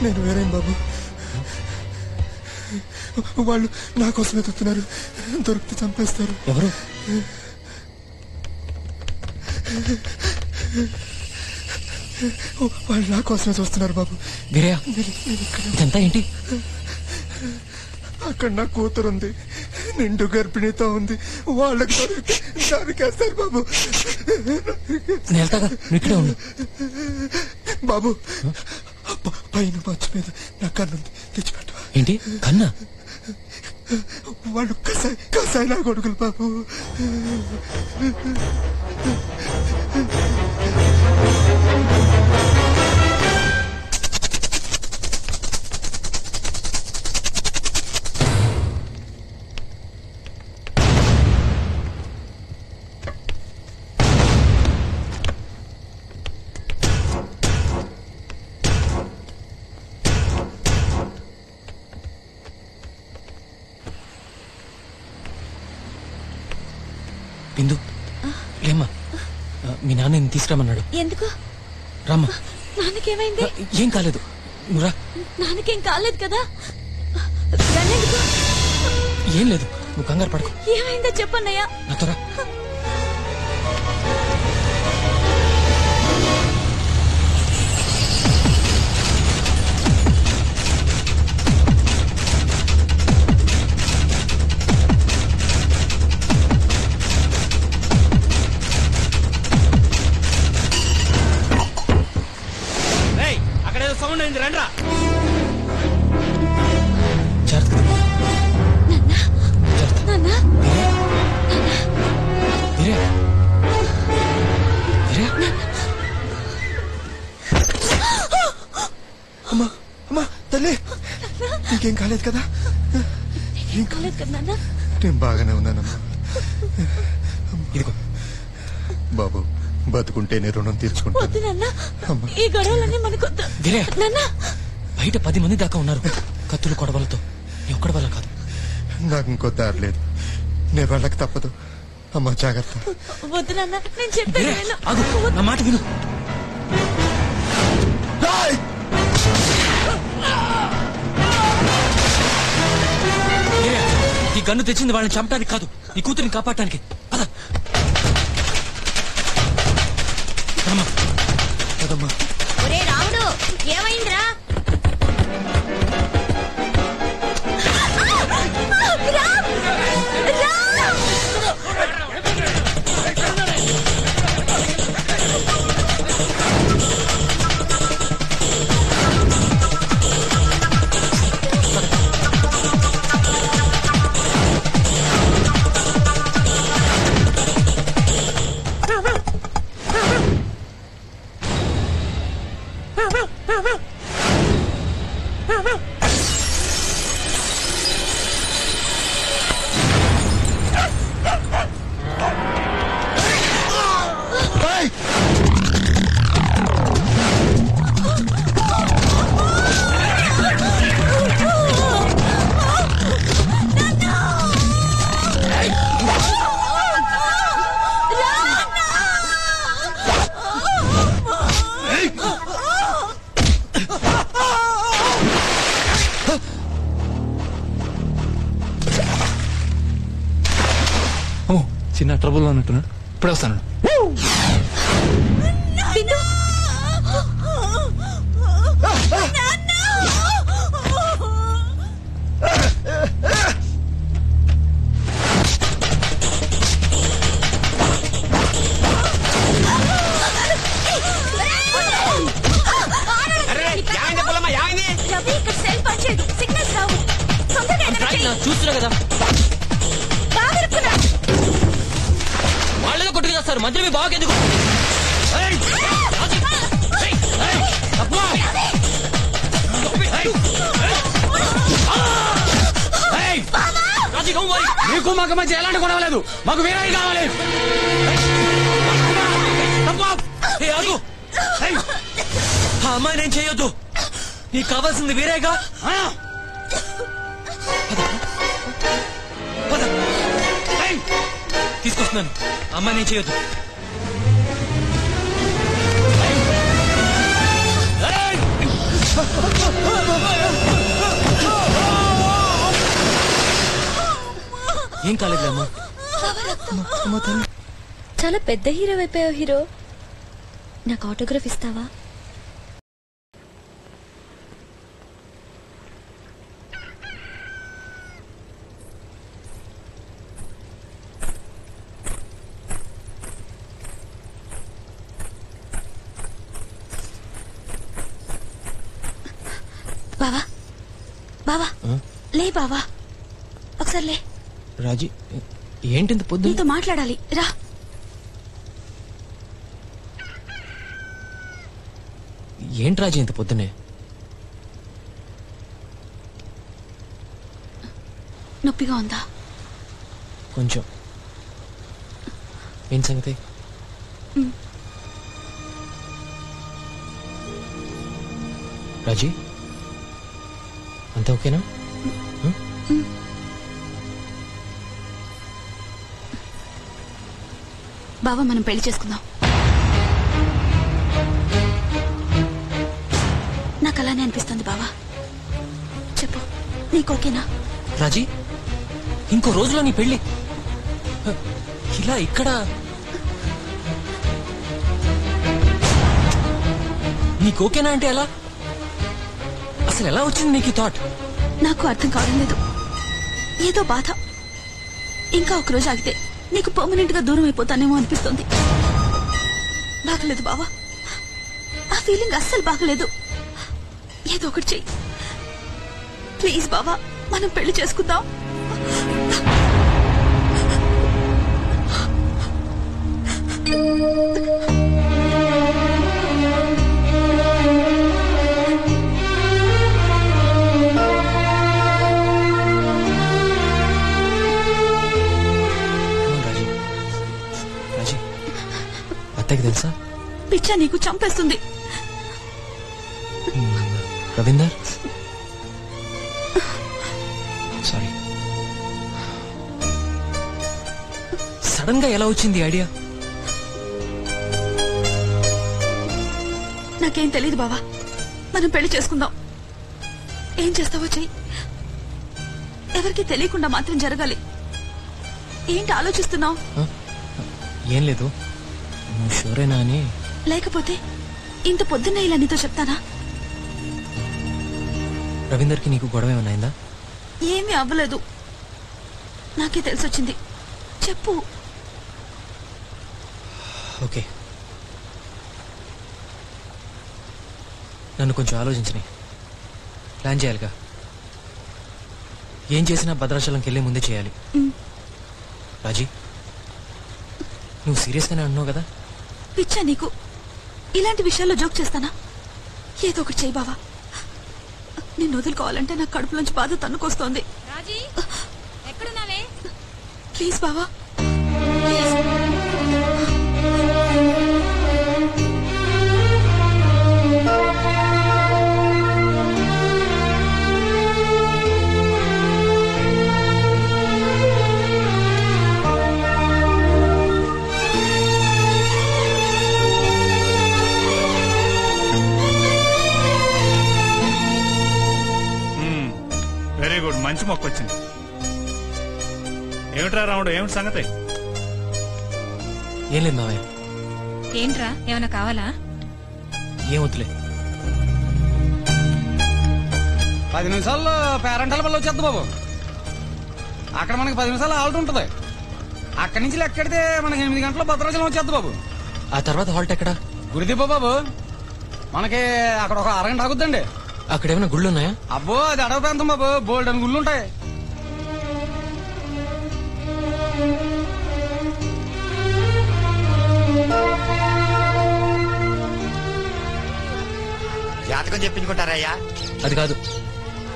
నేను వేరేం బాబు, వాళ్ళు నా కోసం వెతుకుతున్నారు. దొరికితే చంపేస్తారు. ఎవరు? వాళ్ళు నా కోసమే చూస్తున్నారు బాబు. గిరియా ఎంత ఏంటి? అక్కడ నా కూతురు ఉంది, నిండు గర్భిణితో ఉంది. వాళ్ళకి నరికేస్తారు బాబు. నేను వెళ్తాగా, నువ్వు ఇక్కడే ఉండు. బాబు పైన మంచు మీద నా కన్నుంది, తెచ్చిపెట్టు. ఏంటి కన్నా? వాళ్ళు కసాయి నా కొడుకులు బాబు. బిందు లేమ్మా, మీ నాన్న నిన్ను తీసుకురామన్నాడు. ఎందుకు? రామ్మా. నాన్నకేమైంది? ఏం కాలేదు, నువ్వు రా. నాన్నకేం కాలేదు కదా? నన్నెందుకు? ఏం లేదు, నువ్వు కంగారు పడకు. ఏమైందో చెప్పన్నయ్యా. నాతో రా. అక్కడేదో సౌండ్ అయింది, రండ్రా. అమ్మా అమ్మా తల్లి, నీకేం కాలేదు కదా? ఏం కాలేదు కదా నాన్న? నేను బాగానే ఉన్నానమ్మా. ఇదిగో బాబు, బతుకుంటేనే రుణం తీర్చుకుంటాను. వద్దు నాన్న, ఈ గొడవలన్నీ మనకొద్దు నాన్న. బయట 10 మంది దాకా ఉన్నారు, కత్తులు కొడవలతో. నీ ఒక్కడి వల్ల కాదు. నాకు ఇంకో దారి లేదు, నేను వాళ్ళకి తప్పదు. అమ్మా జాగ్రత్త. వద్దు నాన్న, నేను చెప్పేది ఆగు, నా మాట విను. ఈ గన్ను తెచ్చింది వాళ్ళని చంపడానికి కాదు, నీ కూతురిని కాపాడటానికి. పద. ఒరే రాముడు, ఏమైందిరా? చిన్న ట్రబుల్ ఉన్నట్టున్నాడు, ఇప్పుడే వస్తాను. చూస్తున్నా కదా, వాళ్ళేదో కొట్టుకు చేస్తారు, మధ్యలో మీ బావకెందుకు? నీకు మాకు మధ్య ఎలాంటి గొడవ లేదు, మాకు వేరే కావాలి. ఆ అమ్మాయి నేను చేయొద్దు, నీకు కావాల్సింది వేరేగా. తీసుకొస్తున్నాను, అమ్మాయి నేను చేయొద్దు. ఏం కాలేదు అమ్మా. చాలా పెద్ద హీరో అయిపోయావు హీరో. నాకు ఆటోగ్రాఫ్ ఇస్తావా? బావా బావా లే బావా, ఒకసారి లే. రాజీ, ఏంటి పొద్దు? నీతో మాట్లాడాలి, రా. ఏంటి రాజీ ఇంత పొద్దునే? నొప్పిగా ఉందా? కొంచెం. ఏం సంగతి? రాజీ, అంతా ఓకేనా? బావా మనం పెళ్లి చేసుకుందాం. నాకు అలానే అనిపిస్తుంది బావా. చెప్పు, నీకు ఓకేనా? రాజీ, ఇంకో రోజులో నీ పెళ్లి. ఇలా ఇక్కడ నీకు ఓకేనా అంటే ఎలా? అసలు ఎలా వచ్చింది నీకు ఈ థాట్? నాకు అర్థం కావడం లేదు. ఏదో బాధ. ఇంకా ఒక రోజు ఆగితే నీకు పర్మనెంట్ గా దూరం అయిపోతానేమో అనిపిస్తుంది. బాగలేదు బావా, ఆ ఫీలింగ్ అస్సలు బాగలేదు. ఏదో ఒకటి చెయ్యి ప్లీజ్ బావా, మనం పెళ్లి చేసుకుందాం. అత్తకి తెలుసా? పిచ్చా, నీకు చంపేస్తుంది. రవీందర్, సారీ. సడన్ గా ఎలా వచ్చింది ఐడియా? నాకేం తెలియదు బావా, మనం పెళ్లి చేసుకుందాం. ఏం చేస్తావో చెయ్యి. ఎవరికి తెలియకుండా మాత్రం జరగాలి. ఏంటి ఆలోచిస్తున్నావు? ఏం లేదు, నువ్వు షూరేనా అని. లేకపోతే ఇంత పొద్దున్నే ఇలా నీతో చెప్తానా? రవీందర్కి నీకు గొడవ ఏమైనా అయిందా? ఏమీ అవ్వలేదు, నాకే తెలిసొచ్చింది. చెప్పు. ఓకే, నన్ను కొంచెం ఆలోచించని. ప్లాన్ చేయాలిగా. ఏం చేసినా భద్రాచలంకి వెళ్ళే ముందే చేయాలి. రాజీ, నువ్వు సీరియస్గానే అన్నావు కదా? పిచ్చా నీకు, ఇలాంటి విషయాల్లో జోక్ చేస్తానా? ఏదో ఒకటి చెయ్యి బావా. నిన్ను వదులుకోవాలంటే నాకు కడుపులోంచి బాధ తన్నుకొస్తోంది. రాజీ, ఎక్కడున్నావే? ప్లీజ్ బావా. వెరీ గుడ్, మంచి మొక్క వచ్చింది. ఏమిట్రా రాముడు, ఏమిటి సంగతి? ఏం లేదు మావయ్య. ఏంట్రా, ఏమైనా కావాలా? ఏం వద్దులే. 10 నిమిషాల్లో పేరెంటాల వల్ల వచ్చేద్దు బాబు. అక్కడ మనకి 10 నిమిషాలు హాల్ట్ ఉంటుంది. అక్కడి నుంచి లెక్కెడితే మనకి 8 గంటల భద్రాచలం వచ్చేద్దు బాబు. ఆ తర్వాత హాల్ట్ ఎక్కడ? గురిదిబ్బ బాబు. మనకి అక్కడ ఒక అరగంట ఆగుద్దండి. అక్కడ ఏమైనా గుళ్ళు ఉన్నాయా? అబ్బో, అది అడవి ప్రాంతం బాబు, బోల్డ్ అని గుళ్ళు ఉంటాయి. జాతకం చెప్పించుకుంటారయ్యా? అది కాదు,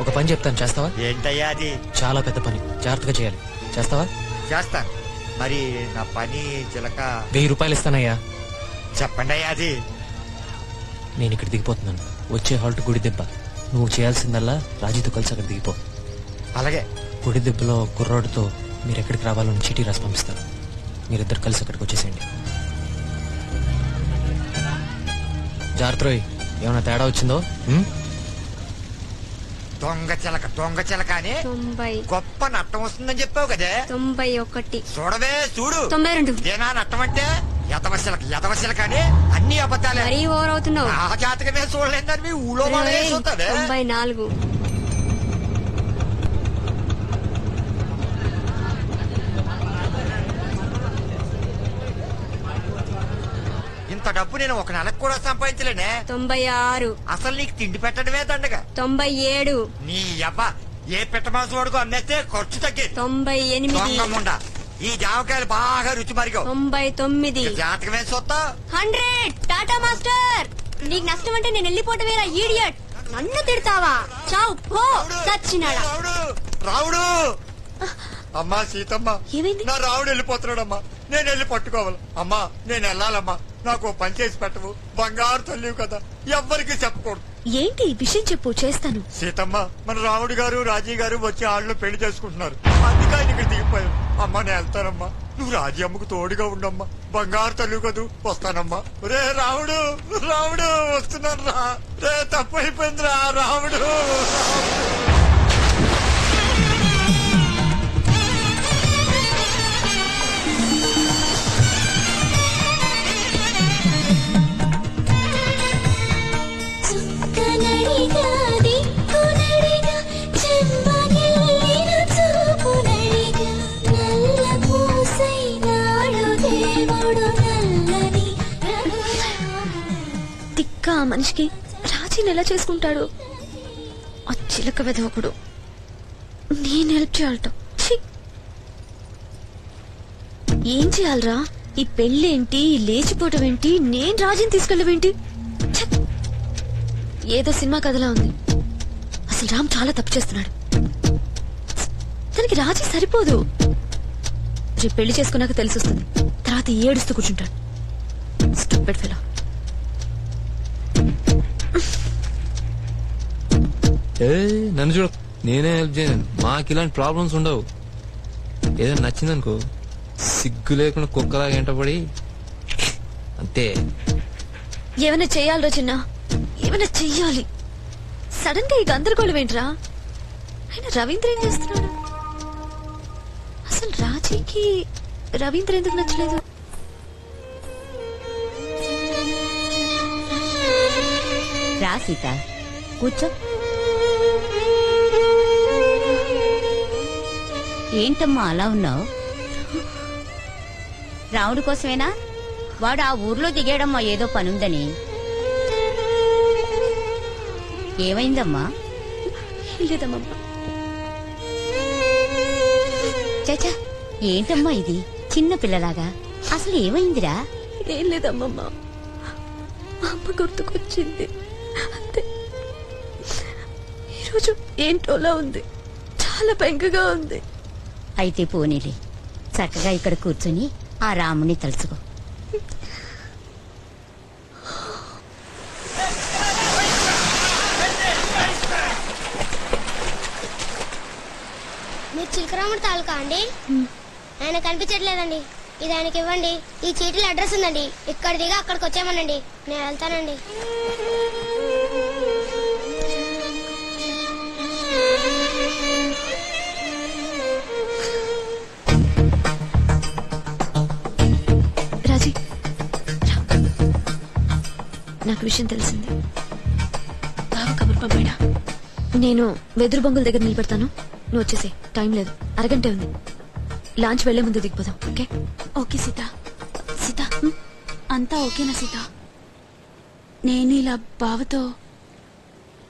ఒక పని చెప్తాను, చేస్తావా? ఏంటయ్యా అది? చాలా పెద్ద పని, జాగ్రత్తగా చేయాలి. చేస్తావా? చేస్తాను. మరి నా పని చిలక 1000 రూపాయలు ఇస్తానయ్యా. చెప్పండి అయ్యా అది. నేను ఇక్కడ దిగిపోతున్నాను. వచ్చే హాల్ట్ గుడి దెబ్బ. నువ్వు చేయాల్సిందల్లా రాజీతో కలిసి అక్కడ దిగిపో. అలాగే. గుడి దెబ్బలో కుర్రాడుతో మీరు ఎక్కడికి రావాలని చీటీ రాసి పంపిస్తారు. మీరిద్దరు కలిసి అక్కడికి వచ్చేసేయండి. జాగ్రత్త, ఏమైనా తేడా వచ్చిందో? దొంగ చిలక అని 90 గొప్ప నట్టం వస్తుందని చెప్పావు కదే. 91 చూడవే, చూడు. 92 ఇదేనా నట్టం అంటే? ఎదవశిలక అని అన్ని అబద్ధాలే. మరీ ఓవర్ అవుతున్నావు. ఆ జాతకమే చూడలేదని మీ ఊళ్ళో వాళ్ళే చూస్తారే. 94 ఇంత డబ్బు నేను ఒక నెలకు కూడా సంపాదించలేనే. 96 అసలు నీకు తిండి పెట్టడమే దండగా. 97 నీ అబ్బా, ఏ పెట్టమాసు వాడుకో అమ్మేస్తే ఖర్చు తగ్గేది. 98 ఈ జామకాయలు బాగా రుచి మరిగావు. 99 జాతకమే చూస్తా. 100 టాటా మాస్టర్. నీకు నష్టం అంటే నేను వెళ్ళిపోవటమేరా ఈడియట్. నన్ను తిడతావా? చావు పో సచ్చినాడా. రావుడు, అమ్మా సీతమ్మ, నా రావుడు వెళ్ళిపోతున్నాడమ్మా. నేను వెళ్ళి పట్టుకోవాలి. అమ్మా, నేను వెళ్ళాలమ్మా. నాకు పని చేసి పెట్టవు. బంగారు తల్లివి కదా, ఎవ్వరికి చెప్పకూడదు. ఏంటి విషయం చెప్పు, చేస్తాను. సీతమ్మ, మన రావుడు గారు రాజీ గారు వచ్చి ఆళ్ళు పెళ్లి చేసుకుంటున్నారు. అందుకే ఆయన ఇక్కడ దిగిపోయారు. అమ్మా, నేను వెళ్తానమ్మా. నువ్వు రాజ్యమ్మకు తోడుగా ఉండమ్మా. బంగారు తల్లి కదూ. వస్తానమ్మా. రే రాముడు, రాముడు వస్తున్నాను రా. రే తప్పు అయిపోయిందిరా రాముడు. తిక్క ఆ మనిషికి రాజీని ఎలా చేసుకుంటాడు? ఆ చిలక వెదవకుడు. నేను హెల్ప్ చేయాలట. ఏం చేయాలరా? ఈ పెళ్ళేంటి, ఈ లేచిపోవటం ఏంటి, నేను రాజీని తీసుకెళ్ళవేంటి? ఏదో సినిమా కథలా ఉంది. అసలు రామ్ చాలా తప్పు చేస్తున్నాడు. తనకి రాజీ సరిపోదు. రేపు పెళ్లి చేసుకున్నాక తెలిసొస్తుంది. తర్వాత ఏడుస్తూ కూర్చుంటాడు. Stupid fellow. నన్ను చూడ, నేనే హెల్ప్ చేయను. మాకు ఇలాంటి ప్రాబ్లమ్స్ ఉండవు. ఏదైనా నచ్చిందనుకో సిగ్గు లేకుండా కుక్కలాగా ఎంటపడి అంతే. ఏమైనా చెయ్యాలరా చిన్న, ఏమైనా చెయ్యాలి. సడన్ గా ఈ గందరగోళం ఏంట్రా? ఆయన రవీంద్ర ఏం చేస్తున్నాడు? అసలు రాజీకి రవీంద్ర ఎందుకు నచ్చలేదు? రా సీత, కూర్చో. ఏంటమ్మా అలా ఉన్నావు? రాముడి కోసమేనా? వాడు ఆ ఊర్లో దిగాడమ్మా ఏదో పనుందని. ఏమైందమ్మా? లేదమ్మా. చచా, ఏంటమ్మా ఇది చిన్న పిల్లలాగా? అసలు ఏమైందిరా? ఏం లేదమ్మమ్మ, అమ్మ గుర్తుకొచ్చింది అంతే. ఈరోజు ఏంటోలా ఉంది, చాలా బెంగగా ఉంది. అయితే పోనీలే, చక్కగా ఇక్కడ కూర్చొని ఆ రాముని తలుచుకో. మీరు చిలకరాముడు తాలూకా అండి? ఆయన కనిపించట్లేదండి. ఇది ఆయనకి ఇవ్వండి. ఈ చీటీలో అడ్రస్ ఉందండి. ఇక్కడ దిగా అక్కడికి వచ్చామనండి. నేను వెళ్తానండి. రాజీ, నాకు విషయం తెలిసింది. బావ కబురు పంపాడా? నేను వెదురు బొంగుల దగ్గర నిలబెడతాను, నువ్వు వచ్చేసే. టైం లేదు, అరగంటే ఉంది. లాంచ్ వెళ్లే ముందు దిగిపోదాం. ఓకే? ఓకే సీత. సీత, అంతా ఓకేనా సీత? నేను ఇలా బావతో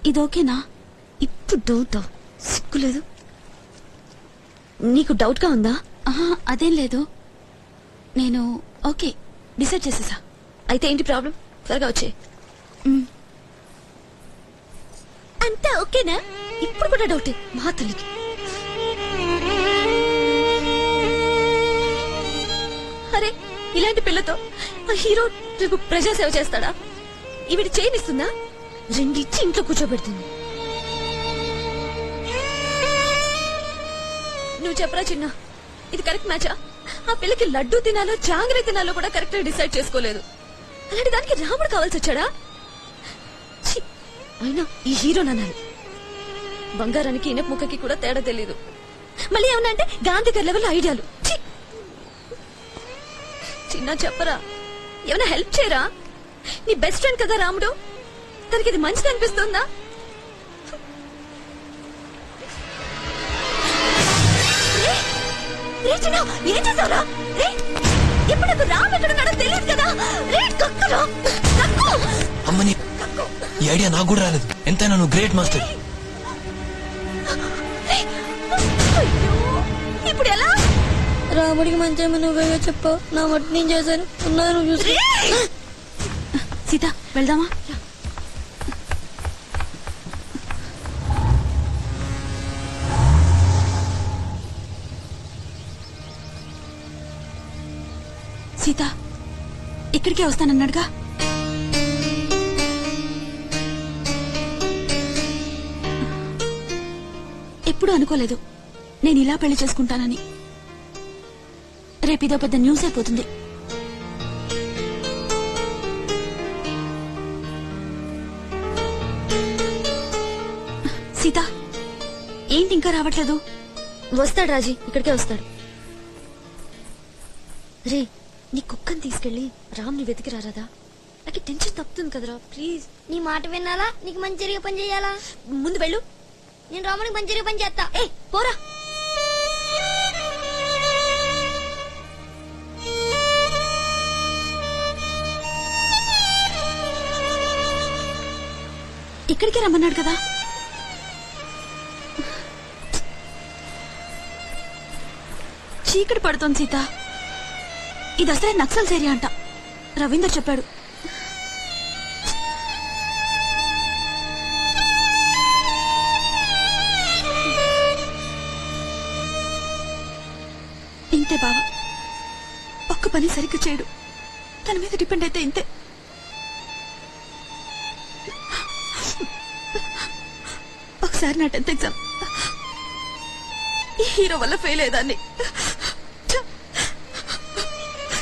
ఇది ఓకేనా? ఇప్పుడు డౌట్ సిగ్గులేదు నీకు? డౌట్ గా ఉందా? అదేం లేదు, నేను ఓకే డిసైడ్ చేసేసా. అయితే ఏంటి ప్రాబ్లం? త్వరగా వచ్చే. అంతా ఓకేనా? ఇప్పుడు కూడా డౌటే మా తల్లికి. అరే, ఇలాంటి పిల్లతో ఆ హీరో రేపు ప్రజాసేవ చేస్తాడా? ఈవిడ చేయనిస్తుందా? రెండిచ్చి ఇంట్లో కూర్చోబెడుతుంది. నువ్వు చెప్పరా చిన్న, ఇది కరెక్ట్ మ్యాచా? ఆ పిల్లకి లడ్డూ తినాలో జాంగ్రీ తినాలో కూడా కరెక్ట్ గా డిసైడ్ చేసుకోలేదు. అలాంటి దానికి రాముడు కావాల్సి వచ్చాడా? అయినా ఈ హీరో నానాలి. బంగారానికి ఇనప ముక్కకి కూడా తేడా తెలీదు. మళ్ళీ ఏమన్నా అంటే గాంధీ గారి లెవెల్ ఐడియాలు. చిన్న చెప్పరా, ఏమైనా హెల్ప్ చేయరా? నీ బెస్ట్ ఫ్రెండ్ కదా రాముడు, తనకి ఇది మంచిది అనిపిస్తుందా? ఏం చేసావురా? ఇప్పుడు రామ్ ఎక్కడున్నాడో తెలియదు కదా. అమ్మని ఈ ఐడియా నాకు కూడా రాలేదు. ఎంతైనా నువ్వు గ్రేట్ మాస్టర్. ఇప్పుడు ఎలా? రాముడికి మంచి నువ్వేగా చెప్పావు. నా మట్టి నేను చేశాను. ఉన్నాను చూసి. సీత, వెళ్దామా? సీత, ఇక్కడికే వస్తానన్నాడుగా. ఎప్పుడు అనుకోలేదు నేను ఇలా పెళ్లి చేసుకుంటానని. రేపిదో పెద్ద న్యూస్ అయిపోతుంది. సీత ఏంటి ఇంకా రావట్లేదు? వస్తాడు రాజీ, ఇక్కడికే వస్తాడు. రే నీ కుక్కని తీసుకెళ్ళి రామ్ని వెతికి రారాదా? నాకు టెన్షన్ తప్పుతుంది కదరా, ప్లీజ్. నీ మాట వినాలా? నీకు మంచి జరిగే పని చేయాలా? ముందు వెళ్ళు. నేను రామునికి మంచి జరిగే పని చేస్తా. ఏ పోరా. ఇక్కడికే రమ్మన్నాడు కదా. చీకటి పడుతోంది సీత. ఇది అసలే నక్సల్స్ ఏరియా అంట, రవీందర్ చెప్పాడు. ఇంతే బావ, ఒక్క పని సరిగ్గా చేయడు. తన మీద డిపెండ్ అయితే ఇంతే. ఒకసారి నా 10th ఎగ్జామ్ ఈ హీరో వల్ల ఫెయిల్ అయ్యేదాన్ని.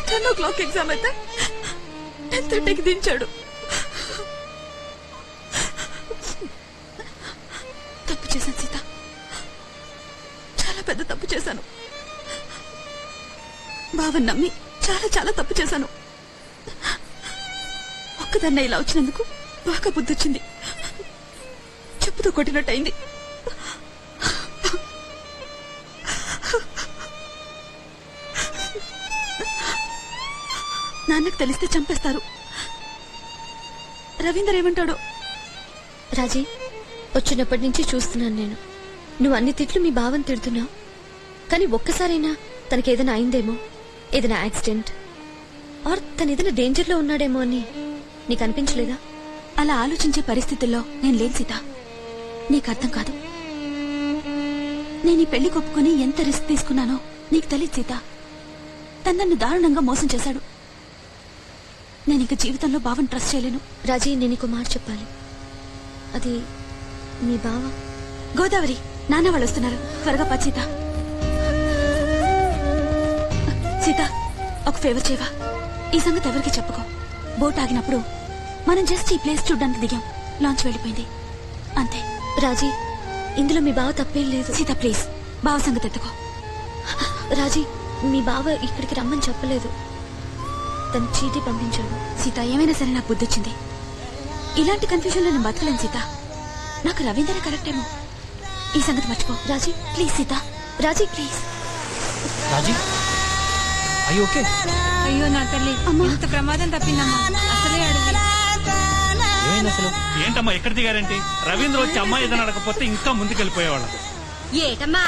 10 o'clock ఎగ్జామ్ అయితే 10:30కి దించాడు. తప్పు చేశాను సీత, చాలా పెద్ద తప్పు చేశాను. బావని నమ్మి చాలా చాలా తప్పు చేశాను. ఒక్కదాన్నే ఇలా వచ్చినందుకు బాగా బుద్ధొచ్చింది. చెప్పుతో కొట్టినట్టయింది. నాన్నకు తెలిస్తే చంపేస్తారు. రవీందర్ ఏమంటాడో? రాజీ, వచ్చినప్పటి నుంచి చూస్తున్నాను నేను. నువ్వు అన్ని తిట్లు మీ బావని తిడుతున్నావు, కానీ ఒక్కసారైనా తనకేదైనా అయిందేమో, ఏదైనా యాక్సిడెంట్ ఆర్ తను ఏదైనా డేంజర్ లో ఉన్నాడేమో అని నీకు అనిపించలేదా? అలా ఆలోచించే పరిస్థితుల్లో నేను లేను సీత. నీకు అర్థం కాదు. నేను ఈ పెళ్లి కొప్పుకుని ఎంత రిస్క్ తీసుకున్నానో నీకు తెలియదు సీత. తను నన్ను దారుణంగా మోసం చేశాడు. నేను ఇంక జీవితంలో బావని ట్రస్ట్ చేయలేను. రాజీ, నేను నీకు మాట చెప్పాలి. అది మీ బావ. గోదావరి, నాన్న వాళ్ళు వస్తున్నారు, త్వరగా పద సీత. సీత, ఒక ఫేవర్ చేయవా? ఈ సంగతి ఎవరికి చెప్పుకో. బోట్ ఆగినప్పుడు మనం జస్ట్ ఈ ప్లేస్ చూడ్డానికి దిగాం, లాంచ్ వెళ్ళిపోయింది, అంతే. రాజీ, ఇందులో మీ బావ తప్పేం లేదు. సీత ప్లీజ్, బావ సంగతి ఎత్తుకో. రాజీ, మీ బావ ఇక్కడికి రమ్మని చెప్పలేదు, తను చీటీ పంపించాడు. సీత, ఏమైనా సరే నాకు బుద్ధి వచ్చింది. ఇలాంటి కన్ఫ్యూజన్ లో నేను బతకలేను సీత. నాకు రవీందర్ కరెక్ట్ ఏమో. ఈ సంగతి మర్చిపో. రాజీ ప్లీజ్ సీత. రాజీ ప్లీజ్. రాజీ, అయ్యో ఓకే. అయ్యో నా తల్లి, ఇంత ప్రమాదం తప్పిందమ్మా. అసలే అడిగి ఏంటమ్మా ఎక్కడ దిగారేంటి? రవీంద్ర వచ్చి అమ్మాయి ఏదైనా అడగకపోతే ఇంకా ముందుకెళ్ళిపోయేవాళ్ళం. ఏటమ్మా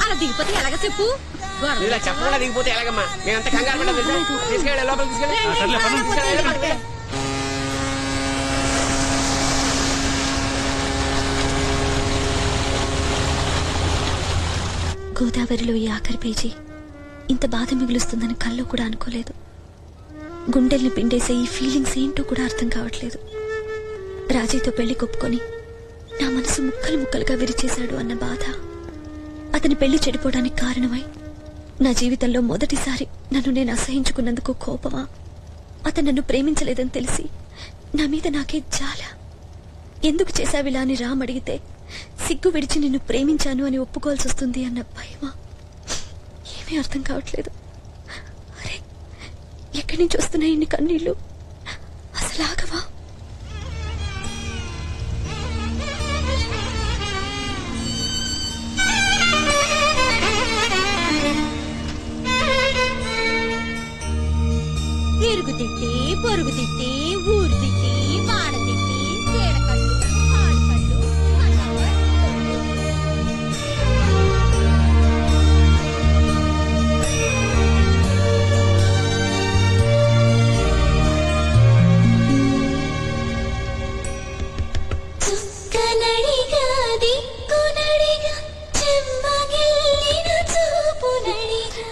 అలా దిగిపోతే ఎలాగ చెప్పు? ఇలా చెప్పకుండా దిగిపోతే ఎలాగమ్మా? మేమంతా కంగారు పడ్డా. తీసుకెళ్ళి లోపలికి తీసుకెళ్ళి. గోదావరిలో ఈ ఆఖరి పేజీ ఇంత బాధ మిగులుస్తుందని కల్లో కూడా అనుకోలేదు. గుండెల్ని పిండేసే ఈ ఫీలింగ్స్ ఏంటో కూడా అర్థం కావట్లేదు. రాజీతో పెళ్లి కొప్పుకొని నా మనసు ముక్కలు ముక్కలుగా విరిచేశాడు అన్న బాధ, అతని పెళ్లి చెడిపోవడానికి కారణమై నా జీవితంలో మొదటిసారి నన్ను నేను అసహించుకున్నందుకు కోపమా, అతను నన్ను ప్రేమించలేదని తెలిసి నా మీద నాకే చాలా, ఎందుకు చేశావిలా అని రామ్ అడిగితే సిగ్గు విడిచి నిన్ను ప్రేమించాను అని ఒప్పుకోవాల్సి వస్తుంది అన్న భయమా, ఏమీ అర్థం కావట్లేదు. అరే, ఎక్కడి నుంచి వస్తున్నాయి ఇన్ని కన్నీళ్లు? అసలు ఆగవా? ఇరుగు తిట్టి, పొరుగు తిట్టి, ఊరు తిట్టి, వాడ తిట్టి, చీడకట్టు, ఆడకట్టు, చుక్కనడిగా దిక్కునడిగా చెమ్మగిల్లిన చూపునడిగా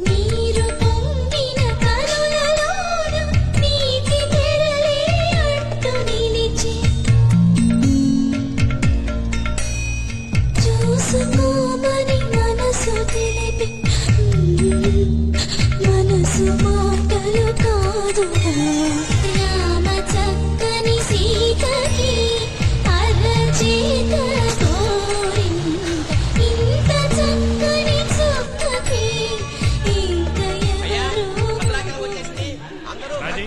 నీరు పొంగిన కనులలోన నీటి తెరలే అట్టు నిలిచి చూసుకోమని మనసు తెలిపి మాటలు కాదుగా రామ చక్కని సీతకి అరచేత కోరింత ఇంత చక్కని చుక్కకి ఇంక రాజీ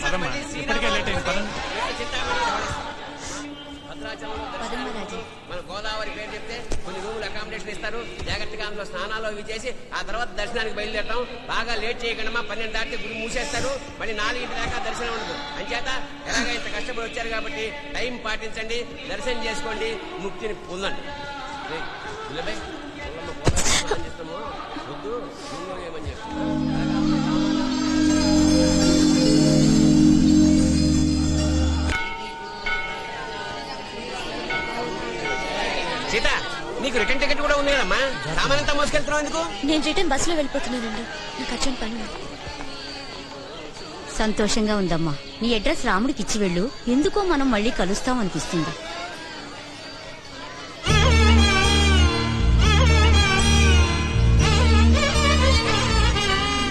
పదమ్మా ఇప్పటికే లేట్ అయింది పదండి. మన గోదావరి పేరు చెప్తే కొన్ని రూములు అకామిడేషన్ ఇస్తారు. జాగ్రత్తగా అందులో స్నానాలు ఇవి చేసి ఆ తర్వాత దర్శనానికి బయలుదేరతాం. బాగా లేట్ చేయకుండా 12 దాటితే గుడి మూసేస్తారు. మళ్ళీ 4 దాకా దర్శనం ఉండదు. అంచేత ఎలాగ ఇంత కష్టపడి వచ్చారు కాబట్టి టైం పాటించండి, దర్శనం చేసుకోండి, ముక్తిని పొందండి. చేస్తాము వద్దు ఏమని చెప్తాం. సీత, నీకు రిటర్న్ టికెట్ కూడా ఉంది కదమ్మా. సామానంతా మోసుకెళ్తున్నావు ఎందుకు? నేను రిటర్న్ బస్సులో వెళ్ళిపోతున్నానండి. నాకు అర్జెంట్ పని ఉంది. సంతోషంగా ఉందమ్మా. నీ అడ్రస్ రాముడికి ఇచ్చి వెళ్ళు. ఎందుకో మనం మళ్ళీ కలుస్తాం అనిపిస్తుంది.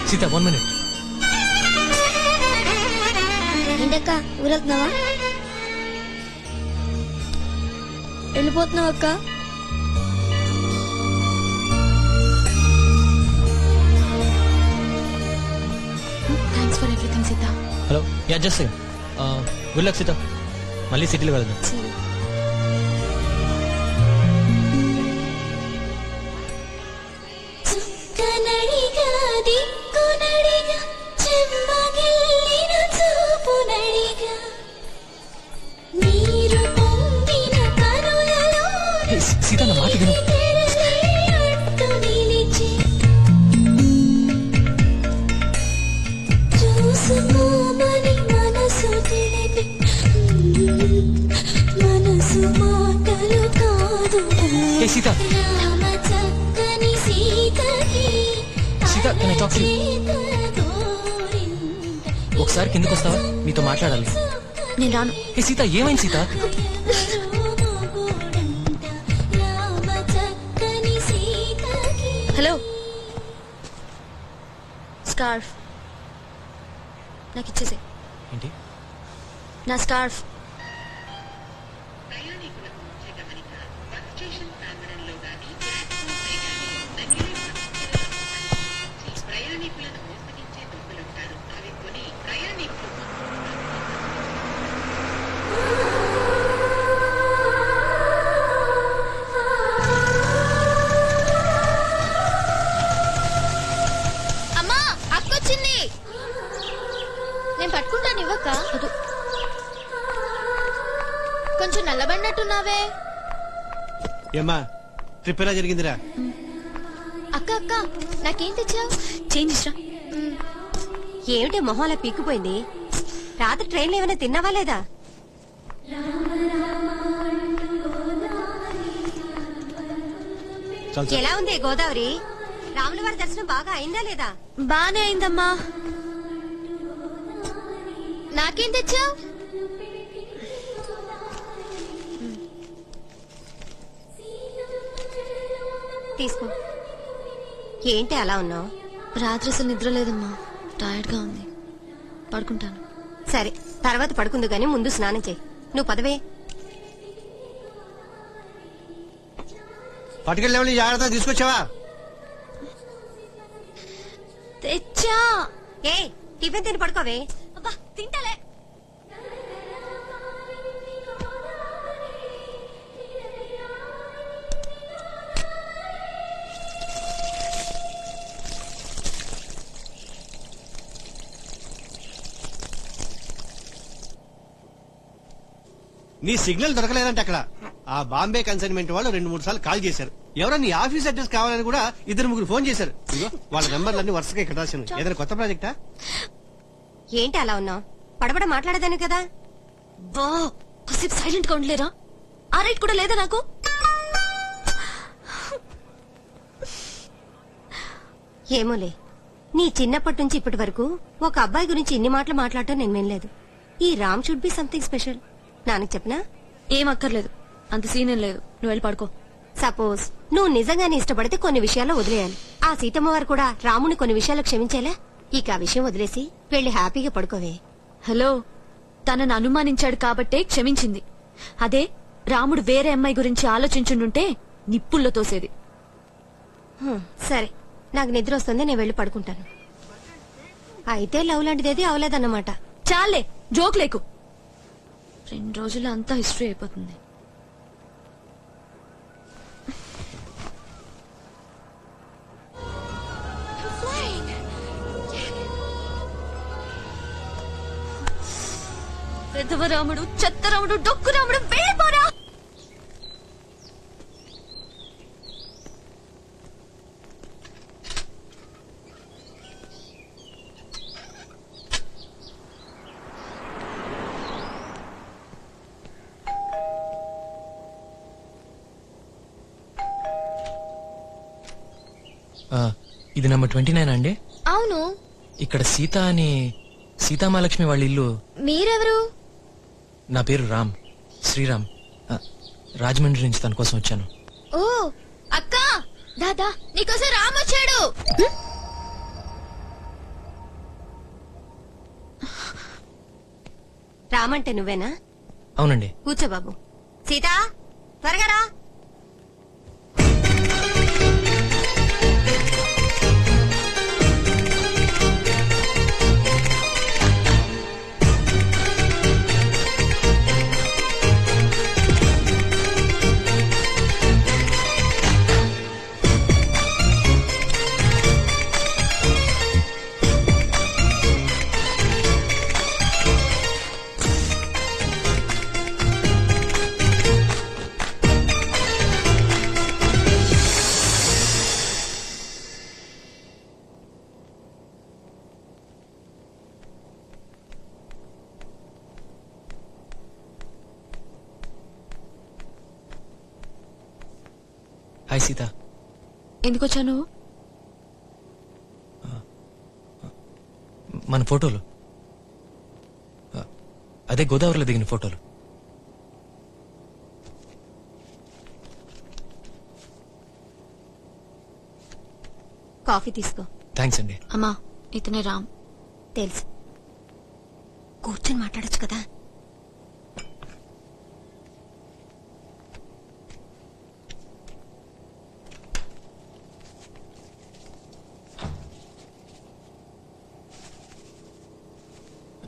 సీత 1 minute. ఏంటక్క ఊరెళ్తున్నావా? వెళ్ళిపోతున్నావు అక్క? Thanks for everything Sita. Hello, yeah just good luck Sita. మళ్ళీ సిటీలో వెళ్దాం. చుక్కనడిగా దిక్కునడిగా చెమ్మగిల్లిన చూపునడిగా నీరు పొంగిన కనులలో సీత నా మాట విను. అంటూ నిలిచి చూసుకోమని మనసు తెలిపి మనసు మాటలు కాదు ఏ సీత, రామ చక్కని సీతకి Sita can I talk to you? ఒకసారి కిందకు వస్తావా? నీతో మాట్లాడాలి. నేను రాను. ఏ సీత, ఏమైంది సీత? హలో, స్కార్ఫ్ నాకు ఇచ్చేసే. ఏంటి? నా స్కార్ఫ్. అమ్మా, అక్కొచ్చింది. నేను పట్టుకుంటాను, ఇవ్వక్క. కొంచెం నల్లబడినట్టున్నావే. ఏమ్మా ట్రిప్ ఎలా జరిగిందిరా? అక్క అక్క, నాకేం తెచ్చావు? చేంజ్ ఇస్తా. ఏమిటి మొహంలో పీక్కుపోయింది? రాత్రి ట్రైన్లో ఏమైనా తిన్నావా లేదా? ఎలా ఉంది గోదావరి? రాముల వారి దర్శనం బాగా అయిందా లేదా? బానే అయిందమ్మా. నాకేం తెచ్చావు? తీసుకో. ఏంటి అలా ఉన్నావు? రాత్రి అసలు నిద్ర లేదమ్మా. టైర్డ్ గా ఉంది, పడుకుంటాను. సరే, తర్వాత పడుకుందు గాని ముందు స్నానం చేయి. నువ్వు పదవే. పట్టుకెళ్ళి జాగ్రత్త తీసుకొచ్చావా? తెచ్చా. ఏ టిఫిన్ తిని పడుకోవే. అబ్బా తింటలే. నీ సిగ్నల్ దొరకలేదంటే అక్కడ ఆ బాంబే కన్సైన్మెంట్ వాళ్ళు 2-3 సార్లు కాల్ చేశారు. ఎవరో నీ ఆఫీస్ అడ్రస్ కావాలని కూడా 2-3 ఫోన్ చేశారు. ఇదిగో వాళ్ళ నెంబర్లన్నీ వరుసగా ఇక్కడ రాశాను. ఏదైనా కొత్త ప్రాజెక్టా? ఏంటి అలా ఉన్నావు? పడబడ మాట్లాడదాను కదా. బా, కాసేపు సైలెంట్ గా ఉండలేరా? ఆ రైట్ కూడా లేదా నాకు? ఏమోలే, నీ చిన్నప్పటి నుంచి ఇప్పటి వరకు ఒక అబ్బాయి గురించి ఇన్ని మాటలు మాట్లాడటం నేను వినలేదు. ఈ Ram should be something special. నాన్నకు చెప్పనా? ఏం అక్కర్లేదు, అంత సీన్ ఏం లేదు. నువ్వు వెళ్ళి పడుకో. సపోజ్ నువ్వు నిజంగానే ఇష్టపడితే కొన్ని విషయాల్లో వదిలేయాలి. ఆ సీతమ్మ వారు కూడా రాముని కొన్ని విషయాలు క్షమించేలా. ఇక ఆ విషయం వదిలేసి వెళ్ళి హ్యాపీగా పడుకోవే. హలో, తనను అనుమానించాడు కాబట్టే క్షమించింది. అదే రాముడు వేరే అమ్మాయి గురించి ఆలోచించుండుంటే నిప్పుల్లో తోసేది. సరే, నాకు నిద్ర వస్తుంది, నేను వెళ్ళి పడుకుంటాను. అయితే లవ్ లాంటిదేది అవలేదన్నమాట. చాలే, జోక్ లేకు. 2 రోజుల్లో అంతా హిస్టరీ అయిపోతుంది. పెద్దవ రాముడు, చెత్త రాముడు, డొక్కు రాముడు, వెళ్ళిపోరా. ఇది నంబర్ 29 అండి? అవును. ఇక్కడ సీత అని సీతామహాలక్ష్మి వాళ్ళ ఇల్లు. మీరెవరు? నా పేరు రామ్, శ్రీరామ్. రాజమండ్రి నుంచి తన కోసం వచ్చాను. ఓ అక్క, దాదా నీకోసం రామ్ వచ్చాడు. రామంటే నువ్వేనా? అవునండి. కూర్చో బాబు. సీత, త్వరగా రా. హాయ్ సీత. ఎందుకు వచ్చాను? మన ఫోటోలు, అదే గోదావరిలో దిగిన ఫోటోలు. కాఫీ తీసుకో. థ్యాంక్స్ అండి. అమ్మా, ఇతనే రామ్. తెలుసు. కూర్చొని మాట్లాడొచ్చు కదా.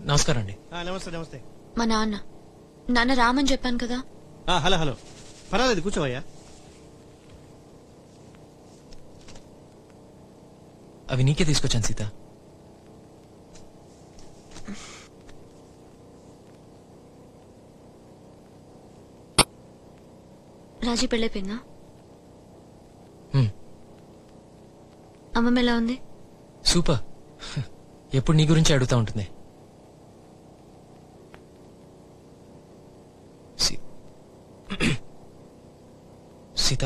నమస్కారం అండి. నమస్తే. నమస్తే. మా నాన్న రామ్ అని చెప్పాను కదా. హలో హలో, పర్వాలేదు, కూర్చోవయ్యా. అవి నీకే తీసుకొచ్చాను సీత. రాజీ పెళ్ళైపోయిందా? అమ్మమ్మ ఎలా ఉంది? సూపర్. ఎప్పుడు నీ గురించి అడుగుతా ఉంటుంది. Sita,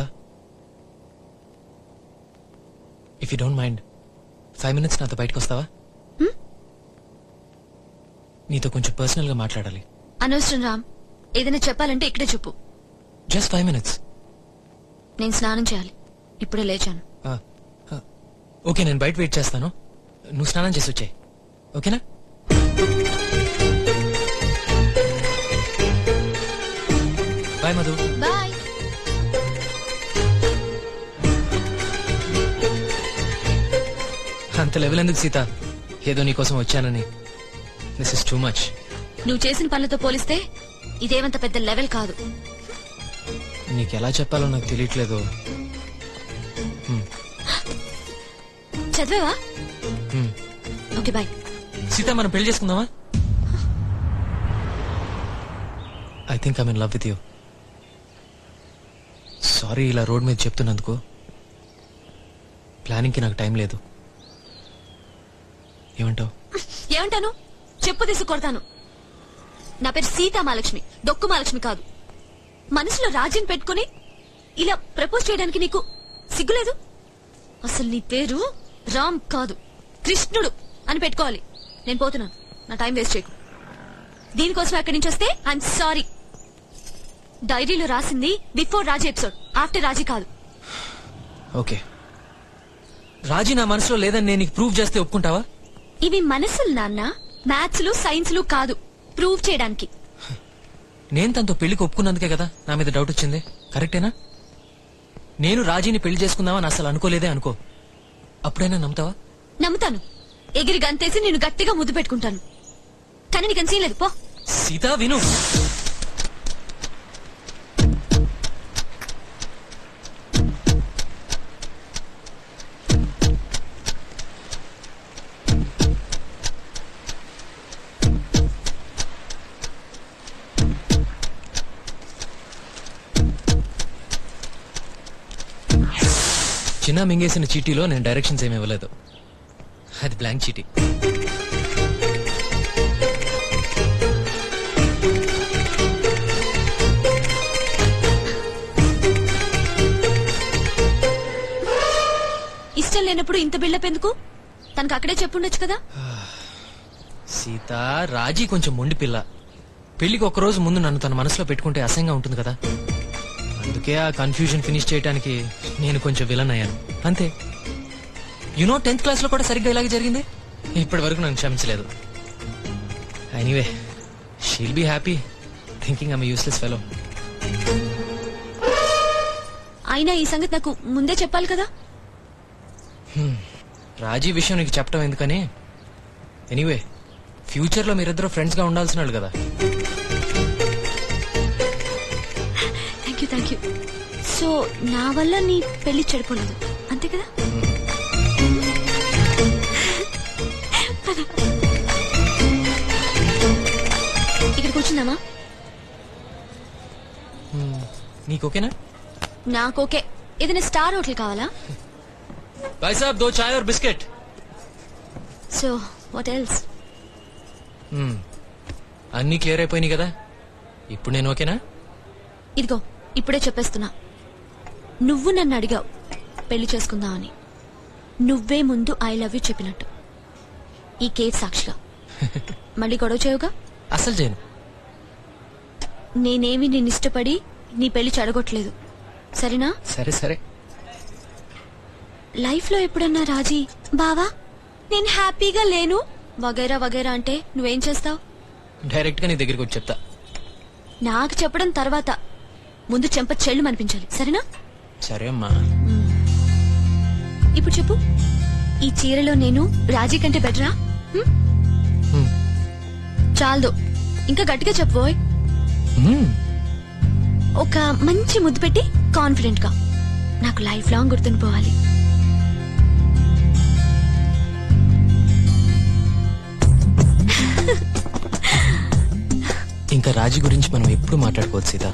if you don't mind 5 minutes నాతో బయటకు వస్తావా? నీతో కొంచెం పర్సనల్ గా మాట్లాడాలి. అనవసరం రామ్, ఏదైనా చెప్పాలంటే ఇక్కడే చెప్పు. Just 5 minutes. నేను స్నానం చేయాలి, ఇప్పుడే లేచాను. ఓకే, నేను బయట వెయిట్ చేస్తాను. నువ్వు స్నానం చేసి వచ్చాయి, ఓకేనా? బాయ్ మధు. బాయ్. అంత లెవెల్ ఎందుకు సీత? ఏదో నీకోసం వచ్చానని. This is too much. నువ్వు చేసిన పనులతో పోలిస్తే ఇదేమంత పెద్ద లెవెల్ కాదు. నీకెలా చెప్పాలో నాకు తెలియట్లేదు. చదివావా? Okay bye. సీత, మనం పెళ్లి చేసుకుందామా? I think I'm in love with you. Sorry ఇలా రోడ్ మీద చెప్తున్నందుకు. ప్లానింగ్ కి నాకు టైం లేదు. ఏమంటావు? ఏమంటాను? చెప్పు తీసి కొడతాను. నా పేరు సీతామహాలక్ష్మి, డొక్కు మహాలక్ష్మి కాదు. మనసులో రాజ్యం పెట్టుకుని ఇలా ప్రపోజ్ చేయడానికి నీకు సిగ్గులేదు? అసలు నీ పేరు రామ్ కాదు, కృష్ణుడు అని పెట్టుకోవాలి. నేను పోతున్నాను, నా టైం వేస్ట్ చేయకు. దీనికోసం ఎక్కడి నుంచి వస్తే ఐఎమ్ సారీ. డైరీలో రాసింది బిఫోర్ రాజీ ఎపిసోడ్, ఆఫ్టర్ రాజీ కాదు. ఓకే, రాజీ నా మనసులో లేదని నేను నీకు ప్రూవ్ చేస్తే ఒప్పుకుంటావా? ఇవి మనసులు నాన్న, మ్యాథ్స్ లు సైన్స్ లు కాదు, ప్రూవ్ చేయడానికి. నేను తనతో పెళ్లికి ఒప్పుకున్నందుకే కదా నా మీద డౌట్ వచ్చింది. కరెక్టేనా? నేను రాజీని పెళ్లి చేసుకుందామని అసలు అనుకోలేదే అనుకో, అప్పుడైనా నమ్ముతావా? నమ్ముతాను. ఎగిరి గంతేసి నేను గట్టిగా ముద్దు పెట్టుకుంటాను. కానీ నీకు సీన్ లేదు, పో. సీత విను. చిన్న మింగేసిన చీటీలో నేను డైరెక్షన్స్ ఏమి ఇవ్వలేదు, అది బ్లాంక్ చీటీ. ఇష్టం లేనప్పుడు ఇంత బిల్డప్ ఎందుకు? తనకు అక్కడే చెప్పుండొచ్చు కదా. సీత, రాజీ కొంచెం మొండి పిల్ల. పెళ్లికి ఒక్కరోజు ముందు నన్ను తన మనసులో పెట్టుకుంటే అసహ్యంగా ఉంటుంది కదా. అందుకే ఆ కన్ఫ్యూజన్ ఫినిష్ చేయడానికి నేను కొంచెం విలన్ అయ్యాను అంతే. 10th క్లాస్ లో కూడా సరిగ్గా ఇలాగే జరిగింది. ఇప్పటి వరకు నన్ను క్షమించలేదు. Anyway, she'll be happy thinking I'm useless fellow. అయినా ఈ సంగతి నాకు ముందే చెప్పాలి కదా. రాజీ విషయం నీకు చెప్పడం ఎందుకని. ఎనీవే, ఫ్యూచర్ లో మీరిద్దరు ఫ్రెండ్స్ గా ఉండాల్సిన వాళ్ళు కదా. Thank you. సో నా వల్ల నీ పెళ్లి చెడిపోలేదు అంతే కదా. ఇక్కడ కూర్చుందామా? నీకు ఓకేనా? నాకు ఓకే. ఏదైనా స్టార్ హోటల్ కావాలా? భాయ్ సాబ్, 2 చాయ్ और బిస్కెట్. So what else? అన్నీ క్లియర్ అయిపోయినాయి కదా. ఇప్పుడు నేను ఓకేనా? ఇదిగో ఇప్పుడే చెప్పేస్తున్నా. నువ్వు నన్ను అడిగావు పెళ్లి చేసుకుందాం అని. నువ్వే ముందు ఐ లవ్ యూ చెప్పినట్టు, ఈ కేఫ్ సాక్షిగా. మళ్ళీ గొడవ చేయవుగా? అసలు చేయను. నేనేమి నేను ఇష్టపడి నీ పెళ్లి చెడగొట్టలేదు, సరేనా? సరే సరే. లైఫ్ లో ఎప్పుడన్నా రాజీ బావా నేను హ్యాపీగా లేను వగైరా వగైరా అంటే నువ్వేం చేస్తావు? డైరెక్ట్ గా నీ దగ్గరికి వచ్చి చెప్తా. నాకు చెప్పడం తర్వాత, ముందు చెంప చెల్లు అనిపించాలి, సరేనా? సరే అమ్మా. ఇప్పుడు చెప్పు, ఈ చీరలో నేను రాజీ కంటే బెటరా? చాలదు, ఇంకా గట్టిగా చెప్పబోయ్. ఒక మంచి ముద్దు పెట్టి కాన్ఫిడెంట్ గా, నాకు లైఫ్ లాంగ్ గుర్తుండిపోవాలి. ఇంకా రాజీ గురించి మనం ఎప్పుడు మాట్లాడుకోవచ్చు సీత.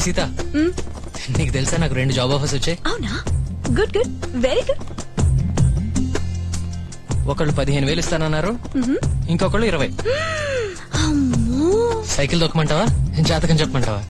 సీత, నీకు తెలుసా నాకు 2 జాబ్ ఆఫర్స్ వచ్చాయి. అవునా? Good good, very good. ఒకళ్ళు 15,000 ఇస్తానన్నారు, ఇంకొకళ్ళు 20. సైకిల్ దొక్కమంటావా, జాతకం చెప్పమంటావా?